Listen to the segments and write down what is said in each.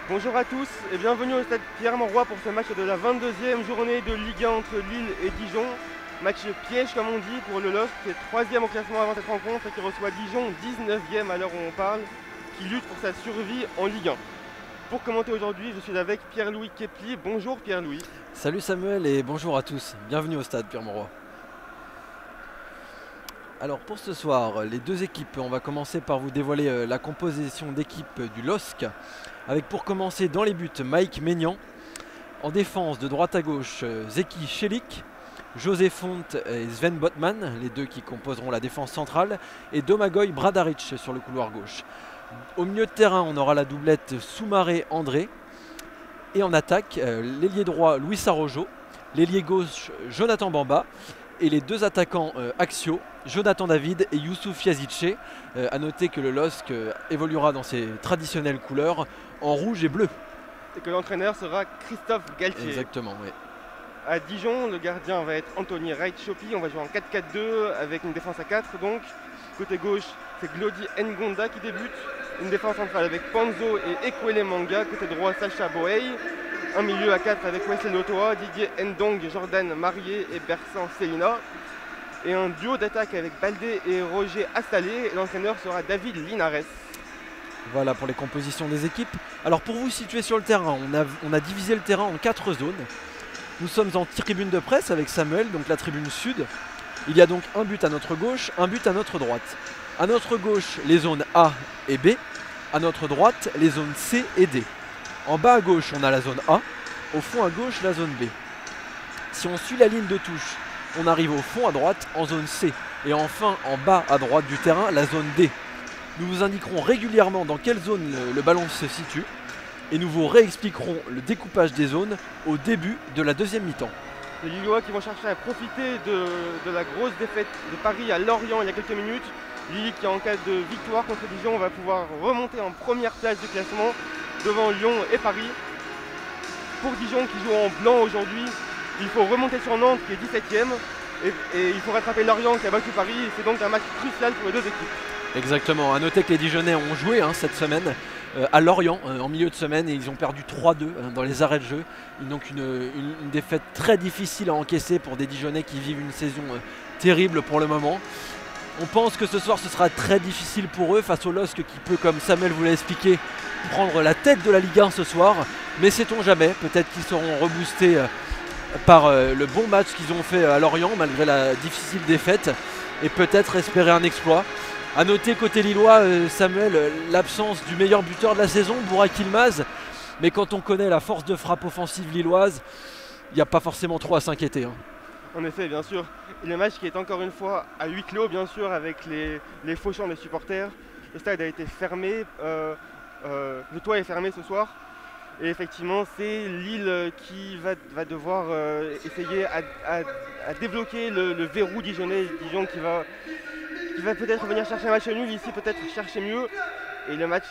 Bonjour à tous et bienvenue au stade Pierre-Mauroy pour ce match de la 22e journée de Ligue 1 entre Lille et Dijon. Match piège comme on dit pour le LOSC qui est 3e au classement avant cette rencontre et qui reçoit Dijon 19e à l'heure où on parle, qui lutte pour sa survie en Ligue 1. Pour commenter aujourd'hui, je suis avec Pierre-Louis Kepli. Bonjour Pierre-Louis. Salut Samuel et bonjour à tous. Bienvenue au stade Pierre-Mauroy. Alors pour ce soir, les deux équipes, on va commencer par vous dévoiler la composition d'équipe du LOSC. Avec pour commencer dans les buts Mike Maignan. En défense de droite à gauche, Zeki Celik, José Font et Sven Botman, les deux qui composeront la défense centrale, et Domagoj Bradaric sur le couloir gauche. Au milieu de terrain, on aura la doublette Soumaré-André. Et en attaque, l'ailier droit Luis Araujo, l'ailier gauche Jonathan Bamba et les deux attaquants axiaux, Jonathan David et Youssouf Yazice. A noter que le LOSC évoluera dans ses traditionnelles couleurs en rouge et bleu. Et que l'entraîneur sera Christophe Galtier. Exactement, oui. À Dijon, le gardien va être Anthony Wright-Chopi. On va jouer en 4-4-2 avec une défense à 4 donc. Côté gauche, c'est Glody Ngonda qui débute. Une défense centrale avec Panzo et Ekwele Manga. Côté droit, Sacha Boey. Un milieu à 4 avec Wesley Lotoa, Didier Ndong, Jordan Marié et Bersan Selina. Et un duo d'attaque avec Baldé et Roger Astalé. L'entraîneur sera David Linares. Voilà pour les compositions des équipes. Alors pour vous situer sur le terrain, on a divisé le terrain en 4 zones. Nous sommes en tribune de presse avec Samuel, donc la tribune sud. Il y a donc un but à notre gauche, un but à notre droite. À notre gauche, les zones A et B. À notre droite, les zones C et D. En bas à gauche, on a la zone A. Au fond à gauche, la zone B. Si on suit la ligne de touche, on arrive au fond à droite, en zone C. Et enfin, en bas à droite du terrain, la zone D. Nous vous indiquerons régulièrement dans quelle zone le ballon se situe. Et nous vous réexpliquerons le découpage des zones au début de la deuxième mi-temps. Les Lillois qui vont chercher à profiter de la grosse défaite de Paris à Lorient il y a quelques minutes. Lille qui en cas de victoire contre Dijon va pouvoir remonter en première place du classement devant Lyon et Paris. Pour Dijon qui joue en blanc aujourd'hui, il faut remonter sur Nantes qui est 17e et il faut rattraper Lorient qui a battu Paris. C'est donc un match crucial pour les deux équipes. Exactement, à noter que les Dijonnais ont joué cette semaine à Lorient en milieu de semaine et ils ont perdu 3-2 dans les arrêts de jeu. Donc une défaite très difficile à encaisser pour des Dijonnais qui vivent une saison terrible pour le moment. On pense que ce soir ce sera très difficile pour eux face au LOSC qui peut, comme Samuel vous l'a expliqué, prendre la tête de la Ligue 1 ce soir. Mais sait-on jamais, peut-être qu'ils seront reboostés par le bon match qu'ils ont fait à Lorient malgré la difficile défaite et peut-être espérer un exploit. A noter côté lillois, Samuel, l'absence du meilleur buteur de la saison, Burak Yilmaz. Mais quand on connaît la force de frappe offensive lilloise, il n'y a pas forcément trop à s'inquiéter. En effet, bien sûr. Et le match qui est encore une fois à huis clos, bien sûr, avec les faux chants des supporters. Le stade a été fermé, le toit est fermé ce soir. Et effectivement, c'est Lille qui va devoir essayer à débloquer le verrou dijonnais. Dijon qui va peut-être venir chercher un match nul ici, peut-être chercher mieux. Et le match,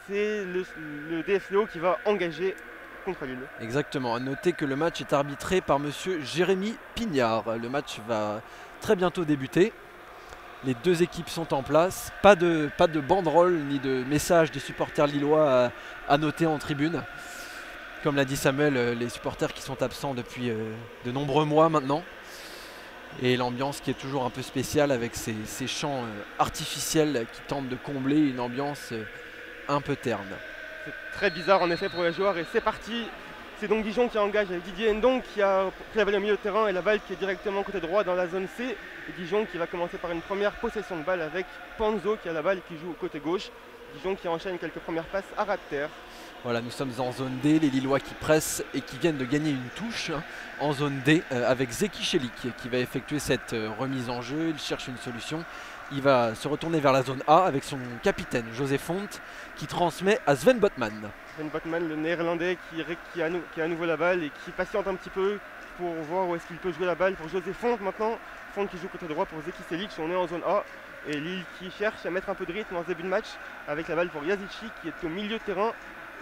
c'est le DFLO qui va engager contre Lille. Exactement, à noter que le match est arbitré par monsieur Jérémy Pignard. Le match va très bientôt débuter. Les deux équipes sont en place. Pas de banderole ni de message des supporters lillois à noter en tribune. Comme l'a dit Samuel, les supporters qui sont absents depuis de nombreux mois maintenant. Et l'ambiance qui est toujours un peu spéciale avec ces chants artificiels qui tentent de combler une ambiance un peu terne. C'est très bizarre en effet pour les joueurs et c'est parti. C'est donc Dijon qui engage avec Didier Ndong qui a pris la balle au milieu de terrain et la balle qui est directement côté droit dans la zone C. Et Dijon qui va commencer par une première possession de balle avec Panzo qui a la balle qui joue au côté gauche. Dijon qui enchaîne quelques premières passes à ras de terre. Voilà, nous sommes en zone D, les Lillois qui pressent et qui viennent de gagner une touche en zone D avec Zeki Celik qui va effectuer cette remise en jeu. Il cherche une solution. Il va se retourner vers la zone A avec son capitaine José Font qui transmet à Sven Botman. Sven Botman, le néerlandais qui a à nouveau la balle et qui patiente un petit peu pour voir où est-ce qu'il peut jouer la balle pour José Font maintenant. Font qui joue côté droit pour Zeki Celik, on est en zone A. Et Lille qui cherche à mettre un peu de rythme en ce début de match avec la balle pour Yazici qui est au milieu de terrain.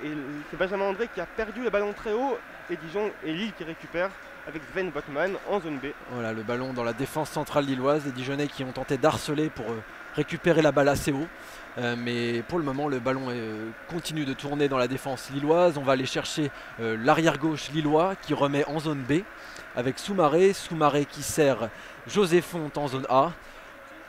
Et c'est Benjamin André qui a perdu le ballon très haut et Dijon et Lille qui récupère avec Sven Botman en zone B. Voilà, le ballon dans la défense centrale lilloise, les Dijonais qui ont tenté d'harceler pour récupérer la balle assez haut. Mais pour le moment, le ballon continue de tourner dans la défense lilloise. On va aller chercher l'arrière gauche lillois qui remet en zone B avec Soumaré. Soumaré qui sert José Fonte en zone A.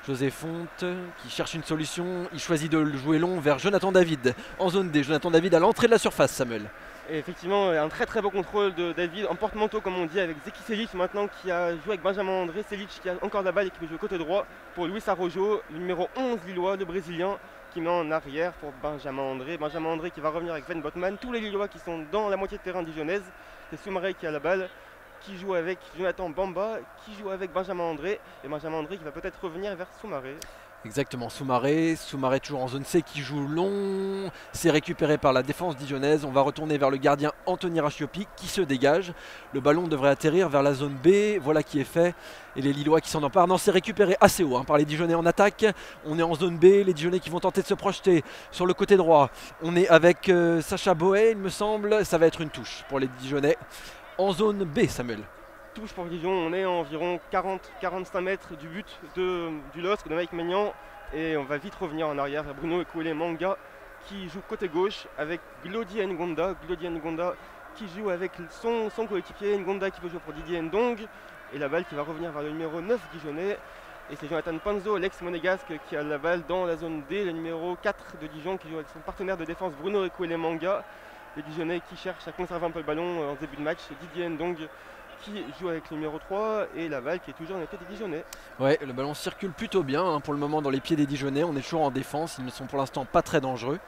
José Fonte qui cherche une solution. Il choisit de le jouer long vers Jonathan David en zone D. Jonathan David à l'entrée de la surface, Samuel. Et effectivement, un très très beau contrôle de David en porte-manteau comme on dit avec Zeki Selic maintenant qui a joué avec Benjamin André. Selic qui a encore la balle et qui peut jouer côté droit pour Luis Araujo, le numéro 11 lillois, le brésilien qui met en arrière pour Benjamin André. Benjamin André qui va revenir avec Sven Botman. Tous les lillois qui sont dans la moitié de terrain dijonnaise. C'est Soumaré qui a la balle, qui joue avec Jonathan Bamba, qui joue avec Benjamin André. Et Benjamin André qui va peut-être revenir vers Soumaré. Exactement, Soumaré toujours en zone C qui joue long, c'est récupéré par la défense dijonnaise. On va retourner vers le gardien Anthony Rachiopi qui se dégage. Le ballon devrait atterrir vers la zone B, voilà qui est fait. Et les Lillois qui s'en emparent. Non, c'est récupéré assez haut par les Dijonnais en attaque. On est en zone B, les Dijonnais qui vont tenter de se projeter sur le côté droit. On est avec Sacha Boé, il me semble, ça va être une touche pour les Dijonnais. En zone B, Samuel. Touche pour Dijon, on est à environ 40-45 mètres du but du LOSC de Mike Maignan et on va vite revenir en arrière. Bruno Ekouélé Manga qui joue côté gauche avec Glody Ngonda qui joue avec son coéquipier Ngonda qui peut jouer pour Didier Ndong et la balle qui va revenir vers le numéro 9 dijonnais et c'est Jonathan Panzo, l'ex-monégasque qui a la balle dans la zone D, le numéro 4 de Dijon qui joue avec son partenaire de défense Bruno Ekouélé Manga. Les Dijonnais qui cherchent à conserver un peu le ballon en début de match, Didier Ndong qui joue avec le numéro 3 et la balle qui est toujours en été des Dijonnais. Ouais, le ballon circule plutôt bien pour le moment dans les pieds des Dijonnais. On est toujours en défense, ils ne sont pour l'instant pas très dangereux.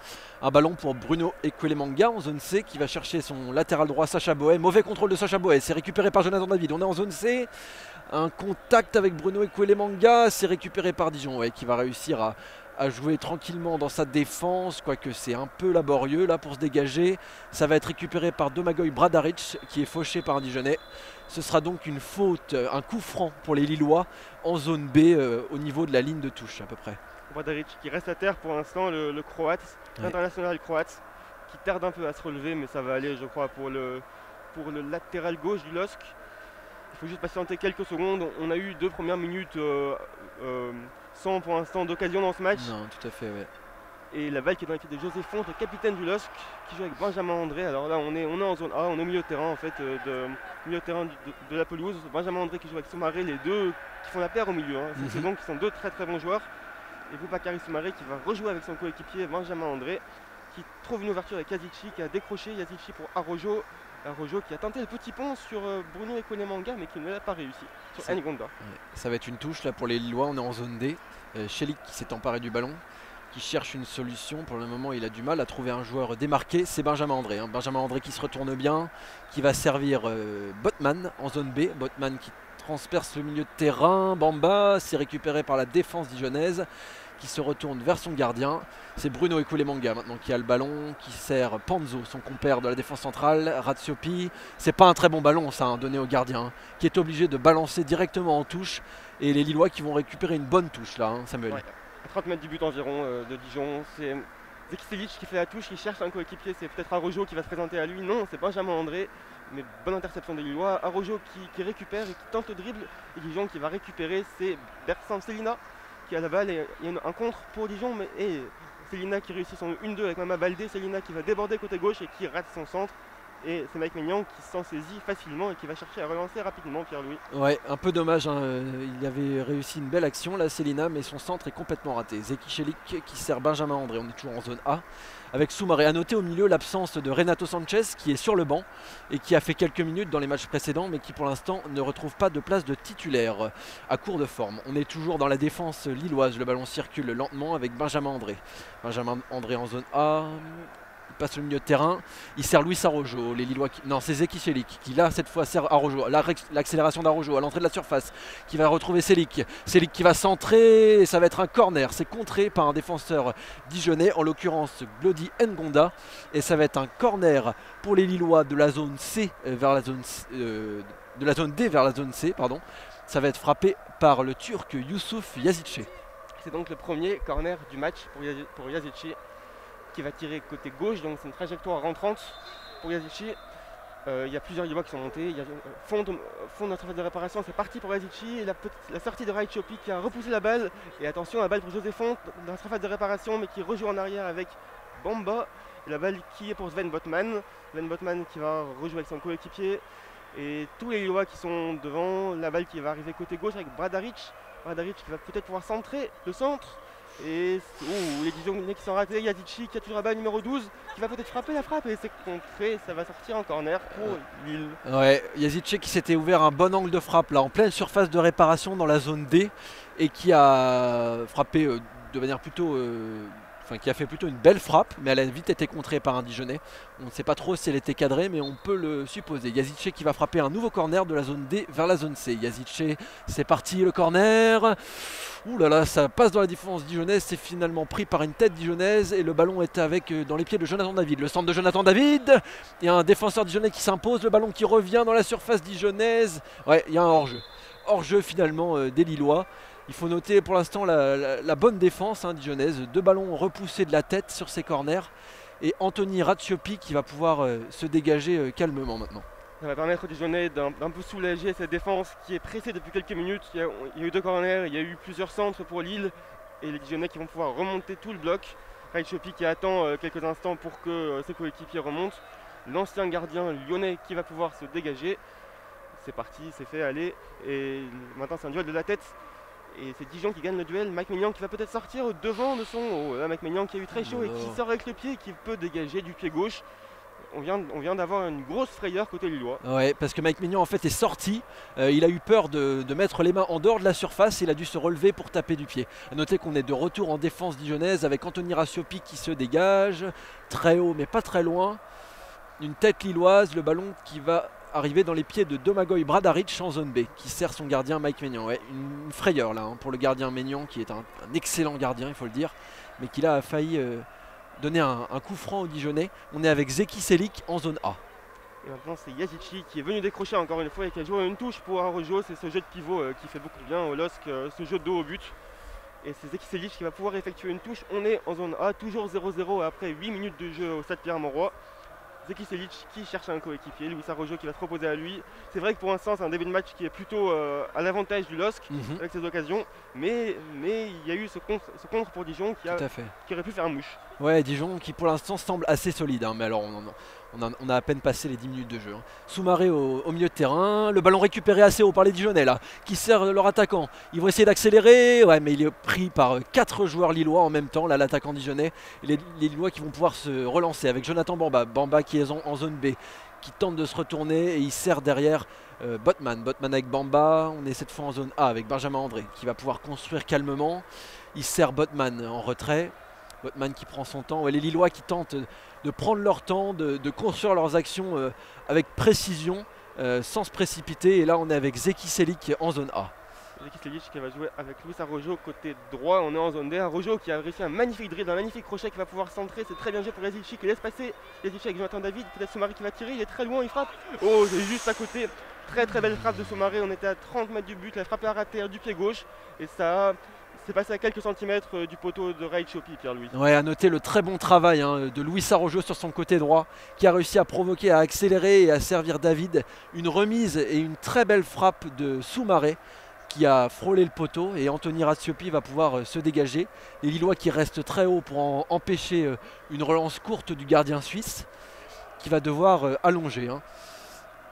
Un ballon pour Bruno Ekouélémanga en zone C qui va chercher son latéral droit Sacha Boé. Mauvais contrôle de Sacha Boé, c'est récupéré par Jonathan David. On est en zone C, un contact avec Bruno Ekouélémanga, c'est récupéré par Dijon qui va réussir à jouer tranquillement dans sa défense, quoique c'est un peu laborieux là pour se dégager. Ça va être récupéré par Domagoy Bradaric qui est fauché par un Dijonnais. Ce sera donc une faute, un coup franc pour les Lillois en zone B au niveau de la ligne de touche à peu près. Bradaric qui reste à terre pour l'instant, le croate, l'international croate, qui tarde un peu à se relever mais ça va aller je crois pour le latéral gauche du LOSC. Il faut juste patienter quelques secondes, on a eu 2 premières minutes sans pour l'instant d'occasion dans ce match. Non, tout à fait, ouais. Et la balle qui est dans les pieds de José Fonte, le capitaine du LOSC, qui joue avec Benjamin André. Alors là, on est en zone A, on est au milieu de terrain en fait, milieu de terrain de la pelouse. Benjamin André qui joue avec Soumaré, les deux qui font la paire au milieu. Cette saison, qui sont 2 très très bons joueurs. Et Boubakary Soumaré qui va rejouer avec son coéquipier Benjamin André, qui trouve une ouverture avec Yazici, qui a décroché Yazici pour Araujo. Araujo qui a tenté le petit pont sur Bruno Ekouélémanga mais qui ne l'a pas réussi sur Ngonda. Ça va être une touche là pour les Lillois, on est en zone D. Chelik qui s'est emparé du ballon, qui cherche une solution. Pour le moment il a du mal à trouver un joueur démarqué, c'est Benjamin André. Benjamin André qui se retourne bien, qui va servir Botman en zone B. Botman qui transperce le milieu de terrain. Bamba, c'est récupéré par la défense dijonnaise qui se retourne vers son gardien. C'est Bruno Ekouélémanga maintenant qui a le ballon, qui sert Panzo, son compère de la défense centrale. Ratiopi, c'est pas un très bon ballon ça, donné au gardien, qui est obligé de balancer directement en touche. Et les Lillois qui vont récupérer une bonne touche là, Samuel. Ouais, à 30 mètres du but environ de Dijon. C'est Zeki Selic qui fait la touche, qui cherche un coéquipier. C'est peut-être Araujo qui va se présenter à lui. Non, c'est Benjamin André. Mais bonne interception des Lillois. Araujo qui récupère et qui tente le dribble. Et Dijon qui va récupérer, c'est Bertrand Célina qui a la balle et il y a un contre pour Dijon mais Célina qui réussit son 1-2 avec Mama Baldé, Célina qui va déborder côté gauche et qui rate son centre et c'est Mike Maignan qui s'en saisit facilement et qui va chercher à relancer rapidement Pierre-Louis. Ouais, un peu dommage, il avait réussi une belle action là Célina mais son centre est complètement raté. Zeki Chelik qui sert Benjamin André, on est toujours en zone A avec Soumaré. À noter au milieu l'absence de Renato Sanchez qui est sur le banc et qui a fait quelques minutes dans les matchs précédents mais qui pour l'instant ne retrouve pas de place de titulaire à court de forme. On est toujours dans la défense lilloise, le ballon circule lentement avec Benjamin André. Benjamin André en zone A, il passe le milieu de terrain, il sert Luis Araujo, les Lillois non c'est Zeki Chelik qui là cette fois sert Araujo, l'accélération d'Araujo à l'entrée de la surface qui va retrouver Celik qui va centrer et ça va être un corner, c'est contré par un défenseur dijonnais en l'occurrence Glody Ngonda et ça va être un corner pour les Lillois de la zone C vers la zone de la zone D vers la zone C pardon. Ça va être frappé par le Turc Youssouf Yazici. C'est donc le premier corner du match pour Yazici qui va tirer côté gauche, donc c'est une trajectoire rentrante pour Yazici. Il y a plusieurs Lillois qui sont montés. Il y a fond de la surface de réparation, c'est parti pour Yazici. Et la sortie de Raichopi qui a repoussé la balle. Et attention, la balle pour José Font dans la surface de réparation, mais qui rejoue en arrière avec Bamba. Et la balle qui est pour Sven Botman. Sven Botman qui va rejouer avec son coéquipier. Et tous les Lillois qui sont devant. La balle qui va arriver côté gauche avec Bradaric. Bradaric qui va peut-être pouvoir centrer le centre. Et les Dijonnais qui sont ratés, Yazici qui a toujours la balle numéro 12 qui va peut-être frapper la frappe et c'est contré, ça va sortir en corner pour Lille. Ouais, Yazici qui s'était ouvert un bon angle de frappe là en pleine surface de réparation dans la zone D et qui a frappé de manière plutôt qui a fait plutôt une belle frappe, mais elle a vite été contrée par un Dijonais. On ne sait pas trop si elle était cadrée, mais on peut le supposer. Yazici qui va frapper un nouveau corner de la zone D vers la zone C. Yazici, c'est parti, le corner. Ouh là là, ça passe dans la défense dijonnaise, c'est finalement pris par une tête dijonnaise et le ballon est dans les pieds de Jonathan David. Le centre de Jonathan David, il y a un défenseur dijonnais qui s'impose, le ballon qui revient dans la surface dijonnaise. Ouais, il y a un hors-jeu. Hors-jeu finalement des Lillois. Il faut noter pour l'instant la bonne défense dijonnaise. 2 ballons repoussés de la tête sur ses corners. Et Anthony Razziopi qui va pouvoir se dégager calmement maintenant. Ça va permettre aux Dijonnais d'un peu soulager cette défense qui est pressée depuis quelques minutes. Il y a eu 2 corners, il y a eu plusieurs centres pour Lille. Et les Dijonnais qui vont pouvoir remonter tout le bloc. Razziopi qui attend quelques instants pour que ses coéquipiers remontent. L'ancien gardien lyonnais qui va pouvoir se dégager. C'est parti, c'est fait, allez. Et maintenant c'est un duel de la tête. Et c'est Dijon qui gagne le duel. Mike Maignan qui va peut-être sortir au devant de son. Mike Maignan qui a eu très chaud et qui sort avec le pied, qui peut dégager du pied gauche. On vient d'avoir une grosse frayeur côté Lillois. Ouais, parce que Mike Maignan en fait est sorti. Il a eu peur de mettre les mains en dehors de la surface. Il a dû se relever pour taper du pied. A noter qu'on est de retour en défense dijonnaise avec Anthony Razziopi qui se dégage. Très haut mais pas très loin. Une tête lilloise, le ballon qui va arrivé dans les pieds de Domagoj Bradaric en zone B, qui sert son gardien Mike Maignan. Ouais, une frayeur là pour le gardien Maignan, qui est un excellent gardien, il faut le dire, mais qui là a failli donner un coup franc au Dijonais. On est avec Zeki Selik en zone A. Et maintenant c'est Yazici qui est venu décrocher encore une fois et qui a joué une touche pour Araujo. C'est ce jeu de pivot qui fait beaucoup de bien au LOSC, ce jeu de dos au but. Et c'est Zeki Selik qui va pouvoir effectuer une touche. On est en zone A, toujours 0-0 après 8 minutes de jeu au stade Pierre-Mauroy. Zeki Selik qui cherche un coéquipier, Luis Araujo qui va se proposer à lui. C'est vrai que pour l'instant c'est un début de match qui est plutôt à l'avantage du LOSC avec ses occasions, mais il y a eu ce contre pour Dijon qui aurait pu faire un mouche. Ouais, Dijon qui pour l'instant semble assez solide, mais alors on a à peine passé les 10 minutes de jeu. Soumaré au milieu de terrain, le ballon récupéré assez haut par les Dijonnais là, qui sert leur attaquant. Ils vont essayer d'accélérer, ouais, mais il est pris par 4 joueurs lillois en même temps, là l'attaquant dijonnais. Et les Lillois qui vont pouvoir se relancer avec Jonathan Bamba, Bamba qui est en zone B, qui tente de se retourner et il sert derrière Botman avec Bamba. On est cette fois en zone A avec Benjamin André qui va pouvoir construire calmement. Il sert Botman en retrait. Botman qui prend son temps. Ouais, les Lillois qui tentent de prendre leur temps, de construire leurs actions avec précision, sans se précipiter. Et là, on est avec Zeki Selik en zone A. Zeki Selik qui va jouer avec Luis Araujo côté droit. On est en zone D. Araujo qui a réussi un magnifique dribble, un magnifique crochet qui va pouvoir centrer. C'est très bien joué pour Yazici qui laisse passer. Yazici avec Jonathan David. Peut-être Soumaré qui va tirer. Il est très loin, il frappe. Oh, c'est juste à côté. Très très belle frappe de Soumaré. On était à 30 mètres du but. La frappe a raté du pied gauche. Et ça. C'est passé à quelques centimètres du poteau de Razziopi, Pierre-Louis. Ouais, à noter le très bon travail de Luis Araujo sur son côté droit, qui a réussi à provoquer, à accélérer et à servir David. Une remise et une très belle frappe de Soumaré qui a frôlé le poteau et Anthony Razziopi va pouvoir se dégager. Les Lillois qui restent très haut pour empêcher une relance courte du gardien suisse qui va devoir allonger.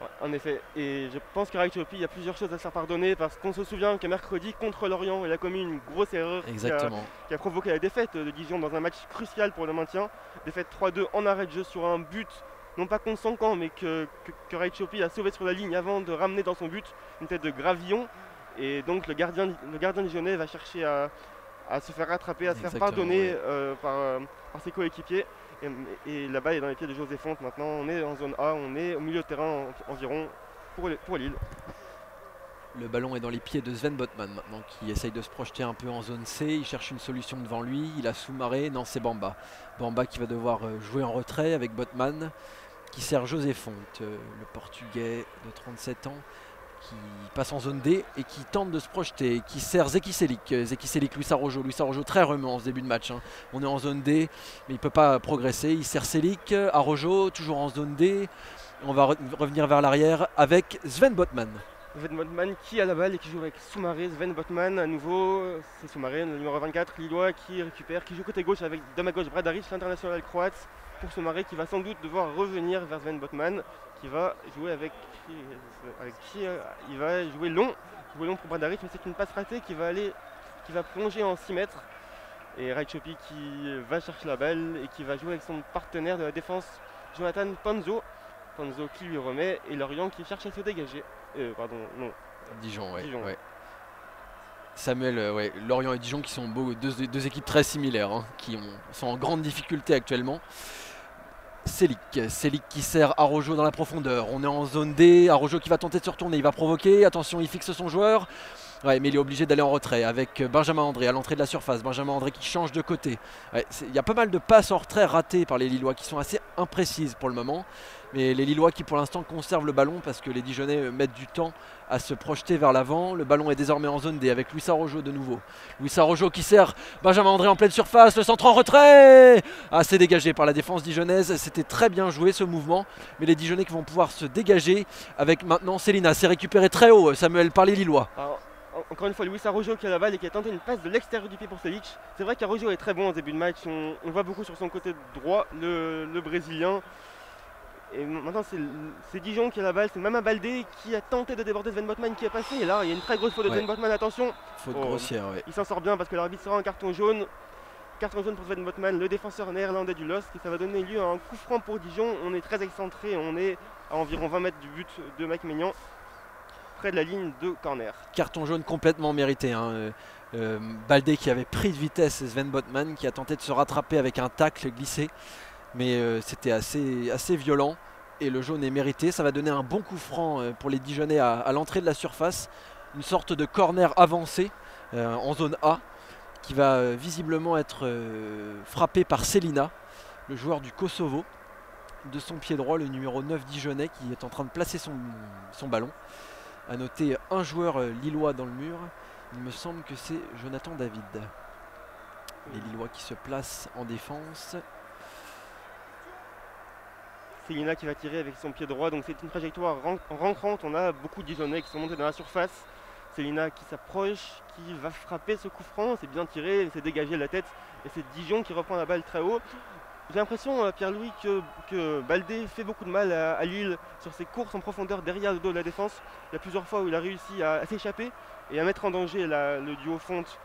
Ouais, en effet, et je pense qu'à Razziopi, il y a plusieurs choses à se faire pardonner parce qu'on se souvient que mercredi contre Lorient, il a commis une grosse erreur qui a provoqué la défaite de Dijon dans un match crucial pour le maintien. Défaite 3-2 en arrêt de jeu sur un but, non pas contre son camp, mais que Razziopi a sauvé sur la ligne avant de ramener dans son but une tête de Gravillon. Et donc le gardien dijonnais va chercher à se faire rattraper, à se faire pardonner par ses coéquipiers. Et la balle est dans les pieds de José Font. Maintenant, on est en zone A, on est au milieu de terrain environ pour Lille. Le ballon est dans les pieds de Sven Botman maintenant, qui essaye de se projeter un peu en zone C. Il cherche une solution devant lui. Il a Soumaré. Non, c'est Bamba. Bamba qui va devoir jouer en retrait avec Botman, qui sert José Font, le portugais de 37 ans, qui passe en zone D et qui tente de se projeter, qui sert Zeki Selik, Luis Arrojo très remuant en ce début de match. Hein. On est en zone D, mais il ne peut pas progresser. Il sert Selik, Arrojo, toujours en zone D. On va revenir vers l'arrière avec Sven Botman. Sven Botman qui a la balle et qui joue avec Soumaré. Sven Botman à nouveau, c'est Soumaré, le numéro 24, Lillois qui récupère, qui joue côté gauche avec de ma gauche Bradaric, l'international croate, pour Soumaré qui va sans doute devoir revenir vers Sven Botman, qui va jouer avec qui il va jouer long pour Bradaric, mais c'est une passe ratée qui va plonger en 6 mètres. Et Raichopi qui va chercher la balle et qui va jouer avec son partenaire de la défense, Jonathan Panzo. Panzo qui lui remet et Lorient qui cherche à se dégager. Dijon, Dijon. Ouais. Samuel, Lorient et Dijon qui sont deux équipes très similaires, hein, sont en grande difficulté actuellement. Selik qui sert Arrojo dans la profondeur. On est en zone D, Arrojo qui va tenter de se retourner, il va provoquer, attention, il fixe son joueur. Ouais, mais il est obligé d'aller en retrait avec Benjamin André à l'entrée de la surface. Benjamin André qui change de côté. Ouais, il y a pas mal de passes en retrait ratées par les Lillois qui sont assez imprécises pour le moment. Mais les Lillois qui pour l'instant conservent le ballon parce que les Dijonais mettent du temps à se projeter vers l'avant. Le ballon est désormais en zone D avec Luis Arrojo de nouveau. Luis Arrojo qui sert Benjamin André en pleine surface. Le centre en retrait. C'est dégagé par la défense dijonnaise. C'était très bien joué ce mouvement. Mais les Dijonais qui vont pouvoir se dégager avec maintenant Célina. C'est récupéré très haut, Samuel, par les Lillois. Encore une fois, Luis Arrojo qui a la balle et qui a tenté une passe de l'extérieur du pied pour Selic. C'est vrai qu'Arrojo est très bon en début de match. On voit beaucoup sur son côté droit le Brésilien. Et maintenant c'est Dijon qui a la balle, c'est Mama Baldé qui a tenté de déborder Sven Botman qui est passé. Et là il y a une très grosse faute de Sven Botman, attention. Faute grossière, ouais. Il s'en sort bien parce que l'arbitre sera un carton jaune. Carton jaune pour Sven Botman, le défenseur néerlandais du LOSC. Et ça va donner lieu à un coup franc pour Dijon. On est très excentré, on est à environ 20 mètres du but de Mac-Maignan, près de la ligne de corner. Carton jaune complètement mérité. Hein. Baldé qui avait pris de vitesse Sven Botman qui a tenté de se rattraper avec un tacle glissé. Mais c'était assez violent et le jaune est mérité. Ça va donner un bon coup franc pour les Dijonnais à l'entrée de la surface. Une sorte de corner avancé en zone A qui va visiblement être frappé par Célina, le joueur du Kosovo. De son pied droit, le numéro 9 Dijonnais qui est en train de placer son ballon. A noter un joueur lillois dans le mur. Il me semble que c'est Jonathan David. Les Lillois qui se placent en défense. Célina qui va tirer avec son pied droit, donc c'est une trajectoire rentrante. On a beaucoup de Dijonnais qui sont montés dans la surface. Célina qui s'approche, qui va frapper ce coup franc, c'est bien tiré, c'est dégagé la tête. Et c'est Dijon qui reprend la balle très haut. J'ai l'impression, Pierre-Louis, que Baldé fait beaucoup de mal à Lille sur ses courses en profondeur derrière le dos de la défense. Il y a plusieurs fois où il a réussi à s'échapper et à mettre en danger le duo Fonte.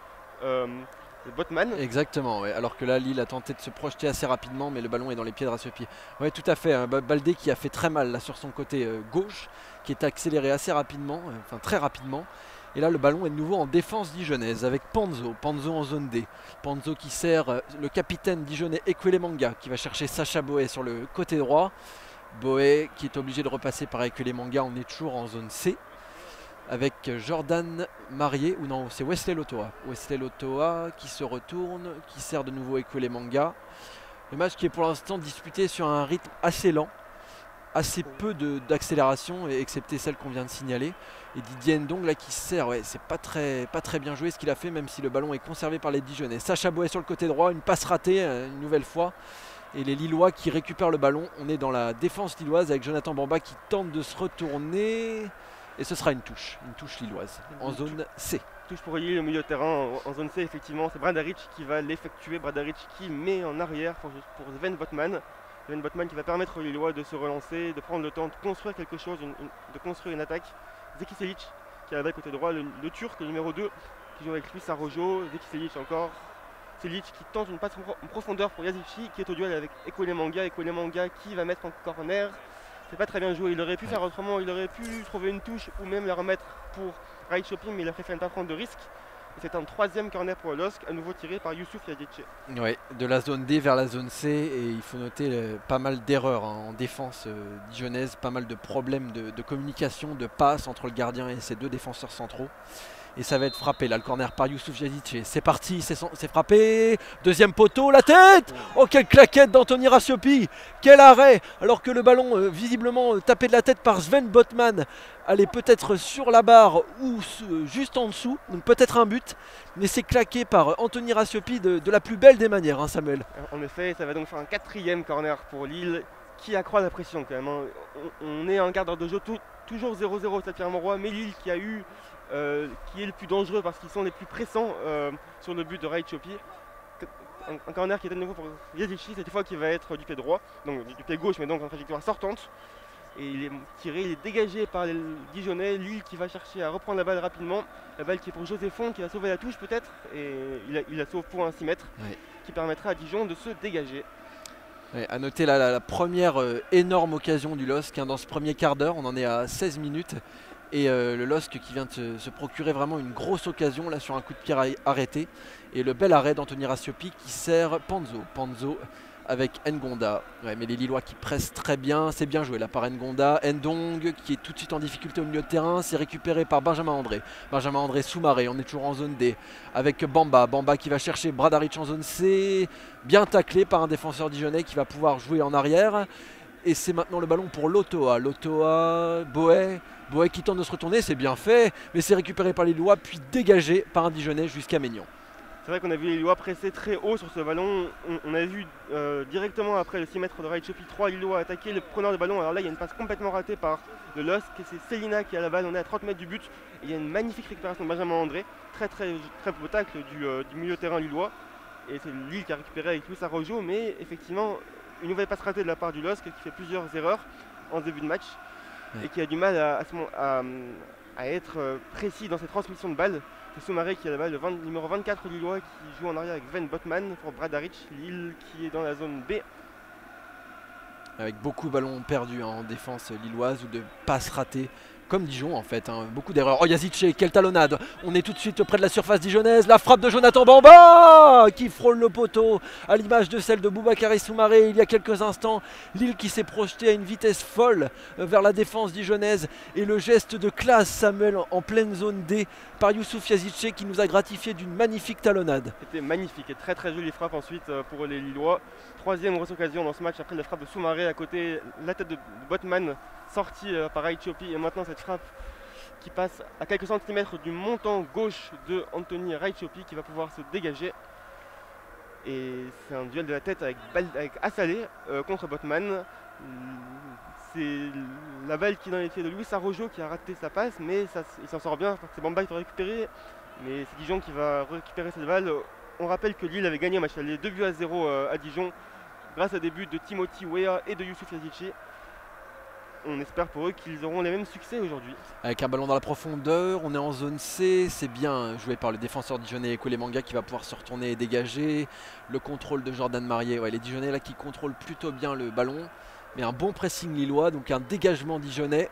Botman. Exactement, ouais. Alors que là Lille a tenté de se projeter assez rapidement mais le ballon est dans les pieds de Ratiopi. Oui, tout à fait, hein. Baldé qui a fait très mal là sur son côté gauche, qui est accéléré assez rapidement, enfin très rapidement. Et là le ballon est de nouveau en défense dijonnaise avec Panzo en zone D. Panzo qui sert le capitaine dijonnais Ekwelemanga qui va chercher Sacha Boé sur le côté droit. Boé qui est obligé de repasser par Ekwelemanga, on est toujours en zone C. Avec Jordan Marié, ou non, c'est Wesley Lotoa. Wesley Lotoa qui se retourne, qui sert de nouveau Ekwelemanga. Le match qui est pour l'instant disputé sur un rythme assez lent, assez peu d'accélération, excepté celle qu'on vient de signaler. Et Didier Ndong là qui sert, ouais, c'est pas très bien joué ce qu'il a fait, même si le ballon est conservé par les Dijonnais. Sacha Boé sur le côté droit, une passe ratée une nouvelle fois. Et les Lillois qui récupèrent le ballon. On est dans la défense lilloise avec Jonathan Bamba qui tente de se retourner. Et ce sera une touche lilloise en zone C. Touche pour Lille au milieu de terrain en zone C, effectivement. C'est Bradaric qui va l'effectuer. Bradaric qui met en arrière pour Sven Botman. Sven Botman qui va permettre aux Lillois de se relancer, de prendre le temps de construire quelque chose, de construire une attaque. Zeki Selic qui a la balle côté droit, le Turc, le numéro 2, qui joue avec Luis Arrojo. Zeki Selic encore. Selic qui tente une passe en profondeur pour Yazici qui est au duel avec Ekwelemanga. Ekwelemanga qui va mettre en corner. C'est pas très bien joué, il aurait pu faire autrement, il aurait pu trouver une touche ou même la remettre pour Raichopi, mais il a préféré ne pas prendre de risque. C'est un troisième corner pour LOSC, à nouveau tiré par Youssouf Yadiche. Oui, de la zone D vers la zone C, et il faut noter pas mal d'erreurs en défense dijonnaise, pas mal de problèmes de communication, de passe entre le gardien et ses deux défenseurs centraux. et ça va être frappé. Là le corner par Youssouf Yazici, c'est parti, c'est frappé, deuxième poteau, la tête. Oh quelle claquette d'Anthony Rassiopi, quel arrêt, alors que le ballon visiblement tapé de la tête par Sven Botman allait peut-être sur la barre ou juste en dessous, donc peut-être un but, mais c'est claqué par Anthony Rassiopi de la plus belle des manières, hein, Samuel. En effet, ça va donc faire un 4e corner pour Lille qui accroît la pression quand même, hein. On est en quart d'heure de jeu, toujours 0-0 au Stade Pierre-Mauroy, mais Lille qui est le plus dangereux parce qu'ils sont les plus pressants sur le but de Rassiopi. Un corner qui est à nouveau pour Yazici, cette fois qui va être du pied droit, donc du pied gauche, mais donc en trajectoire sortante. Et il est tiré, il est dégagé par les Dijonnais. Lille qui va chercher à reprendre la balle rapidement. La balle qui est pour José Font qui va sauver la touche peut-être. Et il la sauve pour un 6 mètres, ouais, qui permettra à Dijon de se dégager. Ouais, à noter la première énorme occasion du LOSC, hein, dans ce premier quart d'heure. On en est à 16 minutes. Et le LOSC qui vient de se procurer vraiment une grosse occasion là sur un coup de pied arrêté. Et le bel arrêt d'Anthony Rassiopi qui sert Panzo avec Ngonda. Ouais, mais les Lillois qui pressent très bien, c'est bien joué là par Ngonda. Ndong qui est tout de suite en difficulté au milieu de terrain, c'est récupéré par Benjamin André. Benjamin André sous-maré, on est toujours en zone D avec Bamba. Bamba qui va chercher Bradaric en zone C, bien taclé par un défenseur dijonnais qui va pouvoir jouer en arrière. Et c'est maintenant le ballon pour Lotoa. Lotoa, Boé qui tente de se retourner, c'est bien fait, mais c'est récupéré par les Lillois puis dégagé par un Dijonnais jusqu'à Maignan. C'est vrai qu'on a vu les Lillois presser très haut sur ce ballon. On a vu directement après le 6 mètres de Rassiopi 3 Lillois attaquer le preneur de ballon. Alors là, il y a une passe complètement ratée par le LOSC. C'est Célina qui a la balle. On est à 30 mètres du but. Et il y a une magnifique récupération de Benjamin André. Très beau tacle du milieu de terrain lillois. Et c'est Lille qui a récupéré avec Luis Arrojo. Mais effectivement, une nouvelle passe ratée de la part du LOSC qui fait plusieurs erreurs en début de match. Ouais. Et qui a du mal à être précis dans ses transmissions de balles. C'est Soumaré qui a la balle, le numéro 24 lillois qui joue en arrière avec Sven Botman pour Bradaric. Lille qui est dans la zone B. Avec beaucoup de ballons perdus, hein, en défense lilloise ou de passes ratées. Comme Dijon en fait, hein, beaucoup d'erreurs. Oh Yazici, quelle talonnade. On est tout de suite près de la surface dijonnaise. La frappe de Jonathan Bamba qui frôle le poteau à l'image de celle de Boubakary Soumaré il y a quelques instants. Lille qui s'est projeté à une vitesse folle vers la défense dijonnaise. Et le geste de classe, Samuel, en pleine zone D par Youssouf Yazici qui nous a gratifié d'une magnifique talonnade. C'était magnifique et très jolie frappe ensuite pour les Lillois. 3e grosse occasion dans ce match après la frappe de Soumaré à côté, la tête de Botman sortie par Rassiopi et maintenant cette frappe qui passe à quelques centimètres du montant gauche de Anthony Rassiopi qui va pouvoir se dégager. Et c'est un duel de la tête avec Assalé contre Botman. C'est la balle qui est dans les pieds de Luis Arrojo qui a raté sa passe, mais il s'en sort bien, c'est Bamba qui va récupérer. Mais c'est Dijon qui va récupérer cette balle. On rappelle que Lille avait gagné un match aller 2-0 à Dijon grâce à des buts de Timothy Weah et de Youssouf Yazici. On espère pour eux qu'ils auront les mêmes succès aujourd'hui. Avec un ballon dans la profondeur, on est en zone C, c'est bien joué par le défenseur dijonnais Kolemanga qui va pouvoir se retourner et dégager. Le contrôle de Jordan Marier, ouais, les Dijonnais là qui contrôlent plutôt bien le ballon. Mais un bon pressing lillois, donc un dégagement dijonnais.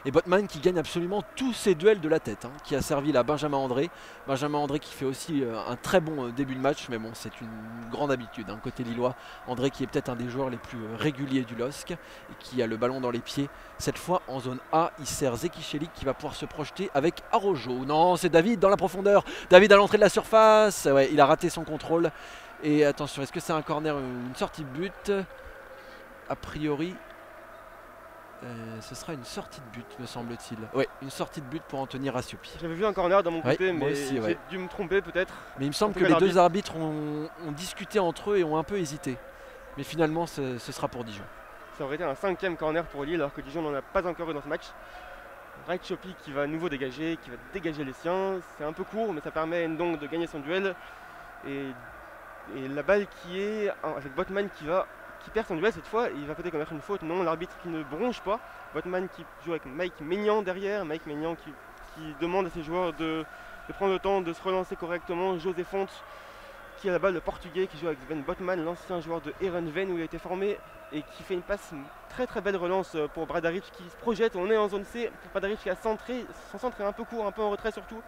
Et Botman qui gagne absolument tous ses duels de la tête, hein, qui a servi là Benjamin André. Benjamin André qui fait aussi un très bon début de match, mais bon, c'est une grande habitude, hein, côté lillois. André qui est peut-être un des joueurs les plus réguliers du LOSC et qui a le ballon dans les pieds. Cette fois en zone A, il sert Zeki Chelik qui va pouvoir se projeter avec Arrojo. Non, c'est David dans la profondeur. David à l'entrée de la surface. Ouais, il a raté son contrôle. Et attention, est-ce que c'est un corner, une sortie de but? A priori, ce sera une sortie de but, me semble-t-il. Oui, une sortie de but pour Anthony Rassiopi. J'avais vu un corner de mon côté, mais aussi, j'ai dû me tromper peut-être. Mais il me semble que les deux arbitres ont discuté entre eux et ont un peu hésité. Mais finalement, ce sera pour Dijon. Ça aurait été un 5e corner pour Lille, alors que Dijon n'en a pas encore eu dans ce match. Rassiopi qui va à nouveau dégager, qui va dégager les siens. C'est un peu court, mais ça permet à Ndong de gagner son duel. Et la balle qui est avec Botman qui perd son duel cette fois, il va peut-être commettre une faute. Non, l'arbitre qui ne bronche pas. Botman qui joue avec Mike Maignan derrière. Mike Maignan qui demande à ses joueurs de prendre le temps de se relancer correctement. José Font qui a la balle, le portugais qui joue avec Sven Botman, l'ancien joueur de Heerenveen où il a été formé et qui fait une passe, une très belle relance pour Bradaric qui se projette. On est en zone C. Bradaric qui a centré, son centre est un peu court, un peu en retrait surtout.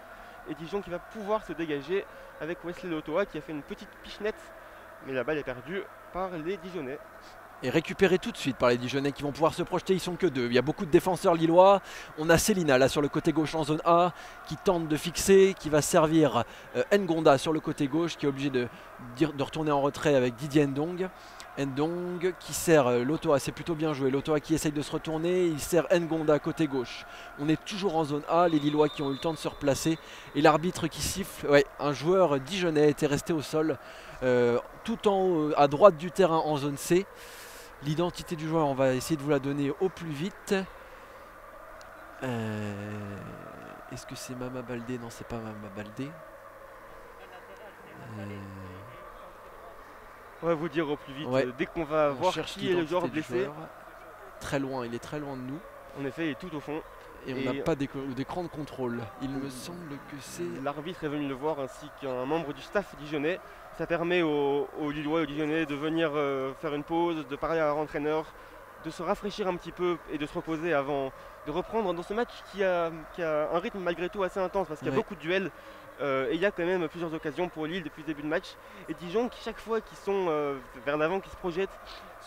Et Dijon qui va pouvoir se dégager avec Wesley Lotoa qui a fait une petite pichenette. Mais la balle est perdue par les Dijonnais. est récupéré tout de suite par les Dijonnais qui vont pouvoir se projeter. Ils sont que deux. Il y a beaucoup de défenseurs lillois. On a Célina là sur le côté gauche en zone A qui tente de fixer, qui va servir Ngonda sur le côté gauche qui est obligé de retourner en retrait avec Didier Ndong. Ndong qui sert Lotoa, c'est plutôt bien joué. Lotoa qui essaye de se retourner, il sert Ngonda côté gauche. On est toujours en zone A, les Lillois qui ont eu le temps de se replacer. Et l'arbitre qui siffle, ouais, un joueur dijonnais était resté au sol, tout en haut, à droite du terrain en zone C. L'identité du joueur, on va essayer de vous la donner au plus vite. Est-ce que c'est Mama Baldé? Non, c'est pas Mama Baldé. On va vous dire au plus vite, ouais. Dès qu'on va voir qui est le joueur blessé. Très loin, il est très loin de nous. En effet, il est tout au fond. Et on n'a pas d'écran de contrôle. Il me semble que c'est... L'arbitre est venu le voir ainsi qu'un membre du staff dijonnais. Ça permet aux Lillois et aux Dijonnais de venir faire une pause, de parler à leur entraîneur, de se rafraîchir un petit peu et de se reposer avant de reprendre dans ce match qui a un rythme malgré tout assez intense parce qu'il y a beaucoup de duels. Et il y a quand même plusieurs occasions pour Lille depuis le début de match. Et Dijon qui chaque fois qu'ils sont vers l'avant, qui se projettent,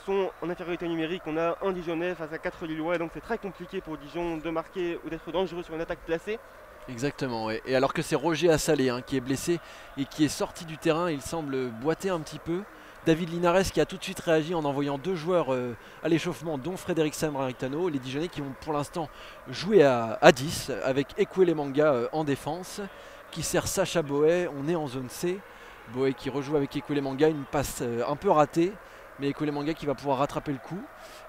sont en infériorité numérique. On a un Dijonnais face à 4 Lillois, donc c'est très compliqué pour Dijon de marquer ou d'être dangereux sur une attaque placée. Exactement, ouais. Et alors que c'est Roger Assalé qui est blessé et qui est sorti du terrain, il semble boiter un petit peu. David Linares qui a tout de suite réagi en envoyant deux joueurs à l'échauffement, dont Frédéric Samraritano, les Dijonnais qui vont pour l'instant jouer à 10 avec Ekwele Manga en défense, qui sert Sacha Boé. On est en zone C. Boé qui rejoue avec Ekwele Manga, une passe un peu ratée, mais Ekwele Manga qui va pouvoir rattraper le coup.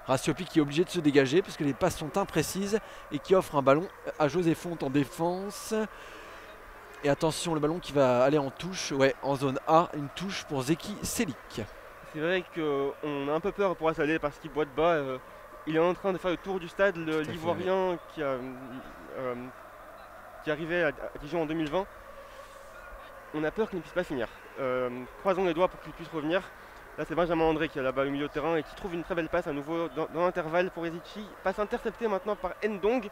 Rasiopi qui est obligé de se dégager parce que les passes sont imprécises et qui offre un ballon à José Fonte en défense. Et attention, le ballon qui va aller en touche, ouais, en zone A, une touche pour Zeki Selik. C'est vrai qu'on a un peu peur pour Assalé parce qu'il boite bas. Il est en train de faire le tour du stade, l'Ivoirien qui arrivait à Dijon en 2020. On a peur qu'il ne puisse pas finir. Croisons les doigts pour qu'il puisse revenir. Là, c'est Benjamin André qui a la balle au milieu de terrain et qui trouve une très belle passe à nouveau dans l'intervalle pour Yazici. Passe interceptée maintenant par Ndong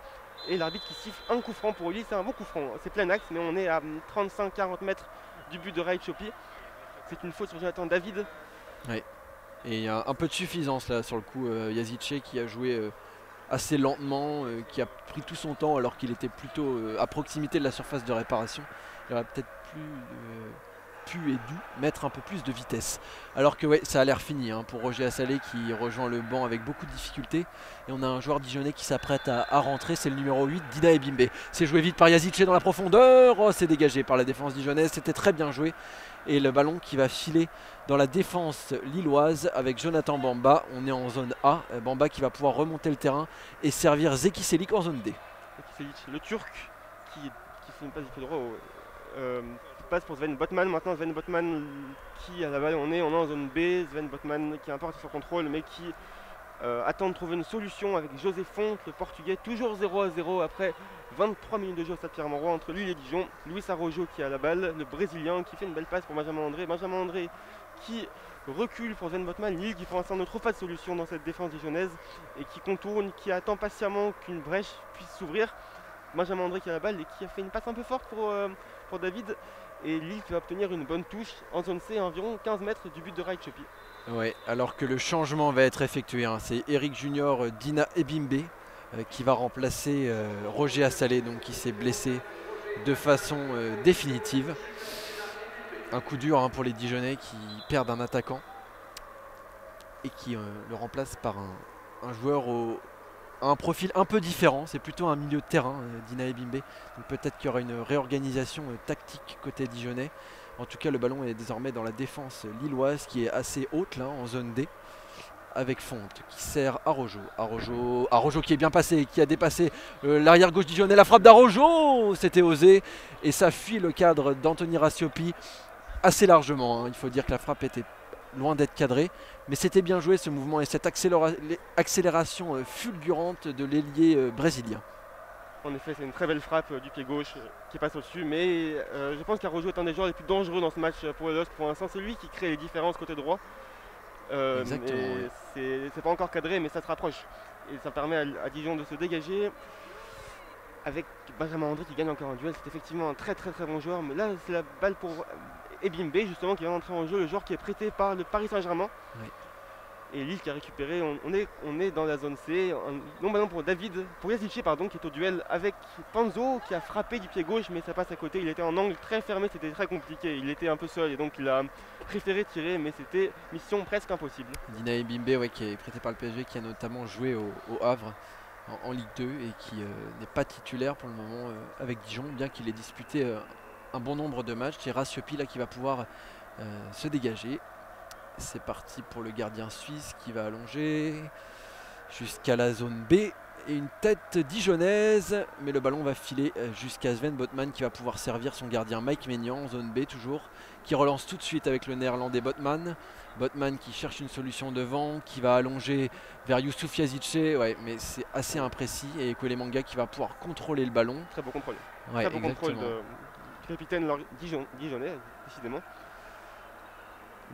et l'arbitre qui siffle un coup franc pour lui. C'est un bon coup franc, c'est plein axe, mais on est à 35-40 mètres du but de Raichopi. C'est une faute sur Jonathan David. Oui, et il y a un peu de suffisance là sur le coup. Yazici qui a joué assez lentement, qui a pris tout son temps alors qu'il était plutôt à proximité de la surface de réparation. Il aurait peut-être pu et dû mettre un peu plus de vitesse. Alors que ouais, ça a l'air fini pour Roger Assalé qui rejoint le banc avec beaucoup de difficultés. Et on a un joueur dijonnais qui s'apprête à rentrer, c'est le numéro 8, Dina Ebimbe. C'est joué vite par Yazici dans la profondeur. Oh, c'est dégagé par la défense dijonnaise, c'était très bien joué. Et le ballon qui va filer dans la défense lilloise avec Jonathan Bamba. On est en zone A. Bamba qui va pouvoir remonter le terrain et servir Zeki Selik en zone D. Zeki Selik, le Turc qui fait une passe du pied droit passe pour Sven Botman. Maintenant Sven Botman qui à la balle on est en zone B. Sven Botman qui a un peu raté son contrôle mais qui attend de trouver une solution avec José Fonte, le portugais, toujours 0-0 après 23 minutes de jeu au Stade Pierre-Mauroy entre Lille et Dijon. Luis Araujo qui a la balle, le brésilien qui fait une belle passe pour Benjamin André. Benjamin André qui recule pour Sven Botman. Lille qui pour l'instant ne trouve pas de solution dans cette défense dijonnaise et qui contourne, qui attend patiemment qu'une brèche puisse s'ouvrir. Benjamin André qui a la balle et qui a fait une passe un peu forte pour David. Et Lille qui va obtenir une bonne touche en zone C à environ 15 mètres du but de Raichopi. Ouais, alors que le changement va être effectué. C'est Eric Junior Dina Ebimbe qui va remplacer Roger Assalé, donc qui s'est blessé de façon définitive. Un coup dur pour les Dijonnais qui perdent un attaquant et qui le remplace par un joueur à un profil un peu différent. C'est plutôt un milieu de terrain, Dina Ebimbe. Donc peut-être qu'il y aura une réorganisation tactique côté dijonnais. En tout cas, le ballon est désormais dans la défense lilloise qui est assez haute là, en zone D. Avec Fonte qui sert Araujo. Araujo qui est bien passé, qui a dépassé l'arrière gauche dijonnais. La frappe d'Araujo, c'était osé. Et ça fuit le cadre d'Anthony Rasiopi assez largement. Il faut dire que la frappe était loin d'être cadrée. Mais c'était bien joué ce mouvement et cette accélération fulgurante de l'ailier brésilien. En effet, c'est une très belle frappe du pied gauche qui passe au-dessus, mais je pense qu'Araujo est un des joueurs les plus dangereux dans ce match pour le LOSC pour l'instant. C'est lui qui crée les différences côté droit. C'est pas encore cadré, mais ça se rapproche. Et ça permet à Dijon de se dégager avec Benjamin André qui gagne encore un duel. C'est effectivement un très bon joueur, mais là c'est la balle pour Ebimbe justement qui vient d'entrer en jeu, le joueur qui est prêté par le Paris Saint-Germain. Oui. Et Lille qui a récupéré, on est dans la zone C. Un long ballon pour pour Yazici pardon, qui est au duel avec Panzo qui a frappé du pied gauche mais ça passe à côté. Il était en angle très fermé, c'était très compliqué. Il était un peu seul et donc il a préféré tirer mais c'était mission presque impossible. Dinaé Bimbe qui est prêté par le PSG, qui a notamment joué au Havre en Ligue 2 et qui n'est pas titulaire pour le moment avec Dijon, bien qu'il ait disputé un bon nombre de matchs. C'est Rasiopi là qui va pouvoir se dégager. C'est parti pour le gardien suisse qui va allonger jusqu'à la zone B. Et une tête dijonnaise, mais le ballon va filer jusqu'à Sven Botman qui va pouvoir servir son gardien Mike Maignan, zone B toujours, qui relance tout de suite avec le néerlandais Botman. Botman qui cherche une solution devant, qui va allonger vers Youssouf Yazice, ouais, mais c'est assez imprécis. Et Kouélémanga qui va pouvoir contrôler le ballon. Très beau contrôle. Ouais, très beau contrôle du capitaine dijonnais, décidément.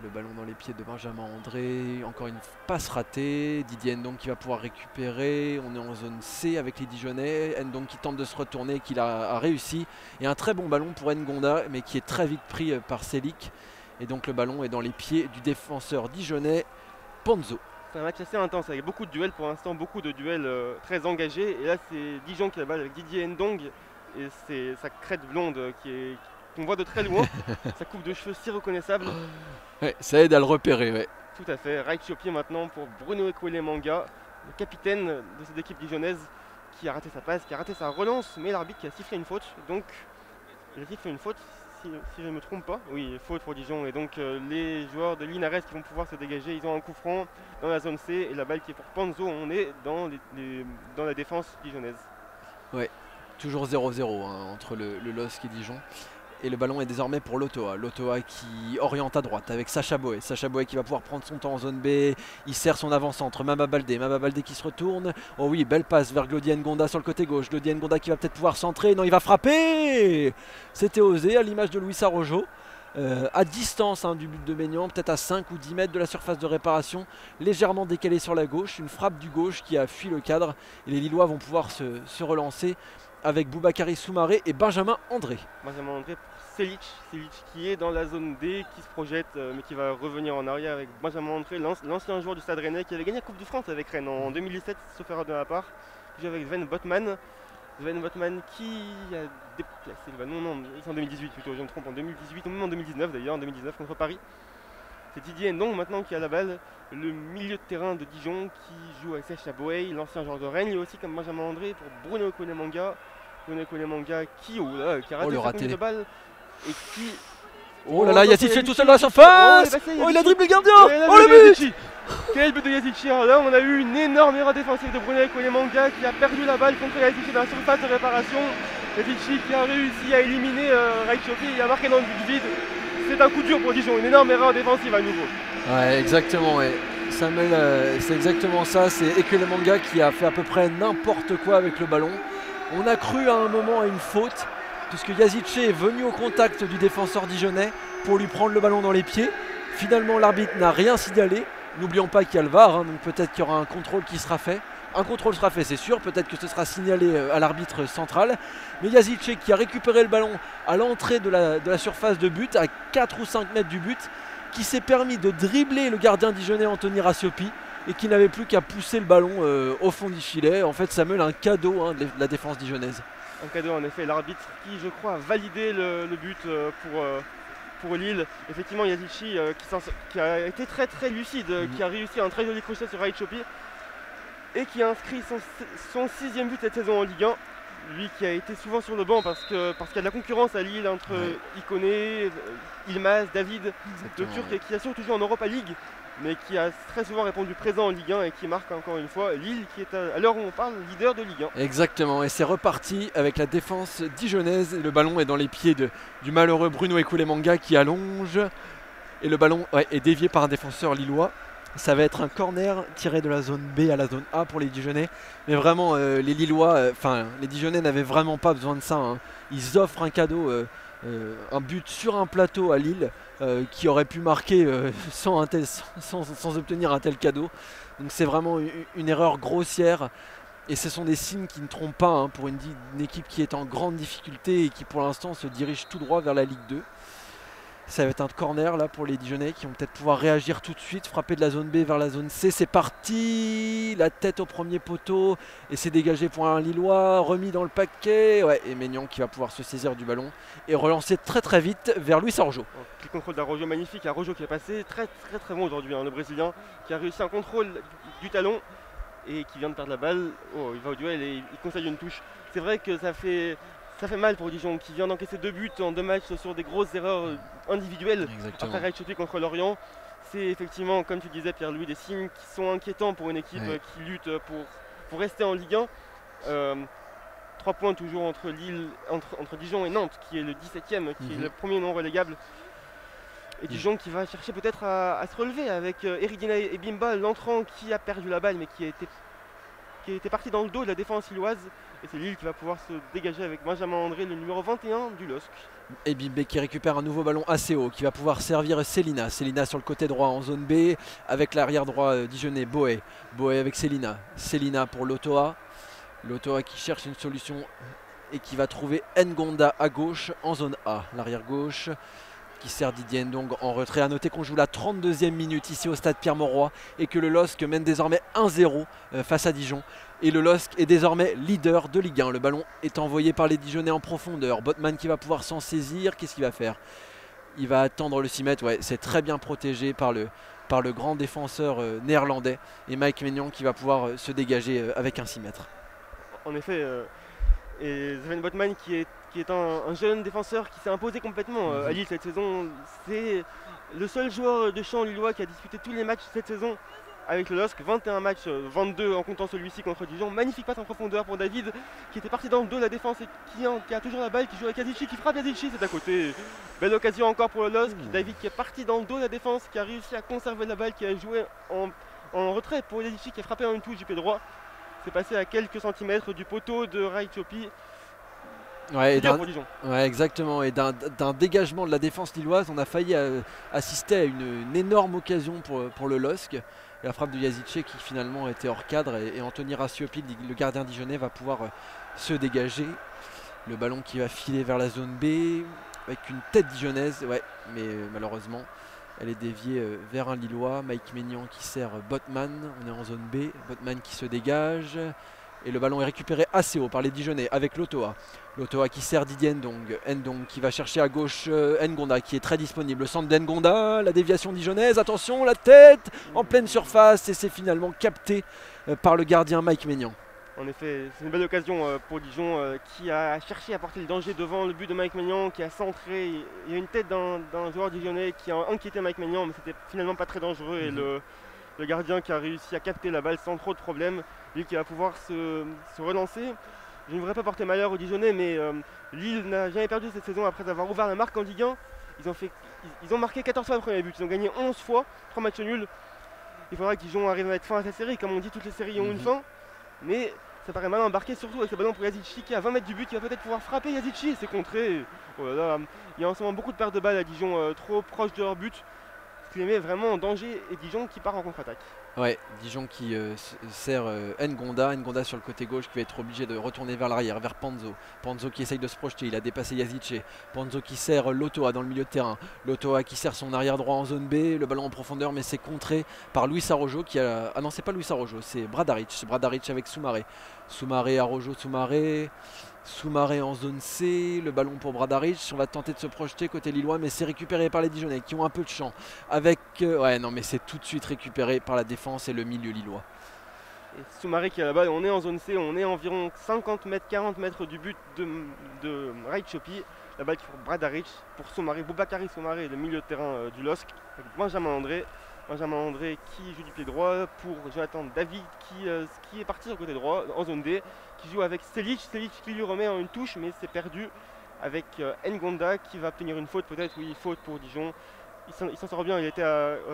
Le ballon dans les pieds de Benjamin André, encore une passe ratée, Didier Ndong qui va pouvoir récupérer, on est en zone C avec les Dijonnais, Ndong qui tente de se retourner, qu'il a réussi, et un très bon ballon pour Ngonda, mais qui est très vite pris par Selik, et donc le ballon est dans les pieds du défenseur dijonnais, Panzo. C'est un match assez intense avec beaucoup de duels pour l'instant, beaucoup de duels très engagés, et là c'est Dijon qui a la balle avec Didier Ndong, et c'est sa crête blonde qu'on voit de très loin, sa coupe de cheveux si reconnaissable. Ouais, ça aide à le repérer. Ouais. Tout à fait. Right Chopier maintenant pour Bruno Kouélémanga, le capitaine de cette équipe dijonnaise qui a raté sa passe, qui a raté sa relance, mais l'arbitre qui a sifflé une faute. Donc il a sifflé une faute, si je ne me trompe pas. Oui, faute pour Dijon. Et donc les joueurs de Linares qui vont pouvoir se dégager, ils ont un coup franc dans la zone C et la balle qui est pour Panzo. On est dans la défense dijonnaise. Ouais, toujours 0-0 hein, entre le LOSC et Dijon. Et le ballon est désormais pour Lotoa. Lotoa qui oriente à droite avec Sacha Boé. Sacha Boé qui va pouvoir prendre son temps en zone B. Il sert son avant-centre. Maba Baldé. Maba Baldé qui se retourne. Oh oui, belle passe vers Glody Ngonda sur le côté gauche. Glody Ngonda qui va peut-être pouvoir centrer. Non, il va frapper. C'était osé à l'image de Luis Arrojo. À distance du but de Maignan, peut-être à 5 ou 10 mètres de la surface de réparation, légèrement décalé sur la gauche, une frappe du gauche qui a fui le cadre et les Lillois vont pouvoir se relancer avec Boubakary Soumaré et Benjamin André. Benjamin André pour Selic qui est dans la zone D, qui se projette mais qui va revenir en arrière avec Benjamin André, l'ancien joueur du Stade Rennais qui avait gagné la Coupe de France avec Rennes en 2017, sauf erreur de ma part, qui joue avec Sven Botman. Sven Botman qui a déplacé le ballon, non, c'est en 2018 plutôt, je me trompe, en 2018, ou même en 2019 d'ailleurs, en 2019 contre Paris. C'est Didier Ndong maintenant qui a la balle, le milieu de terrain de Dijon qui joue avec Sacha Boé, l'ancien joueur de Rennes, et aussi comme Benjamin André pour Bruno Kouélémanga. Bruno Kouélémanga qui a raté sa conduite de balle et qui... Oh là là, Yazici tout seul dans la surface. Oh, il a dribblé le gardien. Oh le but. Quel but de Yazici. Alors là on a eu une énorme erreur défensive de Bruno Kouélémanga qui a perdu la balle contre Yazici dans la surface de réparation. Yazici qui a réussi à éliminer Right Chopier, il a marqué dans le but vide. C'est un coup dur pour Dijon, une énorme erreur défensive à nouveau. Ouais, exactement, ouais. Samuel, c'est exactement ça, c'est Kouélémanga qui a fait à peu près n'importe quoi avec le ballon. On a cru à un moment à une faute, puisque Yazice est venu au contact du défenseur dijonnais pour lui prendre le ballon dans les pieds. Finalement, l'arbitre n'a rien signalé. N'oublions pas qu'il y a le VAR, donc peut-être qu'il y aura un contrôle qui sera fait. Un contrôle sera fait, c'est sûr. Peut-être que ce sera signalé à l'arbitre central. Mais Yazice qui a récupéré le ballon à l'entrée de la surface de but, à 4 ou 5 mètres du but, qui s'est permis de dribbler le gardien dijonnais Anthony Rasiopi et qui n'avait plus qu'à pousser le ballon au fond du filet. En fait, Samuel a un cadeau de la défense dijonnaise. Un cadeau en effet, l'arbitre qui je crois a validé le but pour Lille. Effectivement Yazici qui a été très très lucide, qui a réussi un très joli crochet sur Right Chopier et qui a inscrit son 6e but cette saison en Ligue 1. Lui qui a été souvent sur le banc parce qu'il y a de la concurrence à Lille entre Ikoné, Yilmaz, David, le Turc qui a surtout joué en Europa League, mais qui a très souvent répondu présent en Ligue 1 et qui marque encore une fois Lille qui est à l'heure où on parle leader de Ligue 1. Exactement, et c'est reparti avec la défense dijonnaise. Et le ballon est dans les pieds du malheureux Bruno Kouélémanga qui allonge. Et le ballon est dévié par un défenseur lillois. Ça va être un corner tiré de la zone B à la zone A pour les Dijonnais. Mais vraiment, les Lillois, les Dijonnais n'avaient vraiment pas besoin de ça. Hein. Ils offrent un cadeau, un but sur un plateau à Lille qui aurait pu marquer sans obtenir un tel cadeau. Donc c'est vraiment une erreur grossière. Et ce sont des signes qui ne trompent pas pour une équipe qui est en grande difficulté et qui pour l'instant se dirige tout droit vers la Ligue 2. Ça va être un corner là pour les Dijonais qui vont peut-être pouvoir réagir tout de suite, frapper de la zone B vers la zone C. C'est parti, la tête au premier poteau et c'est dégagé pour un Lillois, remis dans le paquet. Ouais, et Maignan qui va pouvoir se saisir du ballon et relancer très très vite vers Luis Araujo. Le contrôle d'Araujo magnifique, Araujo qui est passé très bon aujourd'hui, hein, le Brésilien qui a réussi un contrôle du talon et qui vient de perdre la balle. Oh, il va au duel et il conseille une touche. C'est vrai que ça fait mal pour Dijon qui vient d'encaisser 2 buts en 2 matchs sur des grosses erreurs individuelles. Exactement. Après Raichopi contre Lorient. C'est effectivement, comme tu disais Pierre-Louis, des signes qui sont inquiétants pour une équipe qui lutte pour rester en Ligue 1. 3 points toujours entre Dijon et Nantes qui est le 17e, qui est le premier non relégable. Et Dijon qui va chercher peut-être à se relever avec Eridina et Bimba, l'entrant qui a perdu la balle mais qui était parti dans le dos de la défense lilloise. Et c'est Lille qui va pouvoir se dégager avec Benjamin André, le numéro 21 du LOSC. Et Bimbe qui récupère un nouveau ballon assez haut, qui va pouvoir servir Célina. Célina sur le côté droit en zone B, avec l'arrière droit dijonnais, Boé. Boé avec Célina. Célina pour Lotoa. Lotoa qui cherche une solution et qui va trouver Ngonda à gauche en zone A. L'arrière gauche qui sert Didier Ndong en retrait. A noter qu'on joue la 32e minute ici au stade Pierre-Mauroy et que le LOSC mène désormais 1-0 face à Dijon. Et le LOSC est désormais leader de Ligue 1. Le ballon est envoyé par les Dijonnais en profondeur. Botman qui va pouvoir s'en saisir. Qu'est-ce qu'il va faire? Il va attendre le 6 mètres. Ouais, c'est très bien protégé par le grand défenseur néerlandais. Et Mike Maignan qui va pouvoir se dégager avec un 6 mètres. En effet, et Sven Botman qui est un jeune défenseur qui s'est imposé complètement à Lille cette saison. C'est le seul joueur de champ lillois qui a disputé tous les matchs cette saison avec le LOSC, 21 matchs, 22 en comptant celui-ci contre Dijon. Magnifique passe en profondeur pour David qui était parti dans le dos de la défense et qui a toujours la balle, qui joue avec Yazici, qui frappe Yazici, c'est à côté. Belle occasion encore pour le LOSC. David qui est parti dans le dos de la défense, qui a réussi à conserver la balle, qui a joué en retrait pour Yazici, qui a frappé en une touche du pied droit. C'est passé à quelques centimètres du poteau de Raichopi. Ouais, exactement. Et d'un dégagement de la défense lilloise, on a failli assister à une énorme occasion pour le LOSC. Et la frappe de Yazici qui finalement était hors cadre. Et Anthony Raichopi, le gardien dijonnais, va pouvoir se dégager. Le ballon qui va filer vers la zone B avec une tête dijonnaise. Ouais, mais malheureusement, elle est déviée vers un Lillois. Mike Maignan qui sert Botman. On est en zone B. Botman qui se dégage. Et le ballon est récupéré assez haut par les Dijonnais avec Lotoa. Lotoa qui sert Didier Ndong. Ndong qui va chercher à gauche Ngonda qui est très disponible. Le centre d'Ngonda, la déviation dijonnaise. Attention, la tête en pleine surface. Et c'est finalement capté par le gardien Mike Maignan. En effet, c'est une belle occasion pour Dijon qui a cherché à porter le danger devant le but de Mike Maignan, qui a centré. Il y a une tête d'un joueur dijonnais qui a inquiété Mike Maignan, mais c'était finalement pas très dangereux. Et le gardien qui a réussi à capter la balle sans trop de problèmes, lui qui va pouvoir se relancer. Je ne voudrais pas porter malheur aux Dijonnais, mais Lille n'a jamais perdu cette saison après avoir ouvert la marque en Ligue 1. Ils ont marqué 14 fois le premier but, ils ont gagné 11 fois, 3 matchs nuls. Il faudra que Dijon arrive à mettre fin à cette série, comme on dit, toutes les séries ont une fin. Mais ça paraît mal embarqué, surtout avec ce ballon pour Yazici qui est à 20 mètres du but, qui va peut-être pouvoir frapper Yazici et c'est contré. Oh là là, il y a en ce moment beaucoup de pertes de balles à Dijon, trop proche de leur but. Ce qui les met vraiment en danger et Dijon qui part en contre-attaque. Ouais, Dijon qui sert Ngonda sur le côté gauche qui va être obligé de retourner vers l'arrière, vers Panzo. Panzo qui essaye de se projeter, il a dépassé Yazici. Panzo qui sert Lotoa dans le milieu de terrain. Lotoa qui sert son arrière droit en zone B, le ballon en profondeur mais c'est contré par Luis Araujo qui a... Ah non, c'est pas Luis Araujo, c'est Bradaric. Bradaric avec Soumaré. Soumaré, Araujo, Soumaré. Soumaré en zone C, le ballon pour Bradaric. On va tenter de se projeter côté lillois, mais c'est récupéré par les Dijonnais qui ont un peu de champ. Avec, ouais, non, mais c'est tout de suite récupéré par la défense et le milieu lillois. Et Soumaré qui est là-bas, on est en zone C, on est environ 50 mètres, 40 mètres du but de Raichopi. La balle qui pour Bradaric, pour Soumaré, Boubakari Soumaré, le milieu de terrain du LOSC, avec Benjamin André. Benjamin André qui joue du pied droit pour Jonathan David qui est parti sur le côté droit en zone D, qui joue avec Selic qui lui remet en une touche mais c'est perdu avec Ngonda qui va obtenir une faute peut-être, oui faute pour Dijon. Il s'en sort bien, il était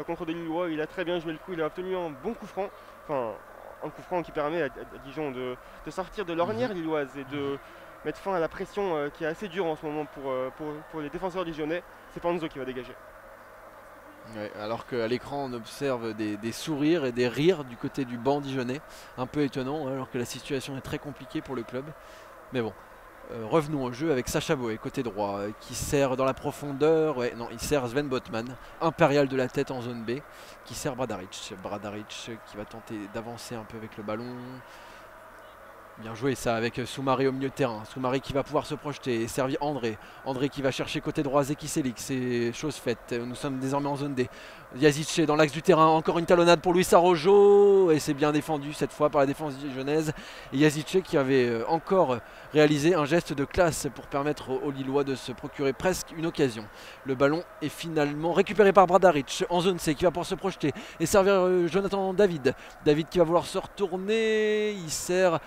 contre des Lillois, il a très bien joué le coup, il a obtenu un bon coup franc, enfin un coup franc qui permet à Dijon de sortir de l'ornière lilloise et de mettre fin à la pression qui est assez dure en ce moment pour les défenseurs dijonnais. C'est Panzo qui va dégager. Ouais, alors qu'à l'écran on observe des sourires et des rires du côté du banc dijonnais, un peu étonnant alors que la situation est très compliquée pour le club, mais bon. Revenons au jeu avec Sacha Boey, côté droit, qui sert dans la profondeur. Ouais, non, il sert Sven Botman, impérial de la tête en zone B, qui sert Bradaric. Bradaric qui va tenter d'avancer un peu avec le ballon. Bien joué ça avec Soumaré au milieu de terrain. Soumaré qui va pouvoir se projeter et servir André. André qui va chercher côté droit Zeki Selik. C'est chose faite. Nous sommes désormais en zone D. Yazice dans l'axe du terrain. Encore une talonnade pour Luis Arrojo. Et c'est bien défendu cette fois par la défense dijonnaise. Et Yazice qui avait encore réalisé un geste de classe pour permettre aux Lillois de se procurer presque une occasion. Le ballon est finalement récupéré par Bradaric en zone C qui va pouvoir se projeter et servir Jonathan David. David qui va vouloir se retourner. Il sert...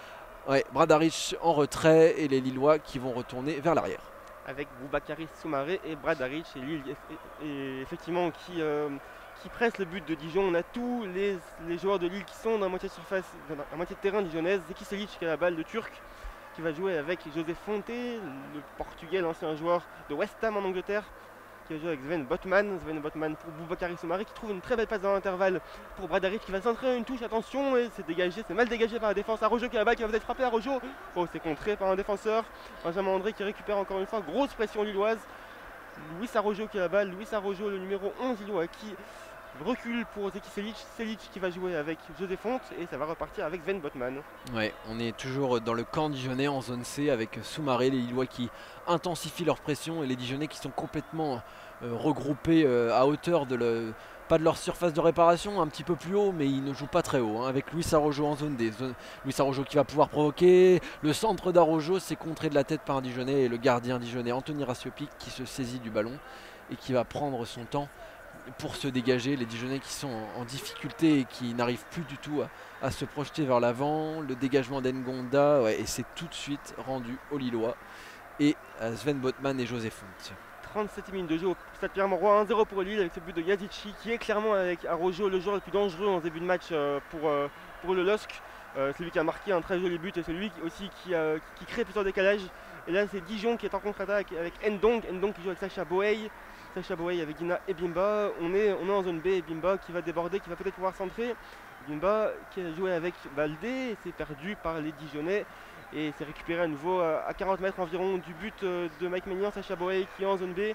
Ouais, Bradaric en retrait et les Lillois qui vont retourner vers l'arrière. Avec Boubakary Soumaré et Bradaric et Lille et effectivement qui pressent le but de Dijon. On a tous les joueurs de Lille qui sont dans la moitié de surface, dans la moitié de terrain dijonnaise. Zeki Selik qui a la balle, le Turc qui va jouer avec José Fonte, le Portugais, l'ancien joueur de West Ham en Angleterre, qui va jouer avec Sven Botman pour Boubakary Soumaré qui trouve une très belle passe dans l'intervalle pour Bradaric qui va centrer une touche, attention, et c'est dégagé, c'est mal dégagé par la défense. Arrojo qui a la balle, qui va peut-être frapper Arrojo. Oh, c'est contré par un défenseur. Benjamin André qui récupère encore une fois, grosse pression lilloise. Luis Arrojo qui a la balle, Luis Arrojo le numéro 11 lillois qui recule pour Zeki Selik. Selik qui va jouer avec José Fonte et ça va repartir avec Sven Botman. Ouais, on est toujours dans le camp dijonnais en zone C avec Soumaré, les Lillois qui intensifient leur pression et les Dijonnais qui sont complètement regroupés à hauteur de pas de leur surface de réparation, un petit peu plus haut, mais ils ne jouent pas très haut, hein, avec Luis Arrojo en zone D. Luis Arrojo qui va pouvoir provoquer. Le centre d'Arrojo, c'est contré de la tête par un Dijonnais et le gardien dijonnais Anthony Rassiopic qui se saisit du ballon et qui va prendre son temps pour se dégager. Les Dijonnais qui sont en difficulté et qui n'arrivent plus du tout à se projeter vers l'avant. Le dégagement d'Ngonda, ouais, et c'est tout de suite rendu aux Lillois et à Sven Botman et José Fonte. 37 minutes de jeu au Stade Pierre-Mauroy, 1-0 pour Lille avec ce but de Yazici qui est clairement avec Arrojo le joueur le plus dangereux en début de match pour le LOSC. Celui qui a marqué un très joli but et celui aussi qui crée plusieurs décalages. Et là c'est Dijon qui est en contre-attaque avec Ndong qui joue avec Sacha Boey avec Guina et Bimba. On est en zone B et Bimba qui va déborder, qui va peut-être pouvoir centrer. Bimba qui a joué avec Baldé et c'est perdu par les Dijonnais. Et c'est récupéré à nouveau à 40 mètres environ du but de Mike Maignan. Sacha Boey qui est en zone B.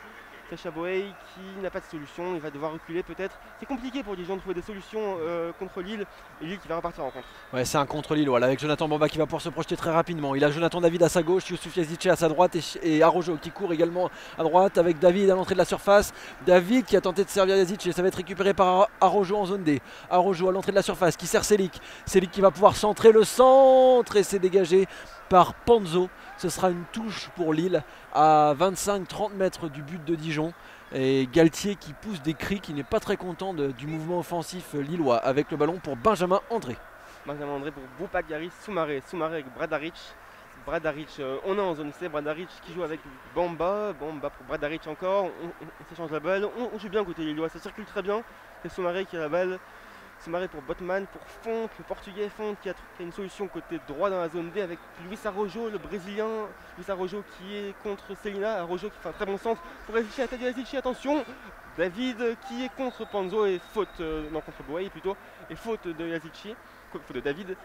Sacha Boey qui n'a pas de solution, il va devoir reculer peut-être. C'est compliqué pour Dijon de trouver des solutions contre Lille. Et Lille qui va repartir en contre. Ouais, c'est un contre Lille, voilà, avec Jonathan Bamba qui va pouvoir se projeter très rapidement. Il a Jonathan David à sa gauche, Youssouf Yazice à sa droite et Arrojo qui court également à droite avec David à l'entrée de la surface. David qui a tenté de servir Yazice et ça va être récupéré par Arrojo en zone D. Arrojo à l'entrée de la surface qui sert Selik. Selik qui va pouvoir centrer le centre et c'est dégagé par Panzo. Ce sera une touche pour Lille à 25-30 mètres du but de Dijon. Et Galtier qui pousse des cris, qui n'est pas très content du mouvement offensif lillois. Avec le ballon pour Benjamin André. Benjamin André pour Boubakary Soumaré. Soumaré avec Bradaric. Bradaric, on est en zone C. Bradaric qui joue avec Bamba. Bamba pour Bradaric encore. On s'échange la balle. On joue bien côté lillois. Ça circule très bien. C'est Soumaré qui a la balle. Soumaré pour Botman, pour Fonte, le portugais Fonte qui a une solution côté droit dans la zone D avec Luis Arrojo, le brésilien. Luis Arrojo qui est contre Celina. Arrojo qui fait un très bon centre pour Yazici, à tête de Yazici, attention. David qui est contre Panzo et faute, non contre Boey plutôt, et faute de Yazici, faute de David.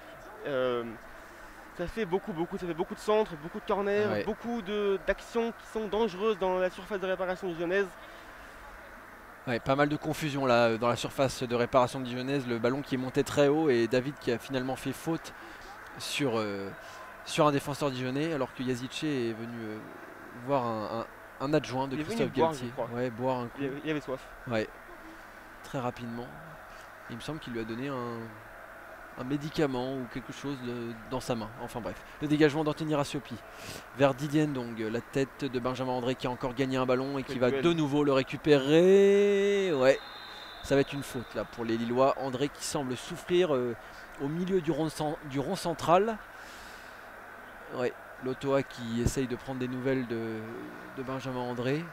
Ça fait beaucoup de centres, beaucoup de corners, ouais. Beaucoup d'actions qui sont dangereuses dans la surface de réparation dijonnaise. Ouais, pas mal de confusion là dans la surface de réparation dijonnaise, le ballon qui est monté très haut et David qui a finalement fait faute sur un défenseur dijonnais alors que Yazice est venu voir un adjoint de Christophe Galtier. Ouais, boire un coup. Il avait soif. Ouais, très rapidement. Il me semble qu'il lui a donné un médicament ou quelque chose dans sa main. Enfin bref, le dégagement d'Anthony Rassiopi vers Didier Ndong, la tête de Benjamin André qui a encore gagné un ballon et qui va de nouveau le récupérer. Ouais, ça va être une faute là pour les Lillois. André qui semble souffrir au milieu du rond central. Ouais, Lotoa qui essaye de prendre des nouvelles de Benjamin André.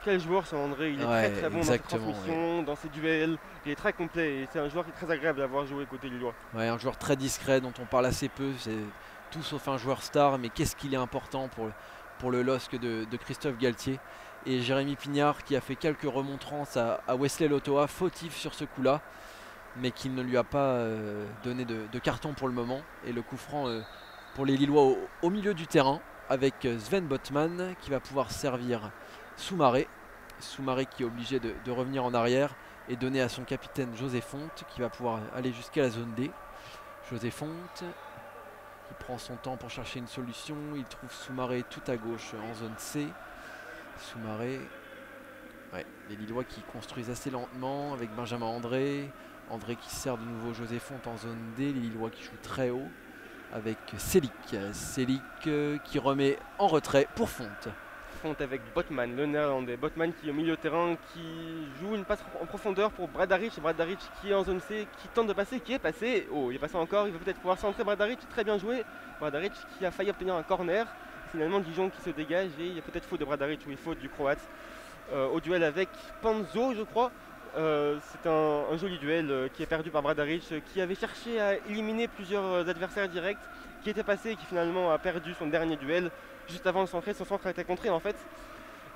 Quel joueur c'est André, il est très bon dans ses transmissions, dans ses duels, il est très complet et c'est un joueur qui est très agréable à avoir joué côté lillois. Ouais, un joueur très discret dont on parle assez peu, c'est tout sauf un joueur star, mais qu'est-ce qu'il est important pour le LOSC de Christophe Galtier. Et Jérémy Pignard qui a fait quelques remontrances à Wesley Lotoa, fautif sur ce coup-là, mais qui ne lui a pas donné de carton pour le moment. Et le coup franc pour les Lillois au milieu du terrain, avec Sven Botman qui va pouvoir servir Soumaré. Soumaré qui est obligé de revenir en arrière et donner à son capitaine José Fonte qui va pouvoir aller jusqu'à la zone D. José Fonte qui prend son temps pour chercher une solution. Il trouve Soumaré tout à gauche en zone C. Soumaré, ouais, les Lillois qui construisent assez lentement avec Benjamin André. André qui sert de nouveau José Fonte en zone D. Les Lillois qui jouent très haut avec Selic. Selic qui remet en retrait pour Fonte. Fonte avec Botman, le néerlandais. Botman qui est au milieu de terrain, qui joue une passe en profondeur pour Bradaric. Bradaric qui est en zone C, qui tente de passer, qui est passé. Oh, il est passé encore, il va peut-être pouvoir centrer Bradaric, très bien joué. Bradaric qui a failli obtenir un corner. Finalement, Dijon qui se dégage et il y a peut-être faute de Bradaric, oui, faute du Croate. Au duel avec Panzo, je crois. C'est un joli duel qui est perdu par Bradaric, qui avait cherché à éliminer plusieurs adversaires directs, qui était passé et qui finalement a perdu son dernier duel. Juste avant de centrer, son centre a été contré en fait.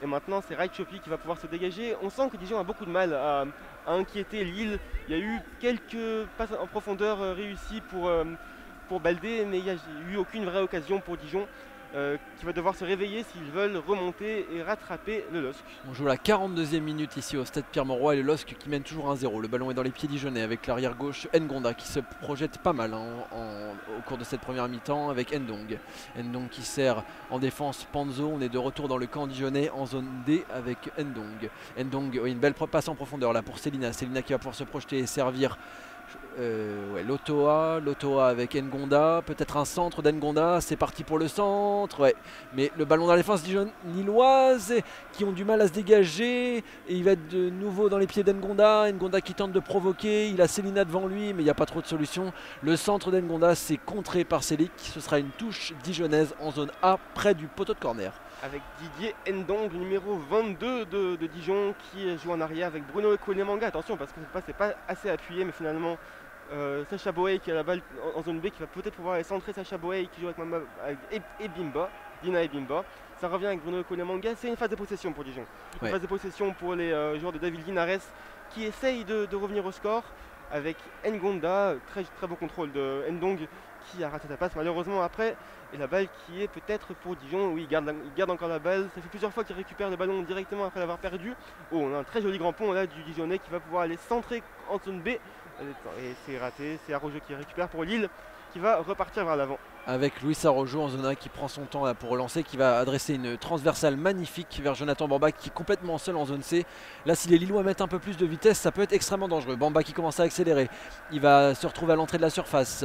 Et maintenant c'est Raichopi qui va pouvoir se dégager. On sent que Dijon a beaucoup de mal à inquiéter Lille. Il y a eu quelques passes en profondeur réussies pour Baldé, mais il n'y a eu aucune vraie occasion pour Dijon. Qui va devoir se réveiller s'ils veulent remonter et rattraper le LOSC. On joue la 42e minute ici au stade Pierre-Mauroy et le LOSC qui mène toujours 1-0. Le ballon est dans les pieds dijonnais avec l'arrière gauche Ngonda qui se projette pas mal au cours de cette première mi-temps avec Ndong. Ndong qui sert en défense Panzo. On est de retour dans le camp dijonnais en zone D avec Ndong. Ndong, oui, une belle passe en profondeur là pour Célina. Célina qui va pouvoir se projeter et servir. Ouais, Lotoa avec Ngonda, peut-être un centre d'Ngonda, c'est parti pour le centre, ouais. Mais le ballon dans la défense lilloise qui ont du mal à se dégager et il va être de nouveau dans les pieds d'Ngonda. Ngonda qui tente de provoquer, il a Célina devant lui mais il n'y a pas trop de solution. Le centre d'Ngonda c'est contré par Selic, ce sera une touche dijonnaise en zone A près du poteau de corner. Avec Didier Ndong, le numéro 22 de Dijon qui joue en arrière avec Bruno Ekolemanga. Attention parce que cette passe n'est pas assez appuyée mais finalement Sacha Boey qui a la balle en zone B qui va peut-être pouvoir aller centrer Sacha Boey qui joue avec Dina Ebimba. Ça revient avec Bruno Ekolemanga. C'est une phase de possession pour Dijon. Une phase de possession pour les joueurs de David Linares qui essayent de revenir au score avec Ngonda. Très, très beau contrôle de Ndong qui a raté sa passe malheureusement après. Et la balle qui est peut-être pour Dijon. Oui, il garde encore la balle. Ça fait plusieurs fois qu'il récupère le ballon directement après l'avoir perdu. Oh, on a un très joli grand pont là du Dijonnais qui va pouvoir aller centrer en zone B. Et c'est raté, c'est Arrojo qui récupère pour Lille qui va repartir vers l'avant. Avec Luis Arrojo en zone A qui prend son temps là pour relancer, qui va adresser une transversale magnifique vers Jonathan Bamba qui est complètement seul en zone C. Là si les Lillois mettent un peu plus de vitesse ça peut être extrêmement dangereux. Bamba qui commence à accélérer, il va se retrouver à l'entrée de la surface,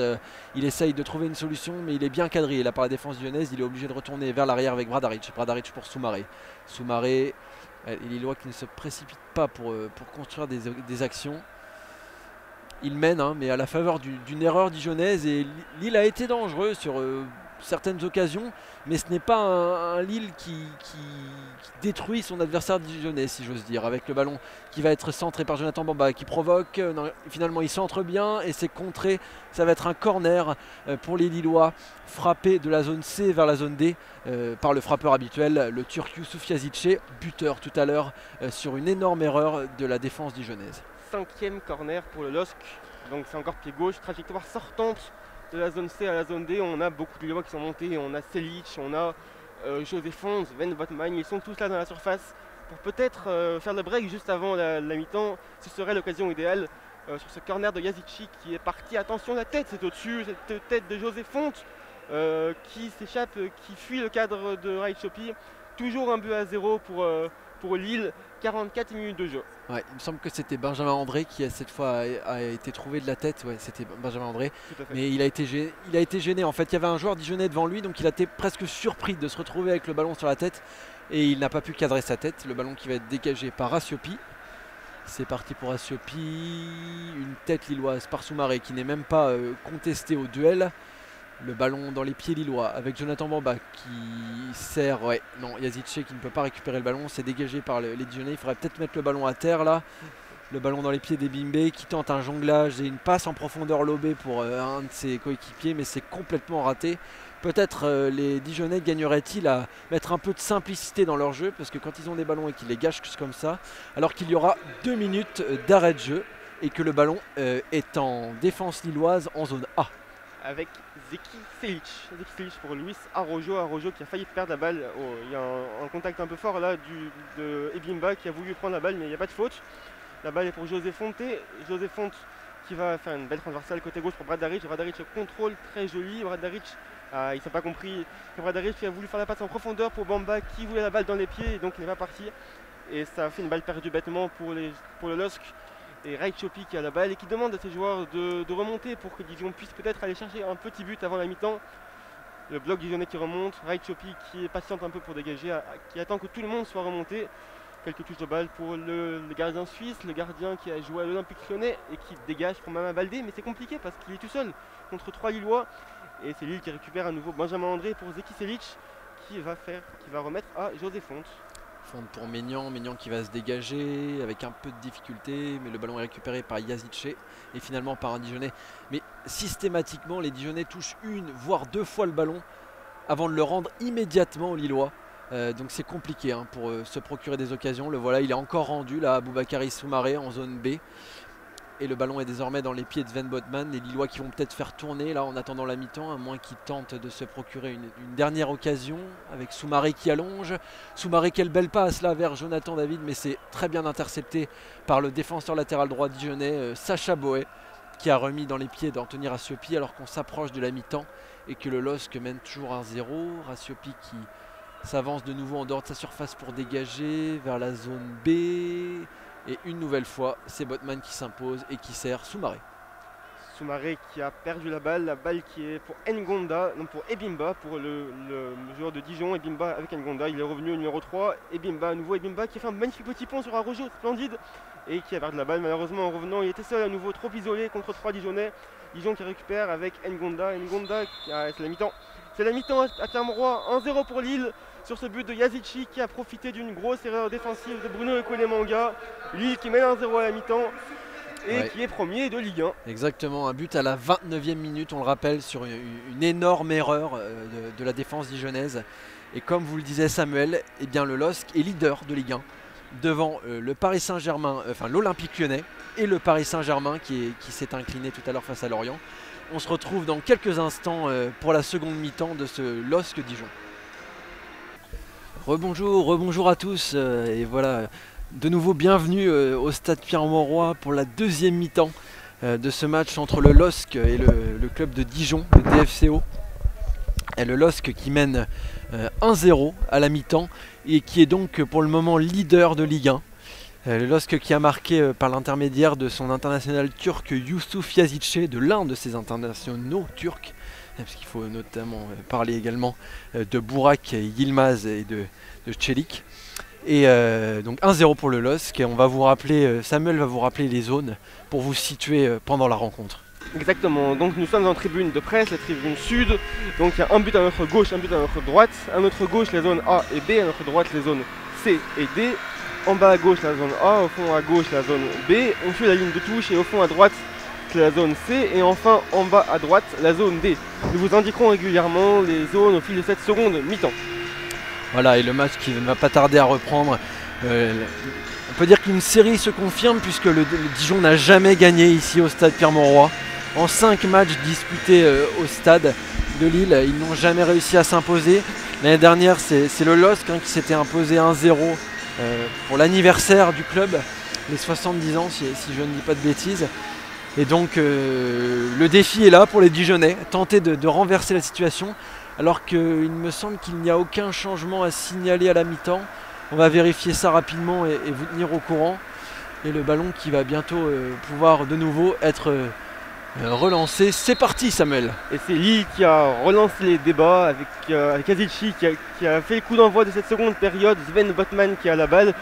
il essaye de trouver une solution mais il est bien quadrillé là par la défense lyonnaise. Il est obligé de retourner vers l'arrière avec Bradaric pour Soumaré. Soumaré, les Lillois qui ne se précipitent pas pour construire des actions. Il mène, hein, mais à la faveur d'une erreur dijonnaise et Lille a été dangereux sur certaines occasions, mais ce n'est pas un Lille qui détruit son adversaire dijonnais, si j'ose dire, avec le ballon qui va être centré par Jonathan Bamba, qui provoque, non, finalement il centre bien et c'est contré, ça va être un corner pour les Lillois, frappé de la zone C vers la zone D par le frappeur habituel, le Turc Youssouf Yazice, buteur tout à l'heure sur une énorme erreur de la défense dijonnaise. 5e corner pour le LOSC, donc c'est encore pied gauche, trajectoire sortante de la zone C à la zone D. On a beaucoup de Lillois qui sont montés, on a Selic, on a José Fonte, Sven Botman, ils sont tous là dans la surface pour peut-être faire le break juste avant la mi-temps. Ce serait l'occasion idéale sur ce corner de Yazici qui est parti. Attention, la tête c'est au-dessus, cette tête de José Fonte qui s'échappe, qui fuit le cadre de Raichopi. Toujours un but à 0 pour Lille, 44 minutes de jeu. Ouais, il me semble que c'était Benjamin André qui cette fois a été trouvé de la tête. Ouais, c'était Benjamin André. Mais il a été gêné. En fait, il y avait un joueur dijonnais devant lui, donc il a été presque surpris de se retrouver avec le ballon sur la tête. Et il n'a pas pu cadrer sa tête. Le ballon qui va être dégagé par Assiopi. C'est parti pour Assiopi. Une tête lilloise par Soumaré qui n'est même pas contestée au duel. Le ballon dans les pieds lillois avec Jonathan Bamba qui sert, ouais, non, Yazice qui ne peut pas récupérer le ballon, c'est dégagé par les Dijonnais. Il faudrait peut-être mettre le ballon à terre là. Le ballon dans les pieds des Bimbe qui tente un jonglage et une passe en profondeur lobée pour un de ses coéquipiers, mais c'est complètement raté. Peut-être les Dijonnais gagneraient-ils à mettre un peu de simplicité dans leur jeu, parce que quand ils ont des ballons et qu'ils les gâchent comme ça, alors qu'il y aura 2 minutes d'arrêt de jeu et que le ballon est en défense lilloise en zone A. avec Zeki Selic. Zeki Selic pour Luis Araujo. Araujo qui a failli perdre la balle. Il y a un contact un peu fort là de Ebimba qui a voulu prendre la balle mais il n'y a pas de faute. La balle est pour José Fonte. José Fonte qui va faire une belle transversale côté gauche pour Bradaric. Bradaric contrôle très joli. Bradaric, il n'a pas compris que Bradaric qui a voulu faire la passe en profondeur pour Bamba qui voulait la balle dans les pieds et donc il n'est pas parti. Et ça a fait une balle perdue bêtement pour le LOSC. Et Rai Chopi qui a la balle et qui demande à ses joueurs de remonter pour que Dijon puisse peut-être aller chercher un petit but avant la mi-temps. Le bloc dijonnais qui remonte, Rai Chopi qui est patiente un peu pour dégager, qui attend que tout le monde soit remonté. Quelques touches de balle pour le gardien suisse, le gardien qui a joué à l'Olympique Lyonnais et qui dégage pour Mama Baldé, mais c'est compliqué parce qu'il est tout seul contre 3 Lillois. Et c'est Lille qui récupère à nouveau Benjamin André pour Zeki Selic qui va remettre à José Fonte. Fonte pour Maignan qui va se dégager avec un peu de difficulté, mais le ballon est récupéré par Yazice et finalement par un Dijonnais. Mais systématiquement, les Dijonnais touchent une voire deux fois le ballon avant de le rendre immédiatement aux Lillois. Donc c'est compliqué pour se procurer des occasions. Le voilà, il est encore rendu là à Boubakary Soumaré en zone B. Et le ballon est désormais dans les pieds de Sven Botman. Les Lillois qui vont peut-être faire tourner là en attendant la mi-temps, à moins qu'ils tentent de se procurer une dernière occasion avec Soumaré qui allonge. Soumaré, quelle belle passe là vers Jonathan David, mais c'est très bien intercepté par le défenseur latéral droit dijonnais, Sacha Boé, qui a remis dans les pieds d'Anthony Rasiopi alors qu'on s'approche de la mi-temps et que le LOSC mène toujours 1-0. Rasiopi qui s'avance de nouveau en dehors de sa surface pour dégager vers la zone B. Et une nouvelle fois, c'est Botman qui s'impose et qui sert Soumaré. Soumaré qui a perdu la balle qui est pour Ngonda, non pour Ebimba, pour le joueur de Dijon. Ebimba avec Ngonda, il est revenu au numéro 3. Ebimba à nouveau, Ebimba qui a fait un magnifique petit pont sur Araujo, splendide, et qui a perdu la balle. Malheureusement en revenant, il était seul à nouveau, trop isolé contre 3 Dijonnais. Dijon qui récupère avec Ngonda. Ngonda, c'est la mi-temps. C'est la mi-temps à Clermont-Roi, 1-0 pour Lille. Sur ce but de Yazici qui a profité d'une grosse erreur défensive de Bruno Ekolemanga. Lille qui mène 1-0 à la mi-temps et qui est premier de Ligue 1. Exactement, un but à la 29e minute, on le rappelle, sur une énorme erreur de la défense dijonnaise. Et comme vous le disait Samuel, eh bien le LOSC est leader de Ligue 1 devant le Paris Saint-Germain, enfin l'Olympique Lyonnais et le Paris Saint-Germain qui s'est incliné tout à l'heure face à Lorient. On se retrouve dans quelques instants pour la seconde mi-temps de ce LOSC Dijon. Rebonjour à tous et voilà, de nouveau bienvenue au stade Pierre-Mauroy pour la deuxième mi-temps de ce match entre le LOSC et le club de Dijon, le DFCO. Et le LOSC qui mène 1-0 à la mi-temps et qui est donc pour le moment leader de Ligue 1. Le LOSC qui a marqué par l'intermédiaire de son international turc Yusuf Yazice, de l'un de ses internationaux turcs, parce qu'il faut notamment parler également de Burak Yilmaz et de Çelik. Et donc 1-0 pour le LOSC. Et on va vous rappeler, Samuel va vous rappeler les zones pour vous situer pendant la rencontre. Exactement, donc nous sommes en tribune de presse, la tribune sud. Donc il y a un but à notre gauche, un but à notre droite. À notre gauche les zones A et B, à notre droite les zones C et D. En bas à gauche la zone A, au fond à gauche la zone B. On suit la ligne de touche et au fond à droite la zone C et enfin en bas à droite la zone D. Nous vous indiquerons régulièrement les zones au fil de cette seconde mi-temps. Voilà, et le match qui ne va pas tarder à reprendre. On peut dire qu'une série se confirme puisque le Dijon n'a jamais gagné ici au stade Pierre-Mauroy. En 5 matchs disputés au stade de Lille, ils n'ont jamais réussi à s'imposer. L'année dernière, c'est le LOSC qui s'était imposé 1-0 pour l'anniversaire du club, les 70 ans si je ne dis pas de bêtises. Et donc le défi est là pour les Dijonnais, tenter de renverser la situation, alors qu'il me semble qu'il n'y a aucun changement à signaler à la mi-temps. On va vérifier ça rapidement et vous tenir au courant. Et le ballon qui va bientôt pouvoir de nouveau être relancé. C'est parti Samuel. Et c'est Lille qui a relancé les débats avec Yazici qui a fait le coup d'envoi de cette seconde période. Sven Botman qui a la balle.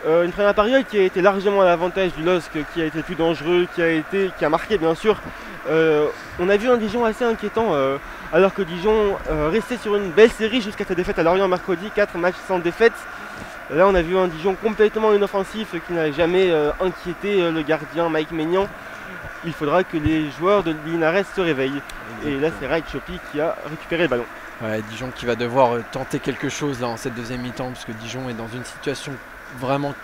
Une première période qui a été largement à l'avantage du LOSC, qui a été plus dangereux, qui a marqué bien sûr. On a vu un Dijon assez inquiétant alors que Dijon restait sur une belle série jusqu'à sa défaite à Lorient mercredi, 4 matchs sans défaite. Là on a vu un Dijon complètement inoffensif qui n'a jamais inquiété le gardien Mike Maignan. Il faudra que les joueurs de Linares se réveillent. Et là c'est Rai Chopi qui a récupéré le ballon. Ouais, Dijon qui va devoir tenter quelque chose là en cette deuxième mi-temps, parce que Dijon est dans une situation vraiment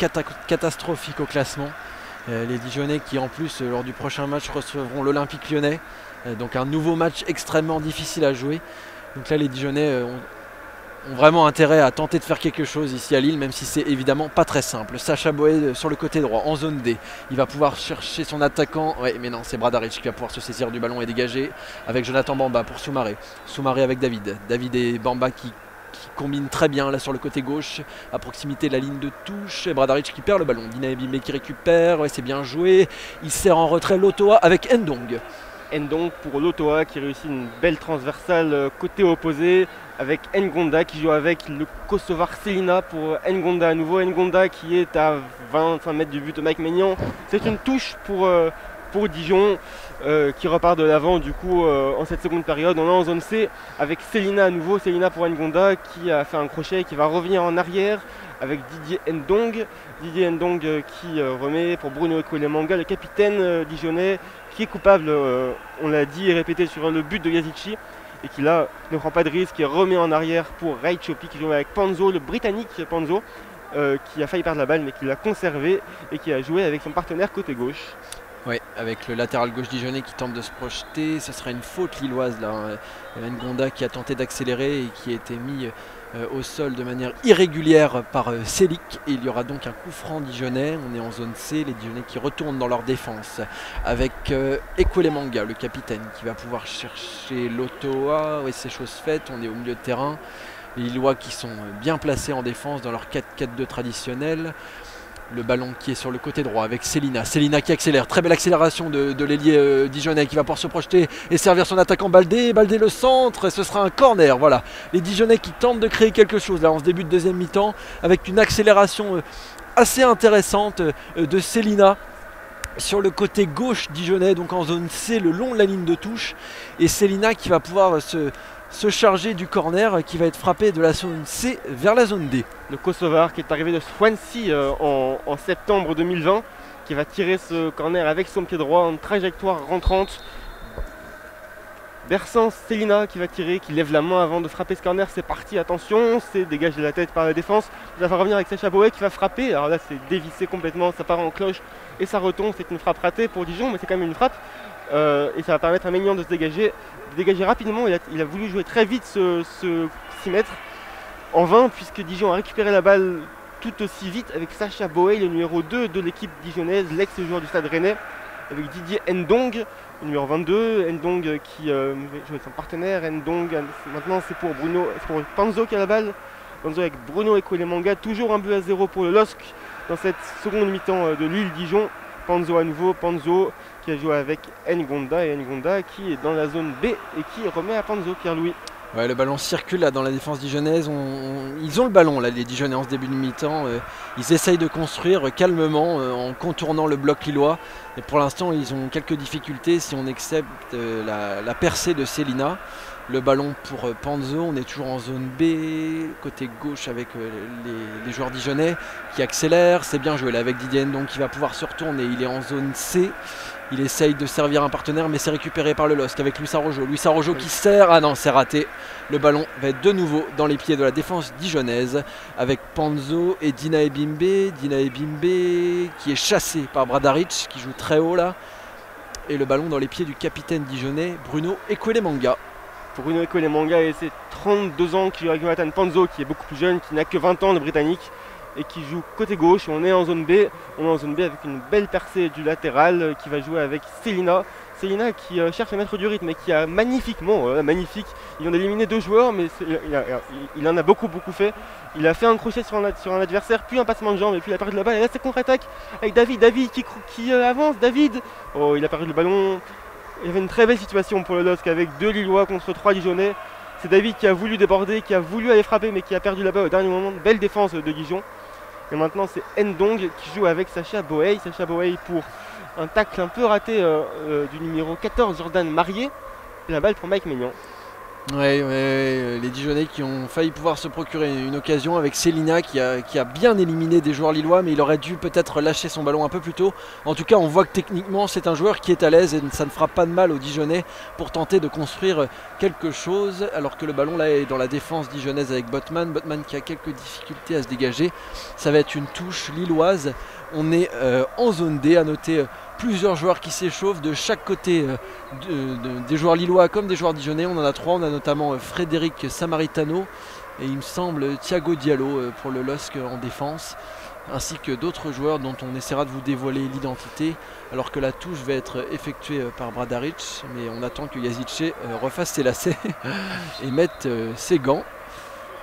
catastrophique au classement. Les Dijonais qui en plus lors du prochain match recevront l'Olympique Lyonnais. Donc un nouveau match extrêmement difficile à jouer. Donc là les Dijonais ont vraiment intérêt à tenter de faire quelque chose ici à Lille, même si c'est évidemment pas très simple. Sacha Boey sur le côté droit, en zone D. Il va pouvoir chercher son attaquant. Ouais, mais non, c'est Bradaric qui va pouvoir se saisir du ballon et dégager avec Jonathan Bamba pour Soumaré. Soumaré avec David. David et Bamba qui combinent très bien là sur le côté gauche, à proximité de la ligne de touche. Et Bradaric qui perd le ballon. Dina Ebimbe qui récupère. Ouais, c'est bien joué. Il sert en retrait l'Otoa avec Ndong. Ndong pour l'Otoa qui réussit une belle transversale côté opposé avec Ngonda qui joue avec le Kosovar Selina pour Ngonda à nouveau. Ngonda qui est à 25 mètres du but de Mike Maignan. C'est une touche pour Dijon qui repart de l'avant du coup en cette seconde période. On est en zone C avec Selina à nouveau. Selina pour Ngonda qui a fait un crochet et qui va revenir en arrière avec Didier Ndong. Didier Ndong qui remet pour Bruno Ekwelemanga, le capitaine dijonnais qui est coupable, on l'a dit et répété, sur le but de Yazici et qui là ne prend pas de risque et remet en arrière pour Ray Chopi qui joue avec Panzo, le britannique Panzo, qui a failli perdre la balle mais qui l'a conservé et qui a joué avec son partenaire côté gauche. Oui, avec le latéral gauche dijonnais qui tente de se projeter, ce sera une faute lilloise là. Ngonda qui a tenté d'accélérer et qui a été mis au sol de manière irrégulière par Selik. Et il y aura donc un coup franc dijonnais. On est en zone C, les Dijonnais qui retournent dans leur défense avec Ekwelemanga, le capitaine, qui va pouvoir chercher l'Otoa. Oui, c'est chose faite, on est au milieu de terrain. Les Lillois qui sont bien placés en défense dans leur 4-4-2 traditionnel. Le ballon qui est sur le côté droit avec Selina. Selina qui accélère. Très belle accélération de l'ailier dijonnais qui va pouvoir se projeter et servir son attaquant Baldé. Baldé le centre et ce sera un corner. Voilà. Les Dijonnais qui tentent de créer quelque chose là en ce début de deuxième mi-temps avec une accélération assez intéressante de Selina sur le côté gauche dijonnais, donc en zone C, le long de la ligne de touche. Et Selina qui va pouvoir se charger du corner qui va être frappé de la zone C vers la zone D. Le Kosovar qui est arrivé de Swansea en septembre 2020, qui va tirer ce corner avec son pied droit en trajectoire rentrante. Bersans Selina qui va tirer, qui lève la main avant de frapper ce corner. C'est parti, attention, c'est dégagé de la tête par la défense. Il va revenir avec Sacha Boey qui va frapper. Alors là c'est dévissé complètement, ça part en cloche et ça retombe. C'est une frappe ratée pour Dijon, mais c'est quand même une frappe. Et ça va permettre à Maignan de se dégager rapidement. Il a voulu jouer très vite ce 6 mètres en vain, puisque Dijon a récupéré la balle tout aussi vite avec Sacha Boey, le numéro 2 de l'équipe dijonnaise, l'ex-joueur du Stade Rennais, avec Didier Ndong, le numéro 22. Ndong qui joue avec son partenaire. Ndong, maintenant c'est pour Panzo qui a la balle. Panzo avec Bruno Ekwelemanga, toujours 1-0 pour le LOSC dans cette seconde mi-temps de Lille-Dijon. Panzo à nouveau, Panzo qui a joué avec Ngonda et Ngonda qui est dans la zone B et qui remet à Panzo, Pierre-Louis. Ouais, le ballon circule là dans la défense dijonnaise. Ils ont le ballon là, les Dijonnais en ce début de mi-temps. Ils essayent de construire calmement en contournant le bloc lillois. Et pour l'instant, ils ont quelques difficultés si on accepte la percée de Selina. Le ballon pour Panzo, on est toujours en zone B, côté gauche avec les joueurs dijonnais qui accélèrent. C'est bien joué là avec Didier Ndong qui va pouvoir se retourner. Il est en zone C. Il essaye de servir un partenaire, mais c'est récupéré par le LOSC avec Luis Arrojo. Luis Arrojo qui sert. Ah non, c'est raté. Le ballon va être de nouveau dans les pieds de la défense dijonnaise avec Panzo et Dina Ebimbe. Dina Ebimbe qui est chassé par Bradaric qui joue très haut là. Et le ballon dans les pieds du capitaine dijonnais Bruno Ekwelemanga. Bruno Ekwelemanga et ses 32 ans qui joue avec Jonathan Panzo qui est beaucoup plus jeune, qui n'a que 20 ans, le Britannique, et qui joue côté gauche. On est en zone B, avec une belle percée du latéral qui va jouer avec Selina. Selina qui cherche à mettre du rythme et qui a magnifiquement, magnifique, il en a éliminé 2 joueurs, mais il en a beaucoup fait. Il a fait un crochet sur un adversaire, puis un passement de jambes, et puis il a perdu la balle. Et là c'est contre-attaque avec David qui avance. David, oh, il a perdu le ballon. Il y avait une très belle situation pour le LOSC avec 2 Lillois contre 3 Dijonnais. C'est David qui a voulu déborder, qui a voulu aller frapper, mais qui a perdu la balle au dernier moment. Belle défense de Dijon. Et maintenant c'est Ndong qui joue avec Sacha Boey. Sacha Boey pour un tacle un peu raté du numéro 14, Jordan Marié. Et la balle pour Mike Maignan. Les Dijonais qui ont failli pouvoir se procurer une occasion avec Célina qui a bien éliminé des joueurs lillois, mais il aurait dû peut-être lâcher son ballon un peu plus tôt. En tout cas, on voit que techniquement c'est un joueur qui est à l'aise et ça ne fera pas de mal aux Dijonais pour tenter de construire quelque chose, alors que le ballon là est dans la défense dijonnaise avec Botman qui a quelques difficultés à se dégager. Ça va être une touche lilloise. On est en zone D, à noter plusieurs joueurs qui s'échauffent de chaque côté des joueurs lillois comme des joueurs dijonnais. On en a trois, on a notamment Frédéric Samaritano et il me semble Thiago Diallo pour le LOSC en défense, ainsi que d'autres joueurs dont on essaiera de vous dévoiler l'identité, alors que la touche va être effectuée par Bradaric, mais on attend que Yazice refasse ses lacets et mette ses gants.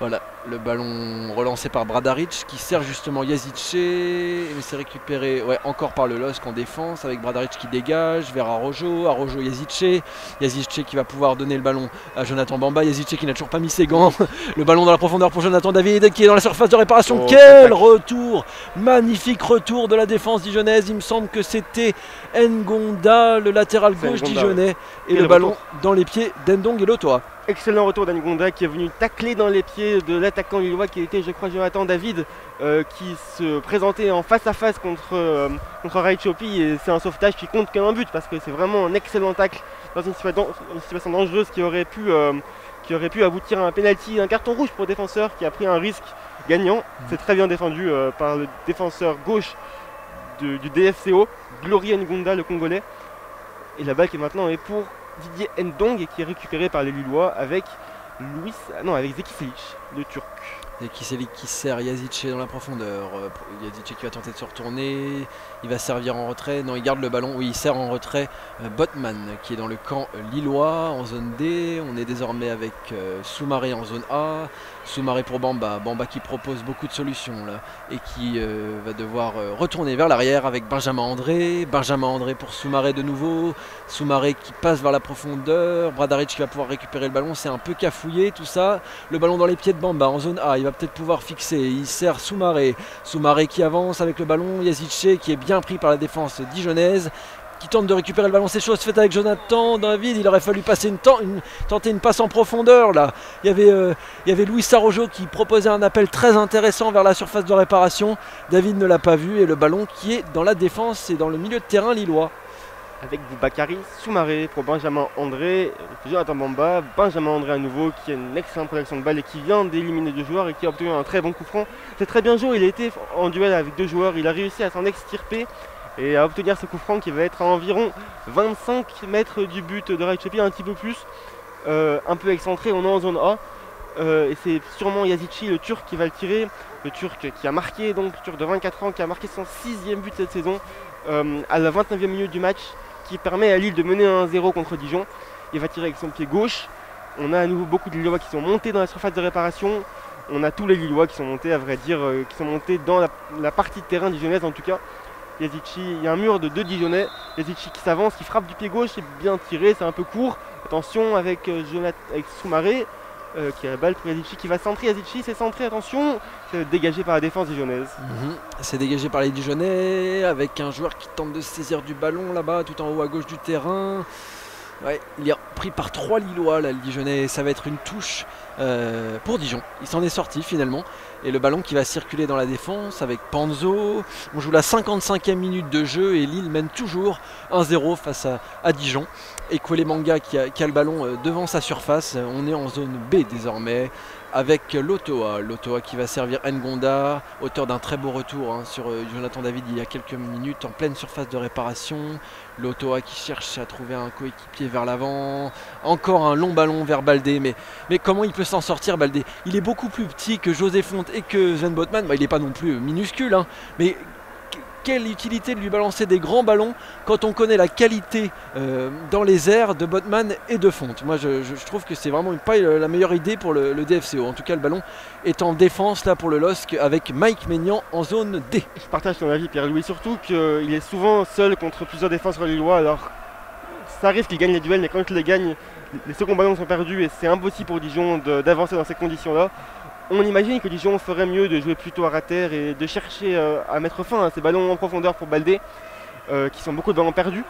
Voilà, le ballon relancé par Bradaric qui sert justement Yazice, mais c'est récupéré encore par le LOSC en défense avec Bradaric qui dégage vers Araujo Yazice qui va pouvoir donner le ballon à Jonathan Bamba, Yazice qui n'a toujours pas mis ses gants, le ballon dans la profondeur pour Jonathan David qui est dans la surface de réparation. Quel retour, magnifique retour de la défense dijonnaise, il me semble que c'était Ngonda, le latéral gauche dijonnais, et le ballon dans les pieds d'Endong et Lotoa. Excellent retour d'Ngonda qui est venu tacler dans les pieds de l'attaquant lillois qui était, je crois, Jonathan David, qui se présentait en face à face contre Rai Chopi, et c'est un sauvetage qui compte qu'un but parce que c'est vraiment un excellent tacle dans une situation dangereuse qui aurait pu aboutir à un penalty, un carton rouge pour le défenseur qui a pris un risque gagnant. C'est très bien défendu par le défenseur gauche du DFCO, Glory Ngonda, le Congolais, et la balle qui maintenant est pour Didier Ndong et qui est récupéré par les Lillois avec Zeki Selic, le Turc. Zeki Selic qui sert Yazice dans la profondeur. Yazice qui va tenter de se retourner. Il va servir en retrait. Non, il garde le ballon. Oui, il sert en retrait. Botman qui est dans le camp lillois en zone D. On est désormais avec Soumaré en zone A. Soumaré pour Bamba. Bamba qui propose beaucoup de solutions là et qui va devoir retourner vers l'arrière avec Benjamin André. Benjamin André pour Soumaré de nouveau. Soumaré qui passe vers la profondeur. Bradaric qui va pouvoir récupérer le ballon. C'est un peu cafouillé tout ça. Le ballon dans les pieds de Bamba en zone A. Il va peut-être pouvoir fixer. Il sert Soumaré. Soumaré qui avance avec le ballon. Yazice qui est bien pris par la défense dijonnaise, qui tente de récupérer le ballon. C'est chose faite avec Jonathan David. Il aurait fallu passer tenter une passe en profondeur là. Il y avait Luis Araujo qui proposait un appel très intéressant vers la surface de réparation. David ne l'a pas vu et le ballon qui est dans la défense et dans le milieu de terrain lillois. Avec Boubakary Soumaré pour Benjamin André, Jonathan Bamba, Benjamin André à nouveau qui a une excellente protection de balle et qui vient d'éliminer deux joueurs et qui a obtenu un très bon coup franc. C'est très bien joué, il a été en duel avec deux joueurs, il a réussi à s'en extirper et à obtenir ce coup franc qui va être à environ 25 mètres du but de Rai Chopi, un petit peu plus, un peu excentré. On est en zone A et c'est sûrement Yazice, le Turc, qui va le tirer, le Turc qui a marqué, donc le Turc de 24 ans qui a marqué son 6e but cette saison à la 29e minute du match, qui permet à Lille de mener 1-0 contre Dijon. Il va tirer avec son pied gauche. On a à nouveau beaucoup de Lillois qui sont montés dans la surface de réparation. On a tous les Lillois qui sont montés, à vrai dire, qui sont montés dans la partie de terrain dijonnaise en tout cas. Yazice, il y a un mur de deux Dijonnais. Yazice qui s'avance, qui frappe du pied gauche, c'est bien tiré, c'est un peu court. Attention avec Soumaré, qui a la balle pour Yazice qui va centrer. Yazice c'est centré, attention, c'est dégagé par la défense dijonnaise. C'est dégagé par les Dijonnais avec un joueur qui tente de saisir du ballon là-bas tout en haut à gauche du terrain. Ouais, il est pris par 3 Lillois là, le Dijonnais. Ça va être une touche pour Dijon. Il s'en est sorti finalement. Et le ballon qui va circuler dans la défense avec Panzo. On joue la 55e minute de jeu et Lille mène toujours 1-0 face à Dijon. Et Manga qui a le ballon devant sa surface. On est en zone B désormais avec Lotoa qui va servir Ngonda, auteur d'un très beau retour sur Jonathan David il y a quelques minutes en pleine surface de réparation. Lotoa qui cherche à trouver un coéquipier vers l'avant. Encore un long ballon vers Baldé, mais comment il peut s'en sortir Baldé? Il est beaucoup plus petit que José Fonte et que Sven Botman. Il n'est pas non plus minuscule, mais quelle utilité de lui balancer des grands ballons quand on connaît la qualité dans les airs de Botman et de Fonte. Moi je trouve que c'est vraiment pas la meilleure idée pour le DFCO. En tout cas le ballon est en défense là pour le LOSC avec Mike Maignan en zone D. Je partage ton avis Pierre-Louis, surtout qu'il est souvent seul contre plusieurs défenseurs lillois. Alors ça arrive qu'il gagne les duels, mais quand il les gagne, les seconds ballons sont perdus et c'est impossible pour Dijon d'avancer dans ces conditions là. On imagine que Dijon ferait mieux de jouer plutôt à ras terre et de chercher à mettre fin à ces ballons en profondeur pour Baldé, qui sont beaucoup de ballons perdus.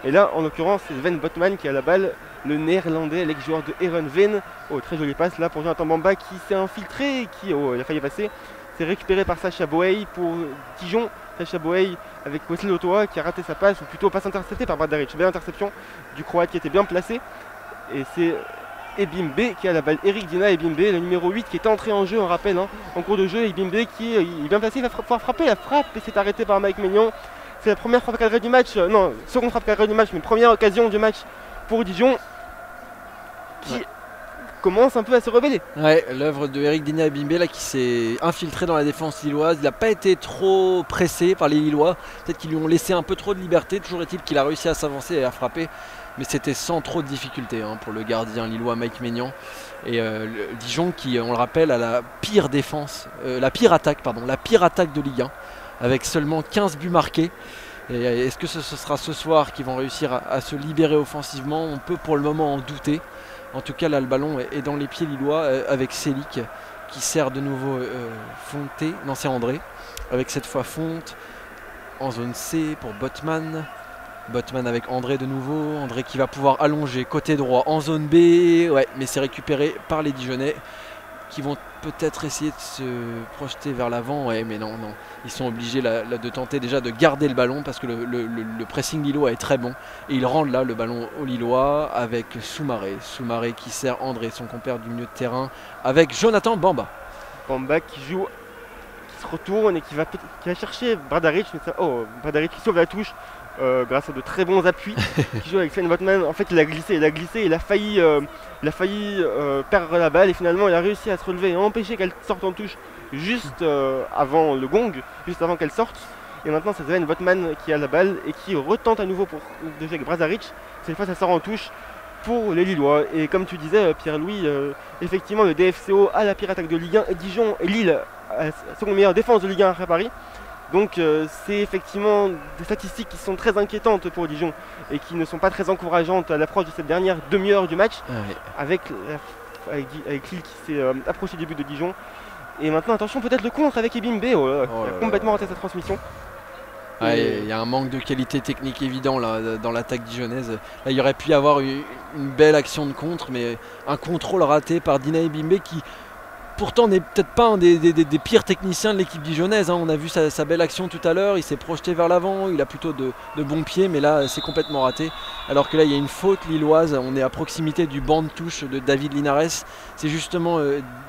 Et là, en l'occurrence, c'est Sven Botman qui a la balle, le néerlandais, l'ex-joueur de Heerenveen. Oh, très jolie passe là pour Jonathan Bamba qui s'est infiltré, qui il a failli passer. C'est récupéré par Sacha Boey pour Dijon. Sacha Boey avec Wesley Lotoa qui a raté sa passe, ou plutôt passe interceptée par Bradaric. Belle interception du Croate qui était bien placé. Et c'est Ebimbe qui a la balle. Eric Dina Ebimbe, le numéro 8 qui est entré en jeu, on rappelle, hein, en cours de jeu. Ebimbe qui est bien placé, il va pouvoir frapper. La frappe et c'est arrêté par Mike Maignan. C'est la première frappe cadrée du match, non, seconde frappe cadrée du match, mais première occasion du match pour Dijon qui commence un peu à se rebeller. Ouais, l'œuvre de Eric Dina Ebimbe là qui s'est infiltré dans la défense lilloise. Il n'a pas été trop pressé par les Lillois. Peut-être qu'ils lui ont laissé un peu trop de liberté. Toujours est-il qu'il a réussi à s'avancer et à frapper. Mais c'était sans trop de difficulté hein, pour le gardien lillois Mike Maignan. Et Dijon qui, on le rappelle, a la pire défense, la pire attaque de Ligue 1. Avec seulement 15 buts marqués. Est-ce que ce sera ce soir qu'ils vont réussir à se libérer offensivement? On peut pour le moment en douter. En tout cas là le ballon est dans les pieds lillois avec Selic qui sert de nouveau Fonté. Non, c'est André. Avec cette fois Fonte en zone C pour Botman. Botman avec André de nouveau. André qui va pouvoir allonger côté droit en zone B. Ouais, mais c'est récupéré par les Dijonnais qui vont peut-être essayer de se projeter vers l'avant. Ouais, mais non. Ils sont obligés de tenter déjà de garder le ballon parce que le pressing lillois est très bon. Et ils rendent là le ballon aux Lillois avec Soumaré. Soumaré qui sert André, son compère du milieu de terrain, avec Jonathan Bamba. Bamba qui joue, qui se retourne et qui va chercher Bradaric. Bradaric qui sauve la touche. Grâce à de très bons appuis, qui joue avec Sven Botman. En fait, il a glissé, il a failli perdre la balle et finalement il a réussi à se relever et à empêcher qu'elle sorte en touche juste avant le gong, juste avant qu'elle sorte. Et maintenant, c'est Sven Botman qui a la balle et qui retente à nouveau de jouer avec Bradaric. Cette fois, ça sort en touche pour les Lillois. Et comme tu disais, Pierre-Louis, effectivement, le DFCO a la pire attaque de Ligue 1 et Dijon et Lille a la seconde meilleure défense de Ligue 1 après Paris. Donc c'est effectivement des statistiques qui sont très inquiétantes pour Dijon et qui ne sont pas très encourageantes à l'approche de cette dernière demi-heure du match avec Lille qui s'est approché du but de Dijon. Et maintenant attention peut-être le contre avec Ebimbe, il a complètement raté sa transmission. Il y a un manque de qualité technique évident là, dans l'attaque dijonnaise. Là, il y aurait pu y avoir une belle action de contre, mais un contrôle raté par Dina Ebimbe qui pourtant n'est peut-être pas un des pires techniciens de l'équipe dijonnaise. Hein. On a vu sa belle action tout à l'heure, il s'est projeté vers l'avant, il a plutôt de bons pieds, mais là c'est complètement raté. Alors que là il y a une faute lilloise, on est à proximité du banc de touche de David Linares. C'est justement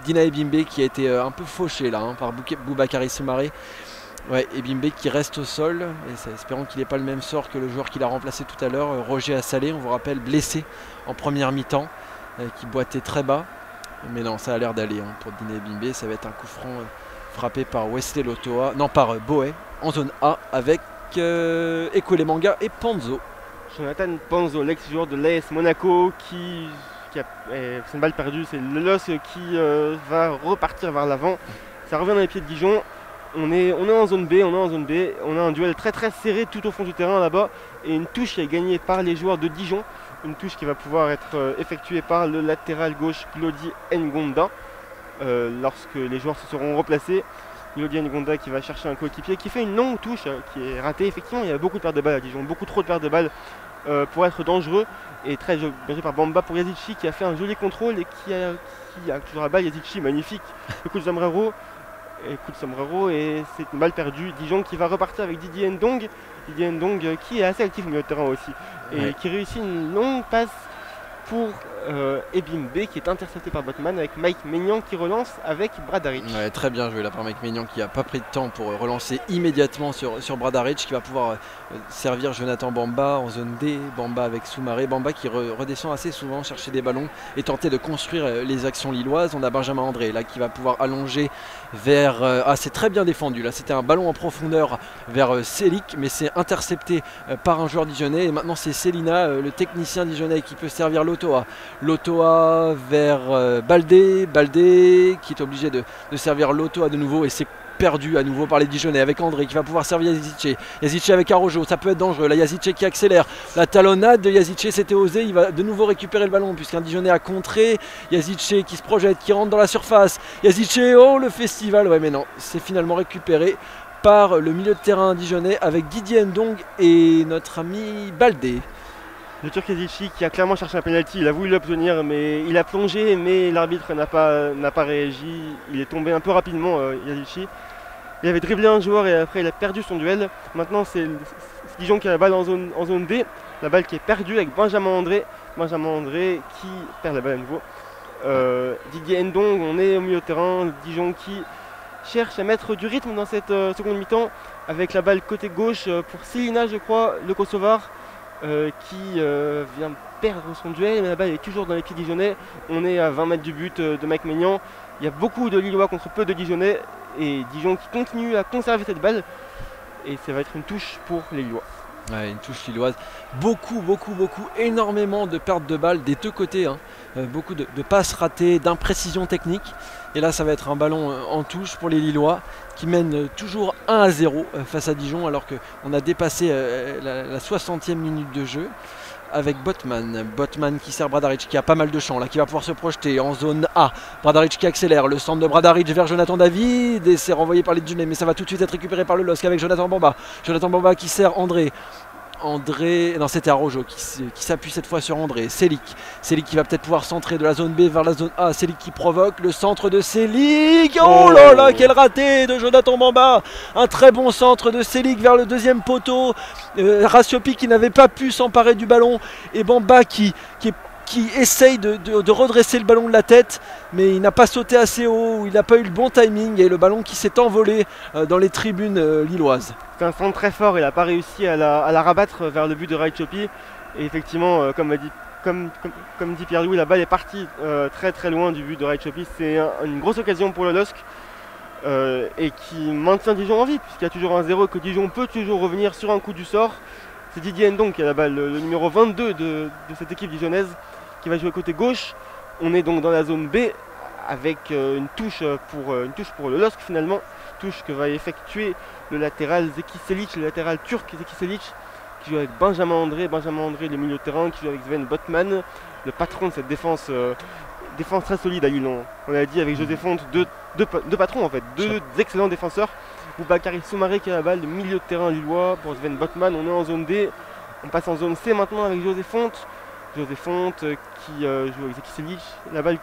Dina Ebimbe qui a été un peu fauché là par Boubakary Soumaré. Ouais, Ebimbe qui reste au sol, et espérons qu'il n'ait pas le même sort que le joueur qu'il a remplacé tout à l'heure, Roger Assalé, on vous rappelle, blessé en première mi-temps, qui boitait très bas. Mais non, ça a l'air d'aller hein, pour Dina Ebimbe. Ça va être un coup franc frappé par Wesley Lotoa, non par Boey en zone A avec Ekolemanga et Panzo. Jonathan Panzo, l'ex-joueur de l'AS Monaco c'est une balle perdue, c'est le LOS qui va repartir vers l'avant. Ça revient dans les pieds de Dijon. On est en zone B, on a un duel très très serré tout au fond du terrain là-bas et une touche qui est gagnée par les joueurs de Dijon. Une touche qui va pouvoir être effectuée par le latéral gauche Glody Ngonda lorsque les joueurs se seront replacés. Glody Ngonda qui va chercher un coéquipier qui fait une longue touche qui est ratée. Effectivement, il y a beaucoup de pertes de balles à Dijon, beaucoup trop de pertes de balles pour être dangereux. Et très bien joué par Bamba pour Yazici qui a fait un joli contrôle et qui a toujours la balle. Yazici magnifique, le coup de sombrero. Et c'est une balle perdue. Dijon qui va repartir avec Didier Ndong. Didier Ndong qui est assez actif au milieu de terrain aussi. Et qui réussit une longue passe pour Ebimbe qui est intercepté par Botman avec Mike Maignan qui relance avec Bradaric. Ouais, très bien joué là par Mike Maignan qui n'a pas pris de temps pour relancer immédiatement sur Bradaric qui va pouvoir servir Jonathan Bamba en zone D. Bamba avec Soumaré. Bamba qui redescend assez souvent chercher des ballons et tenter de construire les actions lilloises. On a Benjamin André là qui va pouvoir allonger vers... c'est très bien défendu là, c'était un ballon en profondeur vers Selic mais c'est intercepté par un joueur dijonnais et maintenant c'est Célina, le technicien dijonnais qui peut servir Lotoa. Lotoa vers Baldé qui est obligé de servir Lotoa de nouveau et c'est perdu à nouveau par les Dijonnais avec André qui va pouvoir servir Yazice avec Arojo, ça peut être dangereux. Là Yazice qui accélère, la talonnade de Yazice, c'était osé, il va de nouveau récupérer le ballon puisqu'un Dijonnais a contré. Yazice qui se projette, qui rentre dans la surface. Yazice, oh le festival, ouais mais non, c'est finalement récupéré par le milieu de terrain dijonnais avec Didier Ndong et notre ami Baldé. Le Turc Yazici qui a clairement cherché un penalty, il a voulu l'obtenir mais il a plongé mais l'arbitre n'a pas réagi, il est tombé un peu rapidement Yazici. Il avait dribblé un joueur et après il a perdu son duel. Maintenant c'est Dijon qui a la balle en zone D, la balle qui est perdue avec Benjamin André qui perd la balle à nouveau. Didier Ndong, on est au milieu de terrain, Dijon qui cherche à mettre du rythme dans cette seconde mi-temps avec la balle côté gauche pour Selina je crois, le Kosovar. Qui vient perdre son duel, mais la balle est toujours dans les pieds dijonnais. On est à 20 mètres du but de Mike Maignan. Il y a beaucoup de Lillois contre peu de Dijonnais et Dijon qui continue à conserver cette balle. Et ça va être une touche pour les Lillois. Ouais, une touche lilloise. Beaucoup, énormément de pertes de balles des deux côtés. Hein. Beaucoup de passes ratées, d'imprécisions techniques. Et là, ça va être un ballon en touche pour les Lillois qui mènent toujours 1-0 face à Dijon alors qu'on a dépassé la 60e minute de jeu avec Botman. Botman qui sert Bradaric, qui a pas mal de champs là, qui va pouvoir se projeter en zone A. Bradaric qui accélère, le centre de Bradaric vers Jonathan David et c'est renvoyé par les Dijonnais, mais ça va tout de suite être récupéré par le LOSC avec Jonathan Bamba. Jonathan Bamba qui sert André, non c'était Araujo qui s'appuie cette fois sur André. Selic qui va peut-être pouvoir centrer de la zone B vers la zone A. Selic qui provoque le centre de Selic. Oh là là, quel raté de Jonathan Bamba. Un très bon centre de Selic vers le deuxième poteau. Rasiopi qui n'avait pas pu s'emparer du ballon et Bamba qui essaye de redresser le ballon de la tête, mais il n'a pas sauté assez haut, il n'a pas eu le bon timing et le ballon qui s'est envolé dans les tribunes lilloises. C'est un centre très fort, il n'a pas réussi à la rabattre vers le but de Raiopi. Et effectivement, comme dit Pierre-Louis, la balle est partie très loin du but de Raiopi. C'est une grosse occasion pour le LOSC et qui maintient Dijon en vie, puisqu'il y a toujours un 0 et que Dijon peut toujours revenir sur un coup du sort. C'est Didier Ndong qui a la balle, le numéro 22 de cette équipe dijonnaise, qui va jouer côté gauche. On est donc dans la zone B avec une touche pour le LOSC finalement. Touche que va effectuer le latéral Zeki Selic, le latéral turc Zeki Selic, qui joue avec Benjamin André, le milieu de terrain, qui joue avec Sven Botman, le patron de cette défense très solide à Lille. On a dit avec José Fonte, deux patrons en fait, deux excellents défenseurs. Boubacar Soumaré qui a la balle, le milieu de terrain lillois pour Sven Botman. On est en zone D, on passe en zone C maintenant avec José Fonte. Qui joue avec Zeki Selic, la balle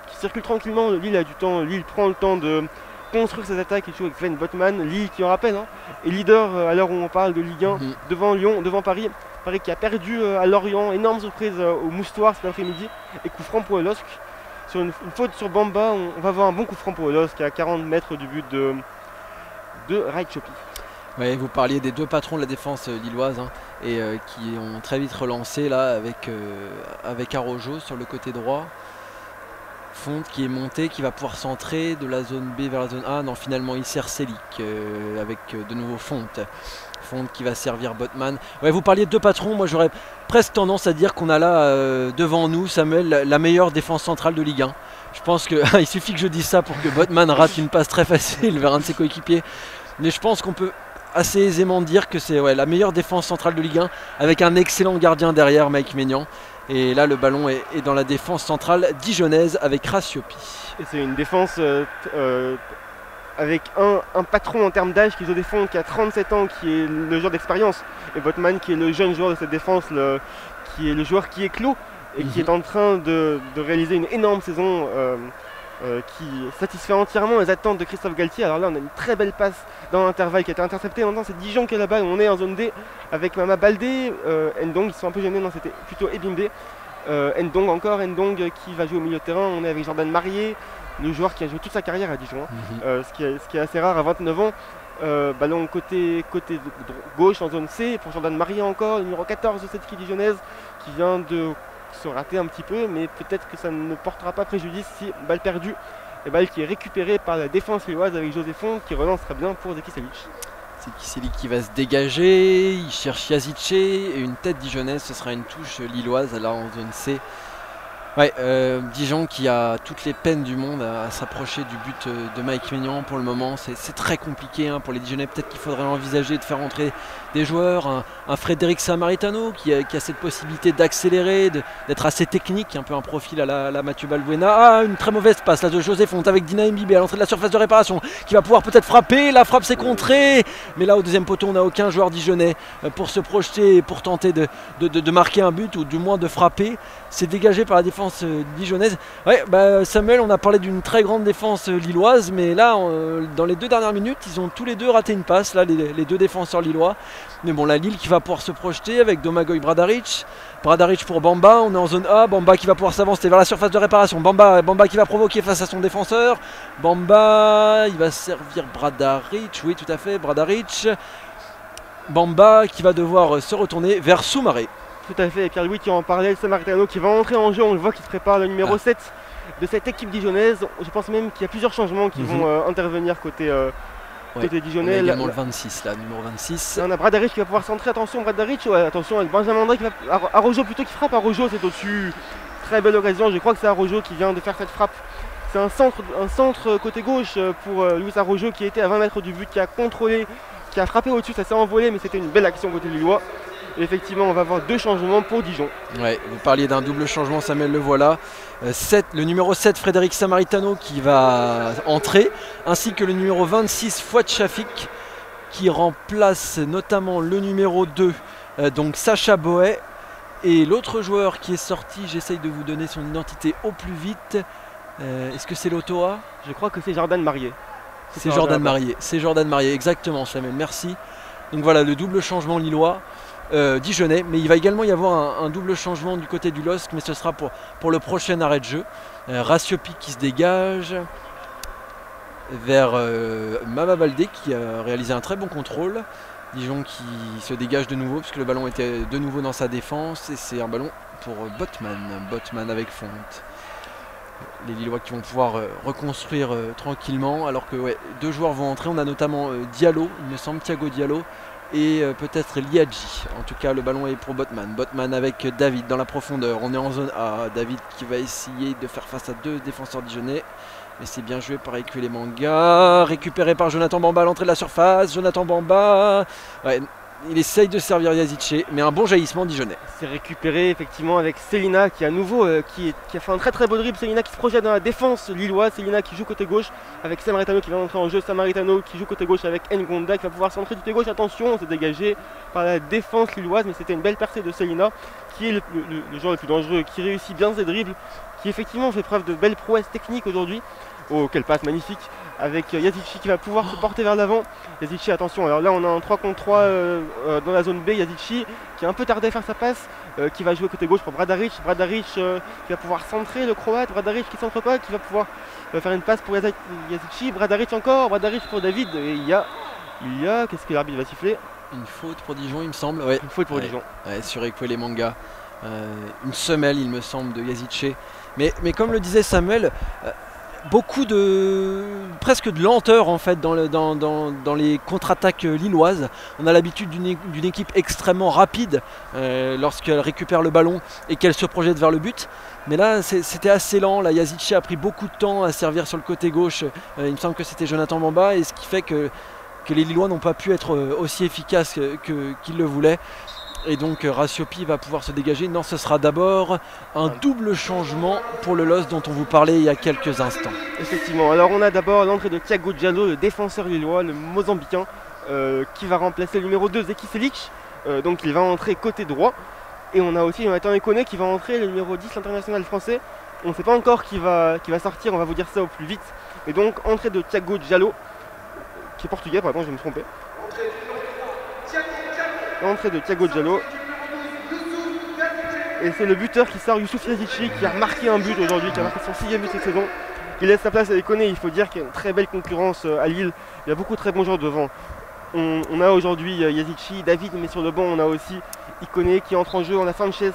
qui circule tranquillement. Lille a du temps, Lille prend le temps de construire ses attaques et joue avec Sven Botman. Lille qui, on rappelle, est leader à l'heure où on parle de Ligue 1 devant Lyon, devant Paris. Paris qui a perdu à Lorient, énorme surprise au Moustoir cet après-midi. Et coup franc pour le LOSC. Sur une faute sur Bamba, on va avoir un bon coup franc pour le LOSC à 40 mètres du but de Raiopi. Ouais, vous parliez des deux patrons de la défense lilloise et qui ont très vite relancé là avec Araujo sur le côté droit. Fonte qui est monté, qui va pouvoir centrer de la zone B vers la zone A. Non, finalement il sert Selic avec de nouveau Fonte qui va servir Botman. Ouais, vous parliez de deux patrons, moi j'aurais presque tendance à dire qu'on a là devant nous, Samuel, la meilleure défense centrale de Ligue 1. Je pense qu'il suffit que je dise ça pour que Botman rate une passe très facile vers un de ses coéquipiers. Mais je pense qu'on peut assez aisément dire que c'est la meilleure défense centrale de Ligue 1 avec un excellent gardien derrière, Mike Maignan. Et là le ballon est dans la défense centrale dijonnaise avec Rasiopi. Et c'est une défense avec un patron en termes d'âge qui joue des fonds, qui a 37 ans, qui est le joueur d'expérience. Et Botman qui est le jeune joueur de cette défense, qui est le joueur qui est clos et qui est en train de réaliser une énorme saison qui satisfait entièrement les attentes de Christophe Galtier. Alors là on a une très belle passe dans l'intervalle qui a été interceptée. Maintenant c'est Dijon qui a la balle, on est en zone D avec Mama Baldé, Ndong, ils sont un peu gênés, non c'était plutôt Ebimbe. Ndong qui va jouer au milieu de terrain. On est avec Jordan Marié, le joueur qui a joué toute sa carrière à Dijon, ce qui est assez rare à 29 ans. Ballon côté gauche en zone C pour Jordan Marié encore, le numéro 14 de cette équipe dijonnaise qui vient de se rater un petit peu, mais peut-être que ça ne portera pas préjudice si balle perdue. Et balle qui est récupérée par la défense lilloise avec José Fonte qui relance très bien pour Zeki Selic. Zeki Selic qui va se dégager, il cherche Yazici et une tête dijonnaise, ce sera une touche lilloise là en zone C Ouais, Dijon qui a toutes les peines du monde à s'approcher du but de Mike Maignan pour le moment. C'est très compliqué hein, pour les Dijonnais. Peut-être qu'il faudrait envisager de faire entrer des joueurs. Un Frédéric Samaritano qui a cette possibilité d'accélérer, d'être assez technique, un peu un profil à la Mathieu Balbuena. Ah, une très mauvaise passe là de José Fonte avec Dina Mbibé à l'entrée de la surface de réparation qui va pouvoir peut-être frapper. La frappe s'est contrée. Mais là, au deuxième poteau, on n'a aucun joueur dijonnais pour se projeter et pour tenter de marquer un but ou du moins de frapper. C'est dégagé par la défense dijonnaise. Ouais, Samuel, on a parlé d'une très grande défense lilloise, mais là, dans les 2 dernières minutes, ils ont tous les deux raté une passe, là, les 2 défenseurs lillois. Mais bon, la Lille qui va pouvoir se projeter avec Domagoj Bradaric. Bradaric pour Bamba, on est en zone A. Bamba qui va pouvoir s'avancer vers la surface de réparation. Bamba qui va provoquer face à son défenseur. Bamba, il va servir Bradaric. Oui, tout à fait, Bradaric. Bamba qui va devoir se retourner vers Soumaré. Tout à fait, et Pierre-Louis qui en parlait, Samaritano qui va entrer en jeu, on le voit qu'il se prépare le numéro 7 de cette équipe dijonnaise. Je pense même qu'il y a plusieurs changements qui vont intervenir côté dijonnais. On a également le 26 là, numéro 26. On a Bradaric qui va pouvoir centrer, attention Bradaric, ouais, attention avec Benjamin André qui va. Araujo plutôt qui frappe, Araujo c'est au-dessus. Très belle occasion, je crois que c'est Araujo qui vient de faire cette frappe. C'est un centre côté gauche pour Luis Araujo qui était à 20 mètres du but, qui a contrôlé, qui a frappé au-dessus, ça s'est envolé, mais c'était une belle action côté lillois. Et effectivement, on va avoir 2 changements pour Dijon. Ouais, vous parliez d'un double changement, Samuel, le voilà. Le numéro 7, Frédéric Samaritano, qui va entrer, ainsi que le numéro 26, Fouad Chafik, qui remplace notamment le numéro 2, donc Sacha Boet. Et l'autre joueur qui est sorti, j'essaye de vous donner son identité au plus vite. Est-ce que c'est l'Otoa? Je crois que c'est Jordan Marié. C'est Jordan Marié, c'est Jordan Marié, exactement, Samuel, merci. Donc voilà, le double changement lillois. Dijonnais, mais il va également y avoir un double changement du côté du LOSC, mais ce sera pour le prochain arrêt de jeu. Ratiopi qui se dégage vers Mama Baldé qui a réalisé un très bon contrôle. Dijon qui se dégage de nouveau puisque le ballon était de nouveau dans sa défense et c'est un ballon pour Botman avec Fonte. Les Lillois qui vont pouvoir reconstruire tranquillement alors que 2 joueurs vont entrer. On a notamment Diallo, il me semble, Thiago Diallo et peut-être Liadji. En tout cas, le ballon est pour Botman. Botman avec David dans la profondeur. On est en zone A. David qui va essayer de faire face à 2 défenseurs dijonnais. Mais c'est bien joué par Ekuele Manga. Récupéré par Jonathan Bamba à l'entrée de la surface. Jonathan Bamba. Ouais, il essaye de servir Yazice, mais un bon jaillissement dijonnais. C'est récupéré effectivement avec Célina qui à nouveau qui a fait un très beau dribble. Célina qui se projette dans la défense lilloise. Célina qui joue côté gauche avec Samaritano qui va entrer en jeu. Samaritano qui joue côté gauche avec Ngonda qui va pouvoir centrer du côté gauche. Attention, on s'est dégagé par la défense lilloise, mais c'était une belle percée de Célina qui est le joueur le plus dangereux, qui réussit bien ses dribbles, qui effectivement fait preuve de belles prouesses techniques aujourd'hui. Oh, quelle passe magnifique avec Yazici qui va pouvoir se porter vers l'avant. Yazici, attention, alors là on a un 3 contre 3 dans la zone B. Yazici qui a un peu tardé à faire sa passe, qui va jouer côté gauche pour Bradaric. Bradaric qui va pouvoir centrer le croate. Bradaric qui centre pas, qui va pouvoir faire une passe pour Yazici. Bradaric encore, Bradaric pour David. Et il y a qu'est-ce que l'arbitre va siffler? Une faute pour Dijon, il me semble. Ouais. Une faute pour Dijon. Ouais, sur Ekuele Manga. Une semelle, il me semble, de Yazice. Mais comme le disait Samuel, beaucoup presque de lenteur en fait dans les contre-attaques lilloises. On a l'habitude d'une équipe extrêmement rapide lorsqu'elle récupère le ballon et qu'elle se projette vers le but. Mais là c'était assez lent. Là, Yazice a pris beaucoup de temps à servir sur le côté gauche. Il me semble que c'était Jonathan Bamba, et ce qui fait que les Lillois n'ont pas pu être aussi efficaces qu'ils le voulaient. Et donc Ratiopi va pouvoir se dégager. Non, ce sera d'abord un double changement pour le LOSC dont on vous parlait il y a quelques instants. Effectivement, alors on a d'abord l'entrée de Thiago Diallo, le défenseur lillois, le Mozambicain, qui va remplacer le numéro 2, Zeki Selic. Donc il va entrer côté droit. Et on a aussi Jonathan Ekuene qui va entrer, le numéro 10, l'international français. On ne sait pas encore qui va sortir, on va vous dire ça au plus vite. Et donc entrée de Thiago Diallo, qui est portugais, pardon, je vais me tromper. L'entrée de Thiago Diallo. Et c'est le buteur qui sort, Youssouf Yazici, qui a marqué un but aujourd'hui, qui a marqué son 6e but cette saison. Il laisse sa place à Ekuene. Il faut dire qu'il y a une très belle concurrence à Lille. Il y a beaucoup de très bons joueurs devant. On a aujourd'hui Yazici, David, mais sur le banc on a aussi Ekuene qui entre en jeu. On a Sanchez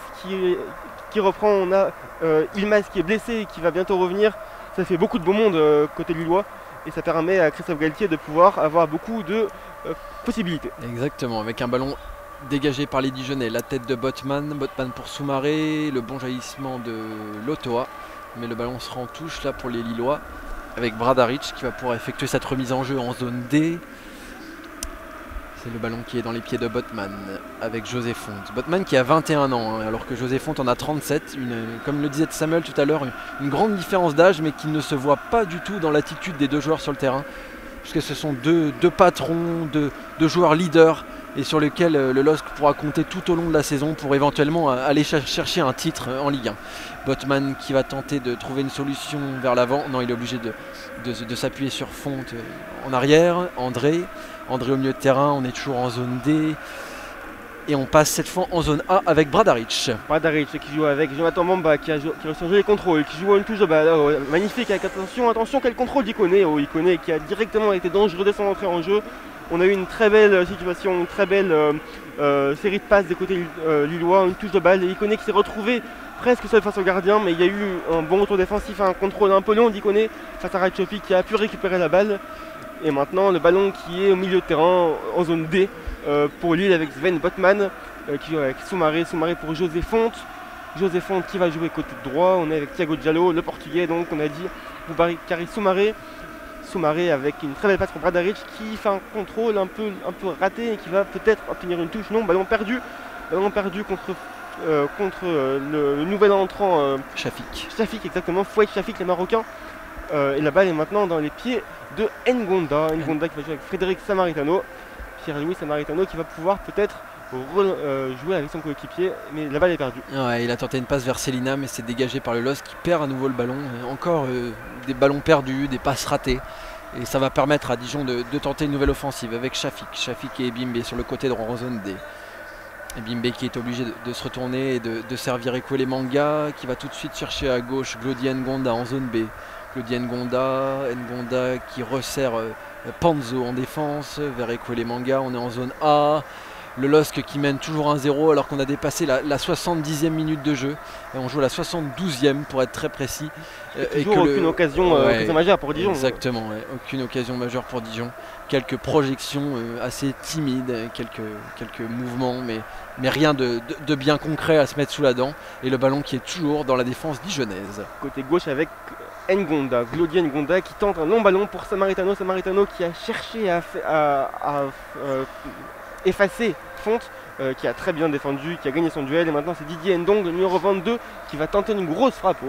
qui reprend. On a Ilmaz qui est blessé et qui va bientôt revenir. Ça fait beaucoup de beau monde côté lillois. Et ça permet à Christophe Galtier de pouvoir avoir beaucoup de possibilités. Exactement, avec un ballon dégagé par les Dijonais. La tête de Botman pour Soumaré, le bon jaillissement de Lotoa. Mais le ballon sera en touche là pour les Lillois. Avec Bradaric qui va pouvoir effectuer cette remise en jeu en zone D. C'est le ballon qui est dans les pieds de Botman avec José Font. Botman qui a 21 ans, hein, alors que José Font en a 37. Comme le disait Samuel tout à l'heure, une grande différence d'âge, mais qui ne se voit pas du tout dans l'attitude des deux joueurs sur le terrain. Puisque ce sont deux patrons, deux joueurs leaders, et sur lesquels le LOSC pourra compter tout au long de la saison pour éventuellement aller chercher un titre en Ligue 1. Botman qui va tenter de trouver une solution vers l'avant. Non, il est obligé de s'appuyer sur Font en arrière. André au milieu de terrain, on est toujours en zone D. Et on passe cette fois en zone A avec Bradaric. Bradaric qui joue avec Jonathan Bamba qui reçoit les contrôles, qui joue à une touche de balle magnifique avec attention quel contrôle d'Ikoné. Ikoné qui a directement été dangereux dès son entrée en jeu. On a eu une très belle situation, une très belle série de passes des côtés lillois, une touche de balle et Ikoné qui s'est retrouvé presque seul face au gardien, mais il y a eu un bon retour défensif, un contrôle un peu long d'Ikoné face à Ratchopi qui a pu récupérer la balle. Et maintenant le ballon qui est au milieu de terrain en zone D pour Lille avec Sven Botman qui joue avec Soumaré pour José Font. José Font qui va jouer côté droit, on est avec Thiago Diallo, le portugais, donc on a dit Boubakary Soumaré avec une très belle passe pour Bradaric qui fait un contrôle un peu raté et qui va peut-être obtenir une touche. Non, ballon perdu contre le nouvel entrant Shafik exactement, Fouet Shafik le Marocain. Et la balle est maintenant dans les pieds de Ngonda qui va jouer avec Frédéric Samaritano, Pierre-Louis Samaritano qui va pouvoir peut-être jouer avec son coéquipier, mais la balle est perdue. Ouais, il a tenté une passe vers Célina, mais c'est dégagé par le LOSC qui perd à nouveau le ballon. Encore des ballons perdus, des passes ratées. Et ça va permettre à Dijon de tenter une nouvelle offensive avec Shafik et Ebimbe sur le côté droit en zone D. Ebimbe qui est obligé de se retourner et de servir Ekwele Manga qui va tout de suite chercher à gauche Glody Ngonda en zone B. Glody Ngonda qui resserre Panzo en défense vers Ekwele Manga. On est en zone A. Le LOSC qui mène toujours 1-0 alors qu'on a dépassé la 70e minute de jeu. Et on joue la 72e pour être très précis. Aucune occasion majeure pour Dijon. Exactement, aucune occasion majeure pour Dijon. Quelques projections assez timides, quelques mouvements, mais rien de bien concret à se mettre sous la dent. Et le ballon qui est toujours dans la défense dijonnaise. Côté gauche avec Ngonda, Glody Ngonda qui tente un long ballon pour Samaritano qui a cherché à effacer Font, qui a très bien défendu, qui a gagné son duel. Et maintenant c'est Didier Ndong, le numéro 22, qui va tenter une grosse frappe.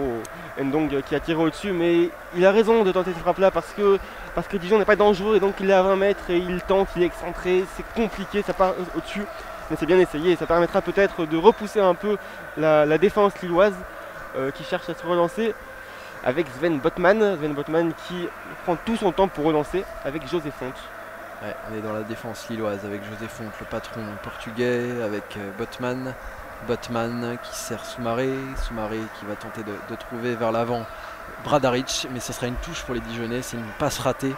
Ndong qui a tiré au-dessus, mais il a raison de tenter cette frappe-là parce que Dijon n'est pas dangereux et donc il est à 20 mètres et il tente, il est excentré, c'est compliqué, ça part au-dessus. Mais c'est bien essayé et ça permettra peut-être de repousser un peu la défense lilloise qui cherche à se relancer avec Sven Botman qui prend tout son temps pour relancer avec José Font. Ouais, on est dans la défense lilloise avec José Font, le patron portugais, avec Botman qui sert Soumaré qui va tenter de trouver vers l'avant Bradaric, mais ce sera une touche pour les Dijonnais, c'est une passe ratée.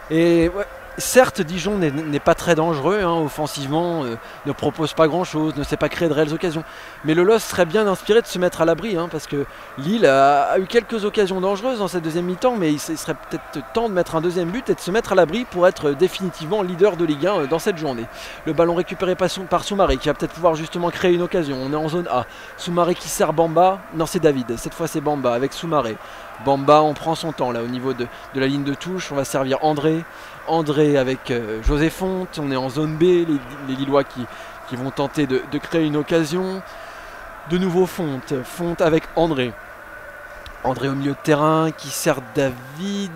Et ouais, certes, Dijon n'est pas très dangereux offensivement, ne propose pas grand chose, ne sait pas créer de réelles occasions. Mais le LOSC serait bien inspiré de se mettre à l'abri, parce que Lille a eu quelques occasions dangereuses dans cette deuxième mi-temps, mais il serait peut-être temps de mettre un deuxième but et de se mettre à l'abri pour être définitivement leader de Ligue 1 dans cette journée. Le ballon récupéré par Soumaré qui va peut-être pouvoir justement créer une occasion. On est en zone A. Soumaré qui sert Bamba. Non, c'est David. Cette fois, c'est Bamba avec Soumaré. Bamba, on prend son temps là au niveau de la ligne de touche. On va servir André avec José Font. On est en zone B. Les Lillois qui vont tenter de créer une occasion. De nouveau Font avec André au milieu de terrain qui sert David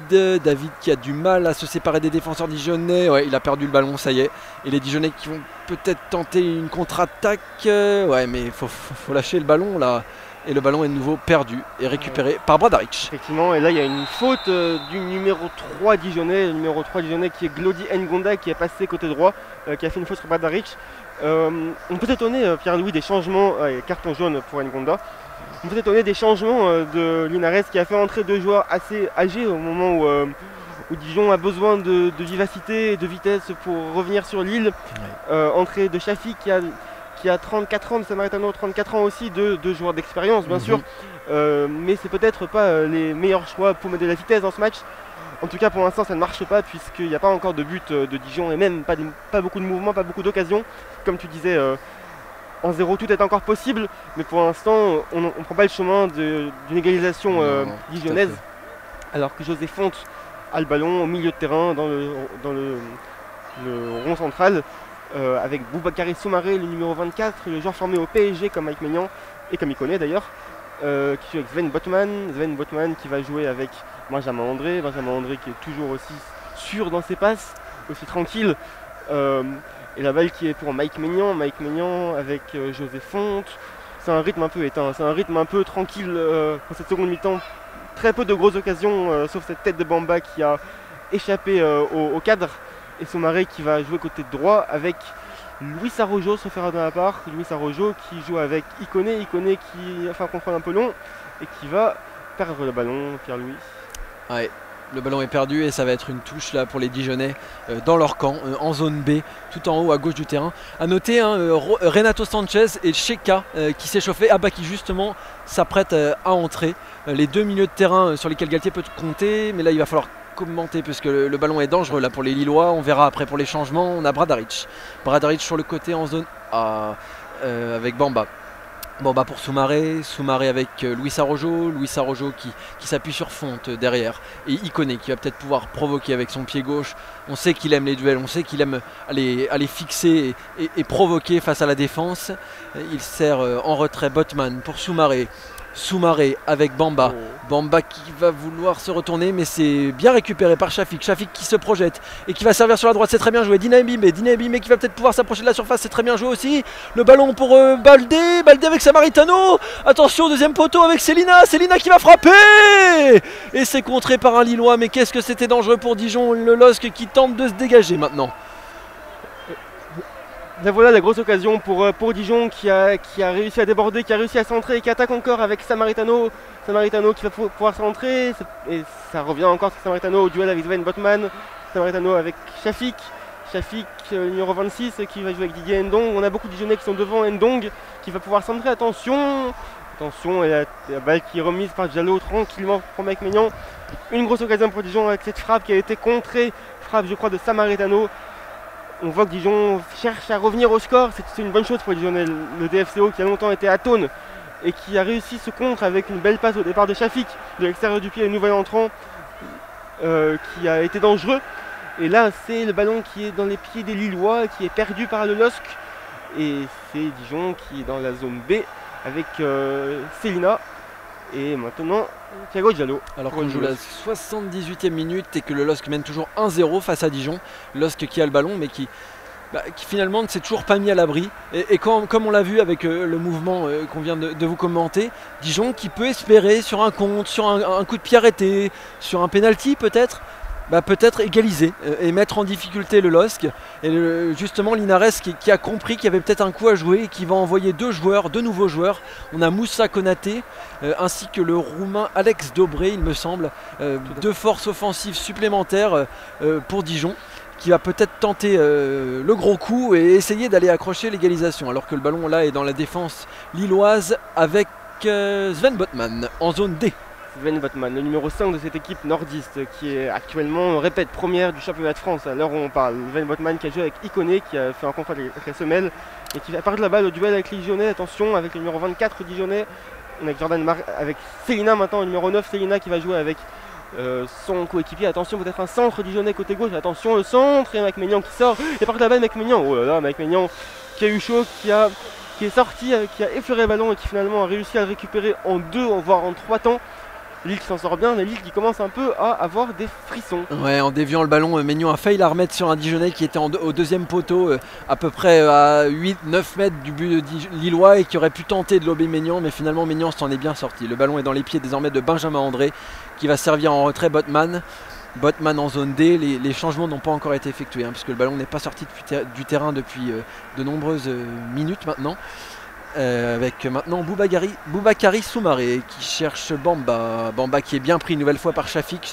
qui a du mal à se séparer des défenseurs dijonnais. Ouais, il a perdu le ballon, ça y est. Et les Dijonnais qui vont peut-être tenter une contre-attaque. Ouais, mais il faut lâcher le ballon là. Et le ballon est de nouveau perdu et récupéré par Bradaric. Effectivement, et là il y a une faute du numéro 3 dijonnais, qui est Glody Ngonda qui est passé côté droit, qui a fait une faute sur Bradaric. On peut étonner Pierre-Louis des changements, carton jaune pour Ngonda. On peut étonner des changements de Linares qui a fait entrer deux joueurs assez âgés au moment où Dijon a besoin de vivacité et de vitesse pour revenir sur l'île. Entrée de Shafik qui a 34 ans, de Samaritano 34 ans aussi, deux joueurs d'expérience bien sûr, mais c'est peut-être pas les meilleurs choix pour mettre de la vitesse dans ce match. En tout cas pour l'instant ça ne marche pas puisqu'il n'y a pas encore de but de Dijon et même pas beaucoup de mouvements, pas beaucoup d'occasions. Comme tu disais, en 0 tout est encore possible, mais pour l'instant on ne prend pas le chemin d'une égalisation dijonnaise. Alors que José Fonte a le ballon au milieu de terrain dans le rond central avec Boubakary Soumaré, le numéro 24, le joueur formé au PSG comme Mike Maignan et comme il connaît d'ailleurs, qui joue avec Sven Botman qui va jouer avec Benjamin André qui est toujours aussi sûr dans ses passes, aussi tranquille. Et la balle qui est pour Mike Maignan avec José Fonte. C'est un rythme un peu éteint, c'est un rythme un peu tranquille pour cette seconde mi-temps. Très peu de grosses occasions, sauf cette tête de Bamba qui a échappé au cadre. Et Soumaré qui va jouer côté droit avec Luis Arrojo, sauf erreur de la part. Luis Arrojo qui joue avec Ikoné qui a fait un contrôle un peu long et qui va perdre le ballon, Pierre-Louis. Ouais. Le ballon est perdu et ça va être une touche là pour les Dijonais dans leur camp, en zone B, tout en haut à gauche du terrain. A noter Renato Sanchez et Cheka qui s'est chauffé, qui justement s'apprête à entrer. Les deux milieux de terrain sur lesquels Galtier peut compter, mais là il va falloir commenter puisque le ballon est dangereux là pour les Lillois. On verra après pour les changements. On a Bradaric sur le côté en zone A avec Bamba. Bamba pour Soumaré avec Luis Arrojo qui s'appuie sur Fonte derrière, et Ikoné qui va peut-être pouvoir provoquer avec son pied gauche. On sait qu'il aime les duels, on sait qu'il aime aller fixer et provoquer face à la défense. Il sert en retrait Botman pour Soumaré avec Bamba. Bamba qui va vouloir se retourner, mais c'est bien récupéré par Shafik qui se projette et qui va servir sur la droite, c'est très bien joué. Dina Mbimé qui va peut-être pouvoir s'approcher de la surface, c'est très bien joué aussi. Le ballon pour Baldé avec Samaritano. Attention, deuxième poteau avec Célina qui va frapper et c'est contré par un Lillois, mais qu'est-ce que c'était dangereux pour Dijon. Le LOSC qui tente de se dégager maintenant. Là voilà la grosse occasion pour Dijon qui a réussi à déborder, qui a réussi à centrer et qui attaque encore avec Samaritano qui va pouvoir centrer, et ça revient encore sur Samaritano au duel avec Sven Botman. Samaritano avec Shafik numéro 26 qui va jouer avec Didier Ndong. On a beaucoup de Dijonnais qui sont devant Ndong qui va pouvoir centrer. Attention, et la balle qui est remise par Diallo tranquillement pour Mike Maignan. Une grosse occasion pour Dijon avec cette frappe qui a été contrée, frappe je crois de Samaritano. On voit que Dijon cherche à revenir au score, c'est une bonne chose pour les Dijonnais. Le DFCO qui a longtemps été atone et qui a réussi ce contre avec une belle passe au départ de Shafik de l'extérieur du pied, le nouvel entrant qui a été dangereux. Et là c'est le ballon qui est dans les pieds des Lillois, qui est perdu par le LOSC. Et c'est Dijon qui est dans la zone B avec Célina et maintenant Thiago Diallo. Alors qu'on joue la 78e minute et que le LOSC mène toujours 1-0 face à Dijon. LOSC qui a le ballon mais qui finalement ne s'est toujours pas mis à l'abri. Et comme on l'a vu avec le mouvement qu'on vient de vous commenter, Dijon qui peut espérer sur un contre, sur un coup de pied arrêté, sur un penalty peut-être, peut-être égaliser et mettre en difficulté le LOSC. Et justement Linares qui a compris qu'il y avait peut-être un coup à jouer et qui va envoyer deux nouveaux joueurs. On a Moussa Konaté ainsi que le roumain Alex Dobré, il me semble. Deux forces offensives supplémentaires pour Dijon, qui va peut-être tenter le gros coup et essayer d'aller accrocher l'égalisation, alors que le ballon là est dans la défense lilloise avec Sven Botman en zone D. Sven Botman, le numéro 5 de cette équipe nordiste qui est actuellement répète première du championnat de France à l'heure où on parle. Sven Botman qui a joué avec Ikoné, qui a fait un contrôle avec la semelle et qui va perdre la balle au duel avec les Dijonnais. Attention avec le numéro 24 Dijonnais, on a avec Célina maintenant, le numéro 9 Célina qui va jouer avec son coéquipier. Attention, peut-être un centre Dijonnais côté gauche. Attention, le centre, et Mike Maignan qui sort et part de la balle. Mike Maignan, oh là là, Mike Maignan qui a eu chaud, qui est sorti, qui a effleuré le ballon et qui finalement a réussi à le récupérer en 2 voire en 3 temps. Lille qui s'en sort bien, mais Lille qui commence un peu à avoir des frissons. Ouais, en déviant le ballon, Maignan a failli la remettre sur un Dijonnais qui était au deuxième poteau, à peu près à 8-9 mètres du but lillois, et qui aurait pu tenter de lober Maignan, mais finalement Maignan s'en est bien sorti. Le ballon est dans les pieds désormais de Benjamin André, qui va servir en retrait Botman en zone D. Les changements n'ont pas encore été effectués, puisque le ballon n'est pas sorti du terrain depuis de nombreuses minutes maintenant. Avec maintenant Boubakary Soumaré qui cherche Bamba qui est bien pris une nouvelle fois par Shafik,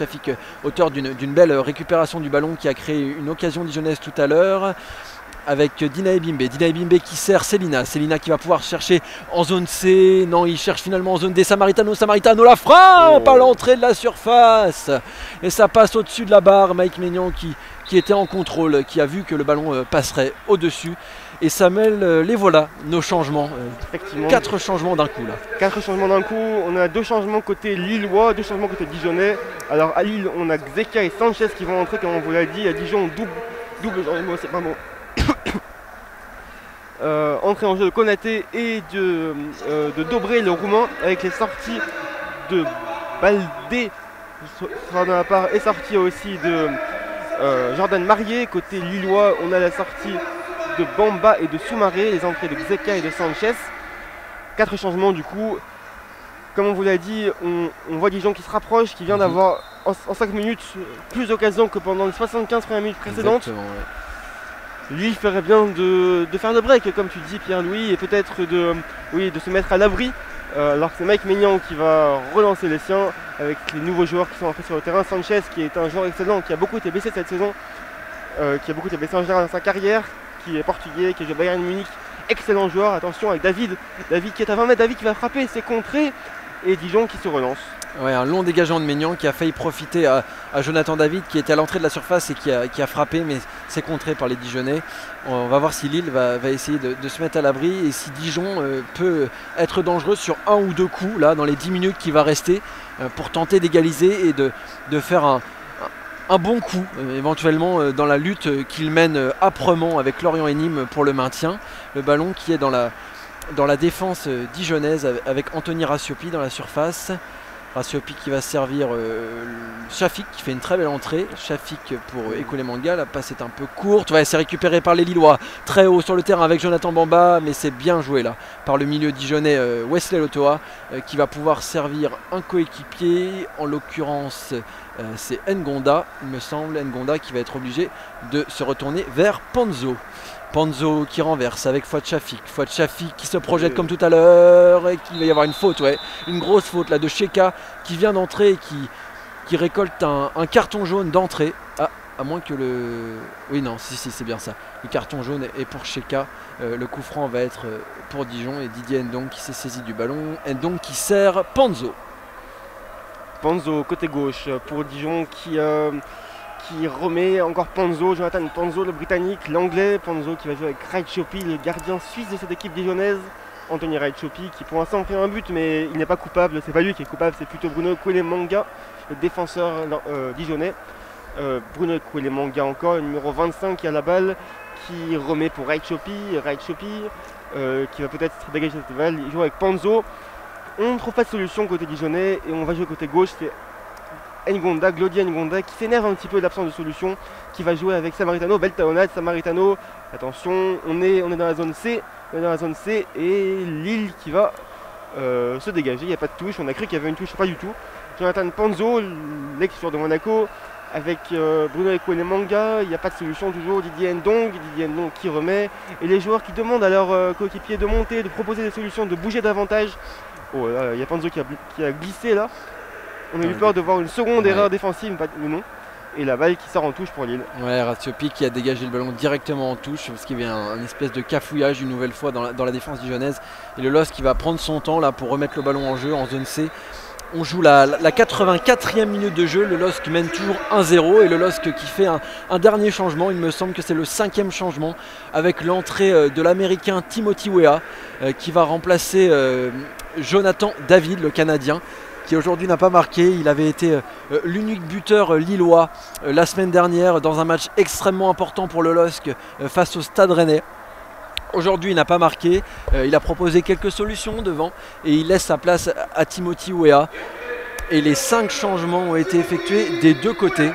auteur d'une belle récupération du ballon qui a créé une occasion dijonnaise tout à l'heure, avec Dina Ebimbe. Dina Ebimbe qui sert Célina. Célina qui va pouvoir chercher en zone C. Non, il cherche finalement en zone D. Samaritano. Samaritano la frappe à l'entrée de la surface. Et ça passe au-dessus de la barre. Mike Maignan qui était en contrôle, qui a vu que le ballon passerait au-dessus. Et Samuel, les voilà, nos changements. 4 changements d'un coup là. 4 changements d'un coup. On a 2 changements côté Lillois, 2 changements côté Dijonnais. Alors à Lille, on a Xeka et Sanchez qui vont entrer, comme on vous l'a dit. À Dijon, double changement, c'est pas bon. Entrée en jeu de Konaté et de Dobré, le Roumain, avec les sorties de Baldé de la part, et sortie aussi de Jordan Marié. Côté Lillois, on a la sortie de Bamba et de Soumaré, les entrées de Xeka et de Sanchez. 4 changements du coup. Comme on vous l'a dit, on voit Dijon qui se rapproche, qui vient d'avoir en 5 minutes plus d'occasions que pendant les 75 premières minutes précédentes. Ouais. Lille ferait bien de faire le break, comme tu dis Pierre-Louis, et peut-être de se mettre à l'abri. Alors que c'est Mike Maignan qui va relancer les siens avec les nouveaux joueurs qui sont entrés sur le terrain. Sanchez qui est un joueur excellent, qui a beaucoup été blessé cette saison, qui a beaucoup été blessé en général dans sa carrière, qui est portugais, qui joue à Bayern Munich, excellent joueur. Attention avec David qui est à 20 mètres, David qui va frapper, c'est contré, et Dijon qui se relance. Ouais, un long dégagement de Maignan qui a failli profiter à Jonathan David qui était à l'entrée de la surface et qui a frappé, mais c'est contré par les Dijonnais. On va voir si Lille va essayer de se mettre à l'abri et si Dijon peut être dangereux sur 1 ou 2 coups là dans les 10 minutes qui va rester pour tenter d'égaliser et de faire un bon coup éventuellement dans la lutte qu'il mène âprement avec Lorient et Nîmes pour le maintien. Le ballon qui est dans la défense dijonnaise avec Anthony Rassiopi dans la surface. Rassiopi qui va servir Shafik qui fait une très belle entrée. Shafik pour Ekoulemanga, la passe est un peu courte. Ouais, c'est récupéré par les Lillois très haut sur le terrain avec Jonathan Bamba, mais c'est bien joué là par le milieu dijonnais Wesley Lotoa qui va pouvoir servir un coéquipier. En l'occurrence c'est Ngonda, il me semble, Ngonda qui va être obligé de se retourner vers Panzo. Panzo qui renverse avec Fouad Chafik. Fouad Chafik qui se projette comme tout à l'heure et qu'il va y avoir une faute, ouais. Une grosse faute là de Cheka qui vient d'entrer et qui récolte un carton jaune d'entrée. À moins que le... Oui non, si c'est bien ça. Le carton jaune est pour Cheka. Le coup franc va être pour Dijon et Didier Ndong qui s'est saisi du ballon. Ndong qui sert Panzo. Panzo côté gauche pour Dijon qui remet encore Panzo, Jonathan Panzo, le britannique, l'anglais, Panzo qui va jouer avec Raitshopi, le gardien suisse de cette équipe dijonnaise, Anthony Raitshopi qui pour l'instant a pris un but mais il n'est pas coupable, c'est pas lui qui est coupable, c'est plutôt Bruno Ekoulemanga, le défenseur dijonnais. Bruno Ekoulemanga encore, le numéro 25 qui a la balle, qui remet pour Raitshopi qui va peut-être dégager cette balle, il joue avec Panzo. On ne trouve pas de solution côté dijonnais et on va jouer côté gauche, c'est Ngonda, Glody Ngonda qui s'énerve un petit peu de l'absence de solution, qui va jouer avec Samaritano, belle talonnade, Samaritano, attention, on est dans la zone C, et Lille qui va se dégager, il n'y a pas de touche, on a cru qu'il y avait une touche, pas du tout. Jonathan Panzo, l'ex-joueur de Monaco, avec Bruno Ekoulemanga, il n'y a pas de solution toujours, Didier Ndong qui remet, et les joueurs qui demandent à leurs coéquipiers de monter, de proposer des solutions, de bouger davantage. Oh là, il y a Panzo qui a glissé là. On a eu peur de voir une seconde erreur défensive ou non. Et la balle qui sort en touche pour Lille. Ouais, Ratsiopi qui a dégagé le ballon directement en touche parce qu'il y avait un espèce de cafouillage une nouvelle fois dans la défense dijonnaise. Et le LOSC qui va prendre son temps là pour remettre le ballon en jeu en zone C. On joue la 84e minute de jeu, le LOSC mène toujours 1-0 et le LOSC qui fait un dernier changement, il me semble que c'est le 5e changement avec l'entrée de l'américain Timothy Weah qui va remplacer Jonathan David, le Canadien, qui aujourd'hui n'a pas marqué. Il avait été l'unique buteur lillois la semaine dernière dans un match extrêmement important pour le LOSC face au Stade Rennais. Aujourd'hui il n'a pas marqué, il a proposé quelques solutions devant et il laisse sa place à Timothy Weah. Et les 5 changements ont été effectués des deux côtés.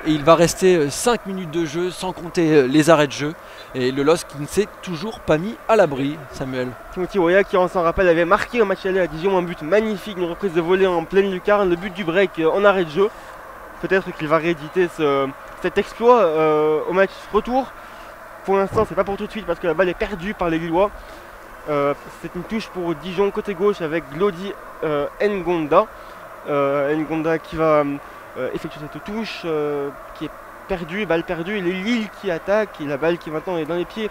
Et il va rester 5 minutes de jeu sans compter les arrêts de jeu. Et le LOSC qui ne s'est toujours pas mis à l'abri, Samuel. Timothy Weah qui, on s'en rappelle, avait marqué au match aller à Dijon un but magnifique, une reprise de volée en pleine lucarne, le but du break en arrêt de jeu. Peut-être qu'il va rééditer cet exploit au match retour. Pour l'instant, c'est pas pour tout de suite parce que la balle est perdue par les Lillois. C'est une touche pour Dijon côté gauche avec Glody Ngonda. Ngonda qui va effectuer cette touche qui est balle perdue, et Lille qui attaque, et la balle qui maintenant est dans les pieds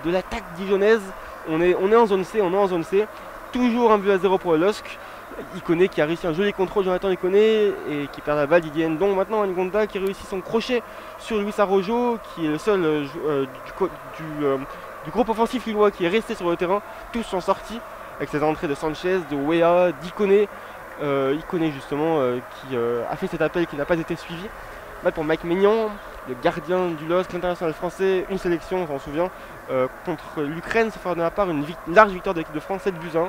de l'attaque dijonnaise. On est en zone C, toujours un but à 0 pour le LOSC. Iconé qui a réussi un joli contrôle, Jonathan Iconé, et qui perd la balle, Didier Ndong maintenant, Ngonda qui réussit son crochet sur Luis Arrojo, qui est le seul du groupe offensif lillois qui est resté sur le terrain. Tous sont sortis avec ses entrées de Sanchez, de Wea, d'Iconé. Iconé justement qui a fait cet appel qui n'a pas été suivi. Balle pour Mike Maignan, le gardien du LOSC, l'international français, une sélection, on s'en souvient, contre l'Ukraine, sauf de ma part une large victoire de l'équipe de France, 7-1.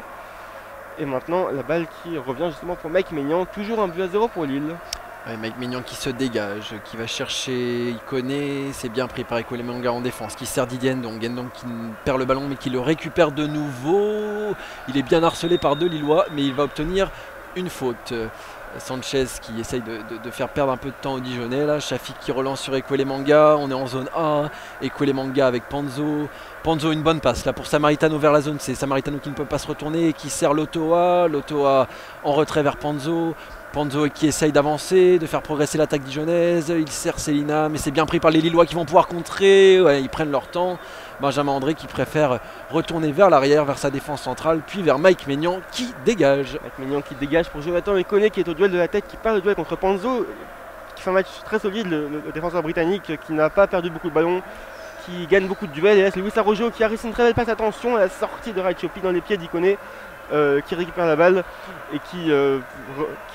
Et maintenant la balle qui revient justement pour Mike Maignan, toujours un but à 0 pour Lille. Ouais, Mike Maignan qui se dégage, qui va chercher Iconé, c'est bien pris par Ekouélémanga en défense, qui sert Didier Ndong, Ndong qui perd le ballon mais qui le récupère de nouveau. Il est bien harcelé par deux Lillois mais il va obtenir une faute. Sanchez qui essaye de faire perdre un peu de temps aux Dijonnais là. Shafik qui relance sur Ekouélémanga, on est en zone A, Ekouélémanga avec Panzo. Panzo une bonne passe là pour Samaritano vers la zone C, Samaritano qui ne peut pas se retourner et qui sert Lotoa en retrait vers Panzo. Panzo qui essaye d'avancer, de faire progresser l'attaque dijonnaise, il sert Célina, mais c'est bien pris par les Lillois qui vont pouvoir contrer, ouais, ils prennent leur temps. Benjamin André qui préfère retourner vers l'arrière, vers sa défense centrale, puis vers Mike Maignan qui dégage. Mike Maignan qui dégage pour Jonathan Iconé qui est au duel de la tête, qui perd le duel contre Panzo, qui fait un match très solide, le défenseur britannique qui n'a pas perdu beaucoup de ballons, qui gagne beaucoup de duels, et là c'est Luis Arrojo qui a réussi une très belle passe, attention à la sortie de Raichopi dans les pieds d'Iconé. Qui récupère la balle et qui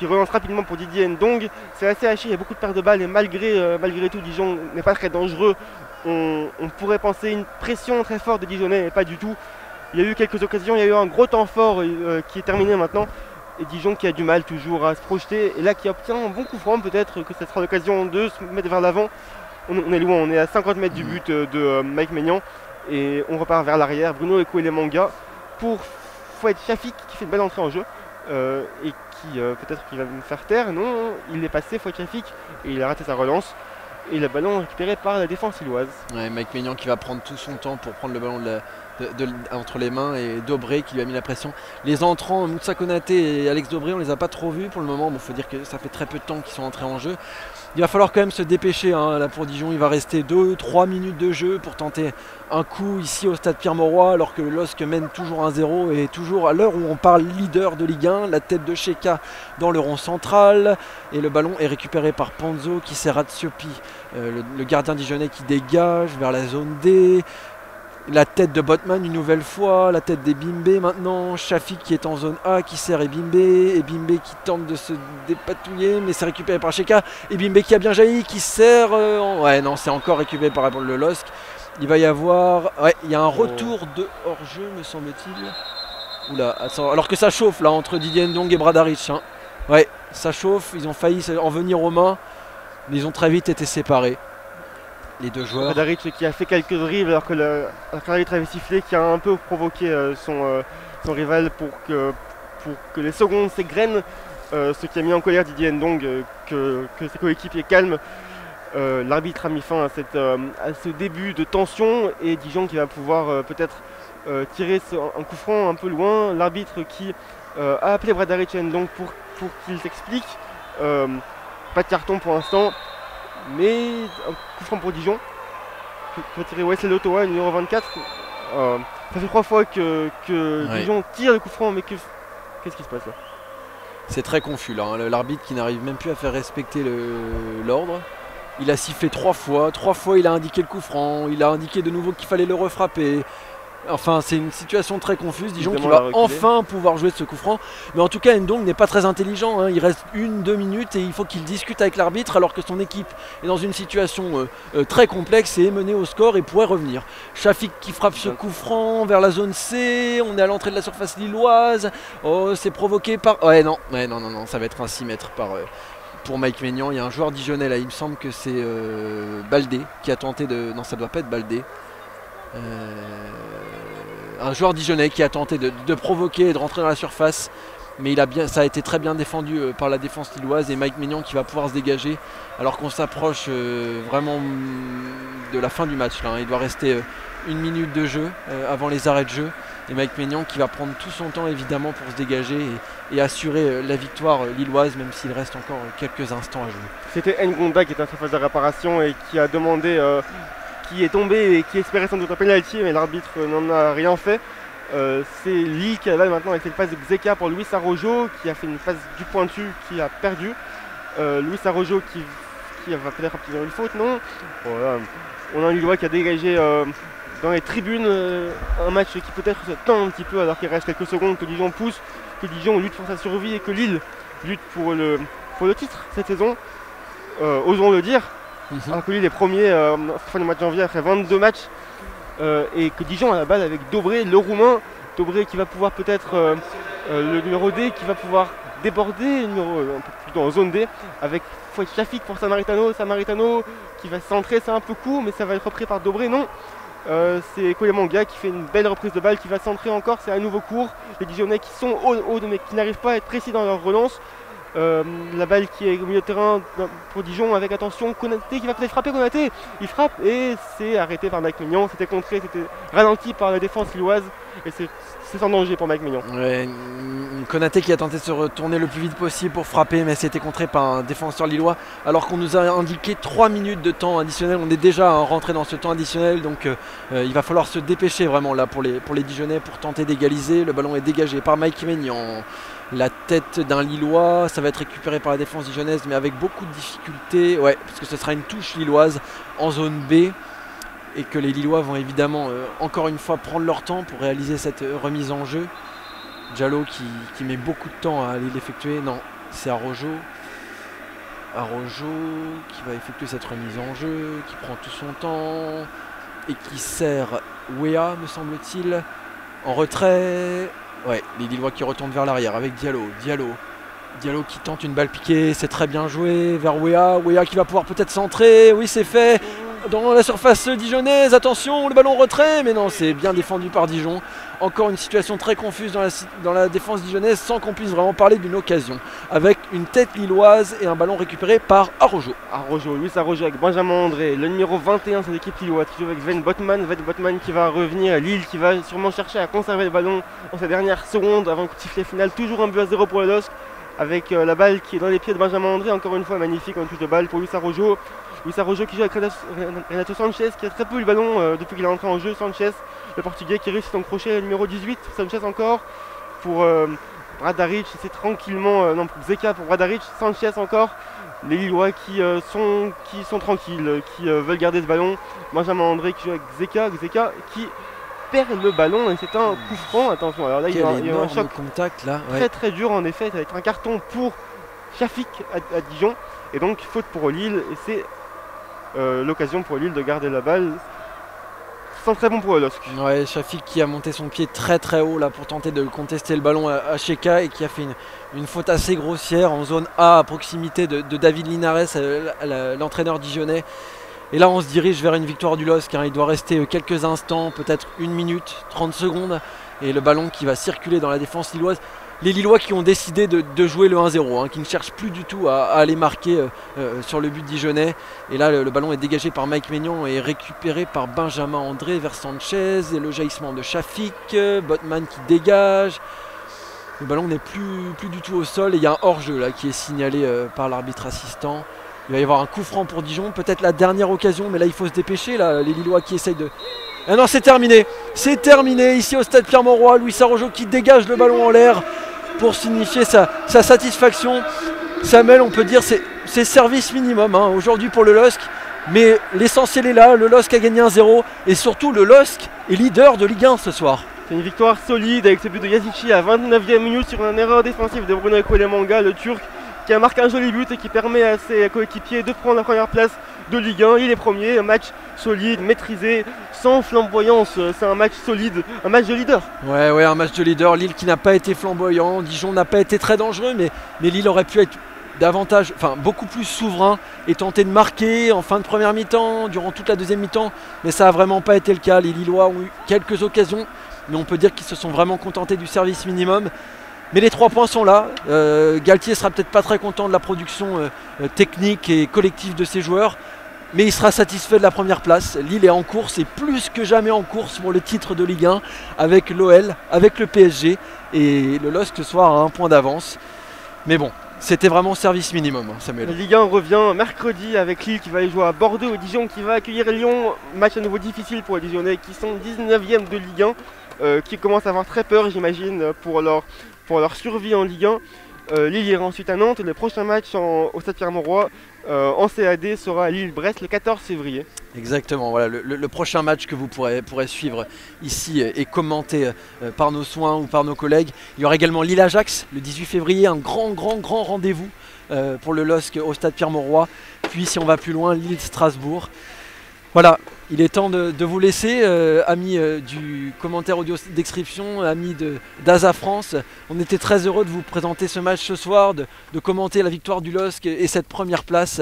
relance rapidement pour Didier Ndong. C'est assez haché, il y a beaucoup de pertes de balles et malgré tout Dijon n'est pas très dangereux. On pourrait penser une pression très forte de Dijonnais mais pas du tout. Il y a eu quelques occasions, il y a eu un gros temps fort qui est terminé maintenant. Et Dijon qui a du mal toujours à se projeter et là qui obtient un bon coup franc, peut-être que ça sera l'occasion de se mettre vers l'avant. On est loin, on est à 50 mètres du but de Mike Maignan et on repart vers l'arrière. Bruno Ekouélémanga pour Fouad Shafik qui fait une belle entrée en jeu et qui peut-être qu'il va me faire taire. Non, il est passé Fouad Shafik et il a raté sa relance et le ballon récupéré par la défense lilloise. Ouais, Mike Maignan qui va prendre tout son temps pour prendre le ballon entre les mains et Dobré qui lui a mis la pression. Les entrants Moussa Konaté et Alex Dobré on les a pas trop vus pour le moment. Bon, faut dire que ça fait très peu de temps qu'ils sont entrés en jeu. Il va falloir quand même se dépêcher hein. Là pour Dijon il va rester 2-3 minutes de jeu pour tenter un coup ici au stade Pierre-Mauroy alors que le LOSC mène toujours 1-0 et toujours à l'heure où on parle leader de Ligue 1, la tête de Cheka dans le rond central et le ballon est récupéré par Panzo qui sert Ratsiopi, le gardien dijonnais qui dégage vers la zone D. La tête de Botman une nouvelle fois, la tête d'Ebimbe maintenant, Shafik qui est en zone A qui sert Ebimbe qui tente de se dépatouiller mais c'est récupéré par Cheka, Ebimbe qui a bien jailli, qui sert, ouais non c'est encore récupéré par le LOSC. Il va y avoir, ouais il y a un retour de hors-jeu me semble-t-il. Oula, attends, alors que ça chauffe là entre Didier Ndong et Bradaric hein. Ouais ça chauffe, ils ont failli en venir aux mains mais ils ont très vite été séparés. Les deux joueurs. Bradaric qui a fait quelques dribbles alors que l'arbitre avait sifflé, qui a un peu provoqué son rival pour que les secondes s'égrènent, ce qui a mis en colère Didier Ndong, que ses coéquipiers calment. L'arbitre a mis fin à ce début de tension et Dijon qui va pouvoir peut-être tirer un coup franc un peu loin. L'arbitre qui a appelé Bradaric et Ndong pour qu'il s'explique. Pas de carton pour l'instant. Mais un coup franc pour Dijon. Retiré Wesley Lotoa, numéro 24. Ça fait 3 fois que ouais. Dijon tire le coup franc, mais qu'est-ce qui se passe là? C'est très confus là, hein. L'arbitre qui n'arrive même plus à faire respecter l'ordre. Il a sifflé 3 fois. 3 fois il a indiqué le coup franc. Il a indiqué de nouveau qu'il fallait le refrapper. Enfin c'est une situation très confuse. Dijon qui va enfin pouvoir jouer de ce coup franc. Mais en tout cas Ndong n'est pas très intelligent hein. Il reste 1-2 minutes et il faut qu'il discute avec l'arbitre alors que son équipe est dans une situation très complexe et est menée au score et pourrait revenir. Shafik qui frappe ce coup franc vers la zone C. On est à l'entrée de la surface lilloise. Oh c'est provoqué par... Ouais non, ça va être un 6 mètres pour Mike Maignan. Il y a un joueur dijonnais là. Il me semble que c'est Baldé qui a tenté de... Non ça doit pas être Baldé. Un joueur dijonnais qui a tenté de provoquer et de rentrer dans la surface mais ça a été très bien défendu par la défense lilloise et Mike Maignan qui va pouvoir se dégager alors qu'on s'approche vraiment de la fin du match là, hein. Il doit rester 1 minute de jeu avant les arrêts de jeu et Mike Maignan qui va prendre tout son temps évidemment pour se dégager et assurer la victoire lilloise même s'il reste encore quelques instants à jouer. C'était Ngonda qui était en phase de réparation et qui a demandé, qui est tombé et qui espérait sans doute un penalty mais l'arbitre n'en a rien fait. C'est Lille qui a maintenant avec cette phase de Xeka pour Luis Araujo qui a fait une phase du pointu qui a perdu. Luis Araujo qui va peut-être obtenir une faute, non? Voilà. On a un Lillois qui a dégagé dans les tribunes un match qui peut-être se tend un petit peu alors qu'il reste quelques secondes, que Dijon pousse, que Dijon lutte pour sa survie et que Lille lutte pour le titre cette saison. Osons le dire, alors que Lille est premier fin du mois de janvier après 22 matchs. Et que Dijon a la balle avec Dobré, le roumain. Dobré qui va pouvoir peut-être le numéro D, qui va pouvoir déborder, un peu plutôt en zone D, avec Shafik pour Samaritano. Samaritano qui va se centrer, c'est un peu court, mais ça va être repris par Dobré, non. C'est Koyamanga qui fait une belle reprise de balle, qui va centrer encore, c'est à nouveau court. Les Dijonnais qui sont hauts mais qui n'arrivent pas à être précis dans leur relance. La balle qui est au milieu de terrain pour Dijon avec attention Konaté qui va peut-être frapper. Konaté il frappe et c'est arrêté par Mike Maignan, c'était contré, c'était ralenti par la défense lilloise et c'est sans danger pour Mike Maignan. Ouais, Konaté qui a tenté de se retourner le plus vite possible pour frapper mais c'était contré par un défenseur lillois alors qu'on nous a indiqué 3 minutes de temps additionnel. On est déjà rentré dans ce temps additionnel donc il va falloir se dépêcher vraiment là pour les Dijonnais pour tenter d'égaliser. Le ballon est dégagé par Mike Maignan. La tête d'un Lillois, ça va être récupéré par la défense dijonnaise mais avec beaucoup de difficultés, ouais, parce que ce sera une touche lilloise en zone B et que les Lillois vont évidemment encore une fois prendre leur temps pour réaliser cette remise en jeu. Diallo qui met beaucoup de temps à aller l'effectuer, non, c'est Araujo. Araujo qui va effectuer cette remise en jeu, qui prend tout son temps et qui sert Wea me semble-t-il en retrait. Ouais, les Lillois qui retournent vers l'arrière avec Diallo qui tente une balle piquée, c'est très bien joué vers Wea qui va pouvoir peut-être centrer, oui c'est fait dans la surface dijonnaise, attention le ballon retrait, mais non c'est bien défendu par Dijon. Encore une situation très confuse dans la défense dijonnaise sans qu'on puisse vraiment parler d'une occasion. Avec une tête lilloise et un ballon récupéré par Araujo. Luis Araujo avec Benjamin André, le numéro 21 de l'équipe lilloise qui joue avec Sven Botman qui va revenir à Lille, qui va sûrement chercher à conserver le ballon dans ces dernières secondes avant le coup de sifflet final. Toujours un but à 0 pour le LOSC avec la balle qui est dans les pieds de Benjamin André. Encore une fois magnifique en touche de balle pour Luis Araujo. Luis Araujo qui joue avec Renato Sanchez qui a très peu eu le ballon depuis qu'il est entré en jeu. Sanchez, le portugais qui réussit son crochet, le numéro 18. Sanchez encore pour Bradaric, c'est tranquillement, non pour Xeka pour Bradaric. Sanchez encore. Les Lillois qui sont tranquilles, qui veulent garder ce ballon. Benjamin André qui joue avec Xeka qui perd le ballon et c'est un coup franc. Attention, alors là il y a un choc contact, là, ouais. très dur en effet. Ça va être un carton pour Shafik à Dijon et donc faute pour Lille et c'est l'occasion pour Lille de garder la balle. C'est très bon pour le LOSC. Ouais, Shafik qui a monté son pied très haut là pour tenter de contester le ballon à Cheka et qui a fait une faute assez grossière en zone A à proximité de David Linares, l'entraîneur dijonnais. Et là on se dirige vers une victoire du LOSC, hein. Il doit rester quelques instants, peut-être 1 minute, 30 secondes et le ballon qui va circuler dans la défense lilloise. Les Lillois qui ont décidé de jouer le 1-0, hein, qui ne cherchent plus du tout à aller marquer sur le but dijonnais. Et là le ballon est dégagé par Mike Maignan et récupéré par Benjamin André vers Sanchez. Et le jaillissement de Shafik, Botman qui dégage. Le ballon n'est plus du tout au sol et il y a un hors-jeu là qui est signalé par l'arbitre assistant. Il va y avoir un coup franc pour Dijon, peut-être la dernière occasion, mais là il faut se dépêcher, là, les Lillois qui essayent de... Ah non, c'est terminé ici au stade Pierre-Mauroy. Luis Araujo qui dégage le ballon en l'air pour signifier sa satisfaction. Samuel, on peut dire c'est service minimum hein, aujourd'hui pour le LOSC, mais l'essentiel est là, le LOSC a gagné 1-0 et surtout le LOSC est leader de Ligue 1 ce soir. C'est une victoire solide avec ce but de Yazici à 29e minute sur une erreur défensive de Bruno Koyamanga, le Turc, qui a marqué un joli but et qui permet à ses coéquipiers de prendre la première place de Ligue 1. Il est premier, un match solide, maîtrisé, sans flamboyance. C'est un match solide, un match de leader. Ouais, un match de leader. Lille qui n'a pas été flamboyant, Dijon n'a pas été très dangereux, mais Lille aurait pu être davantage, beaucoup plus souverain et tenter de marquer en fin de première mi-temps, durant toute la deuxième mi-temps, mais ça n'a vraiment pas été le cas. Les Lillois ont eu quelques occasions, mais on peut dire qu'ils se sont vraiment contentés du service minimum. Mais les 3 points sont là. Galtier sera peut-être pas très content de la production technique et collective de ses joueurs, mais il sera satisfait de la première place. Lille est en course et plus que jamais en course pour le titre de Ligue 1 avec l'OL, avec le PSG et le LOSC ce soir à 1 point d'avance. Mais bon, c'était vraiment service minimum, Samuel. La Ligue 1 revient mercredi avec Lille qui va aller jouer à Bordeaux et Dijon qui va accueillir Lyon. Match à nouveau difficile pour les Dijonnais qui sont 19e de Ligue 1, qui commencent à avoir très peur, j'imagine, pour leur survie en Ligue 1. Lille ira ensuite à Nantes. Le prochain match au Stade Pierre-Mauroy en CAD sera Lille-Brest le 14 février. Exactement, voilà, le prochain match que vous pourrez suivre ici et commenter par nos soins ou par nos collègues. Il y aura également Lille-Ajax le 18 février, un grand rendez-vous pour le LOSC au Stade Pierre-Mauroy. Puis si on va plus loin, Lille-Strasbourg. Voilà, il est temps de vous laisser, amis du commentaire audio description, amis d'Asa France. On était très heureux de vous présenter ce match ce soir, de commenter la victoire du LOSC et cette première place.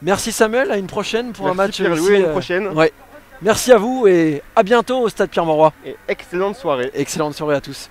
Merci Samuel, à une prochaine pour un match. Merci à une prochaine. Ouais. Merci à vous et à bientôt au Stade Pierre-Mauroy. Et excellente soirée. Excellente soirée à tous.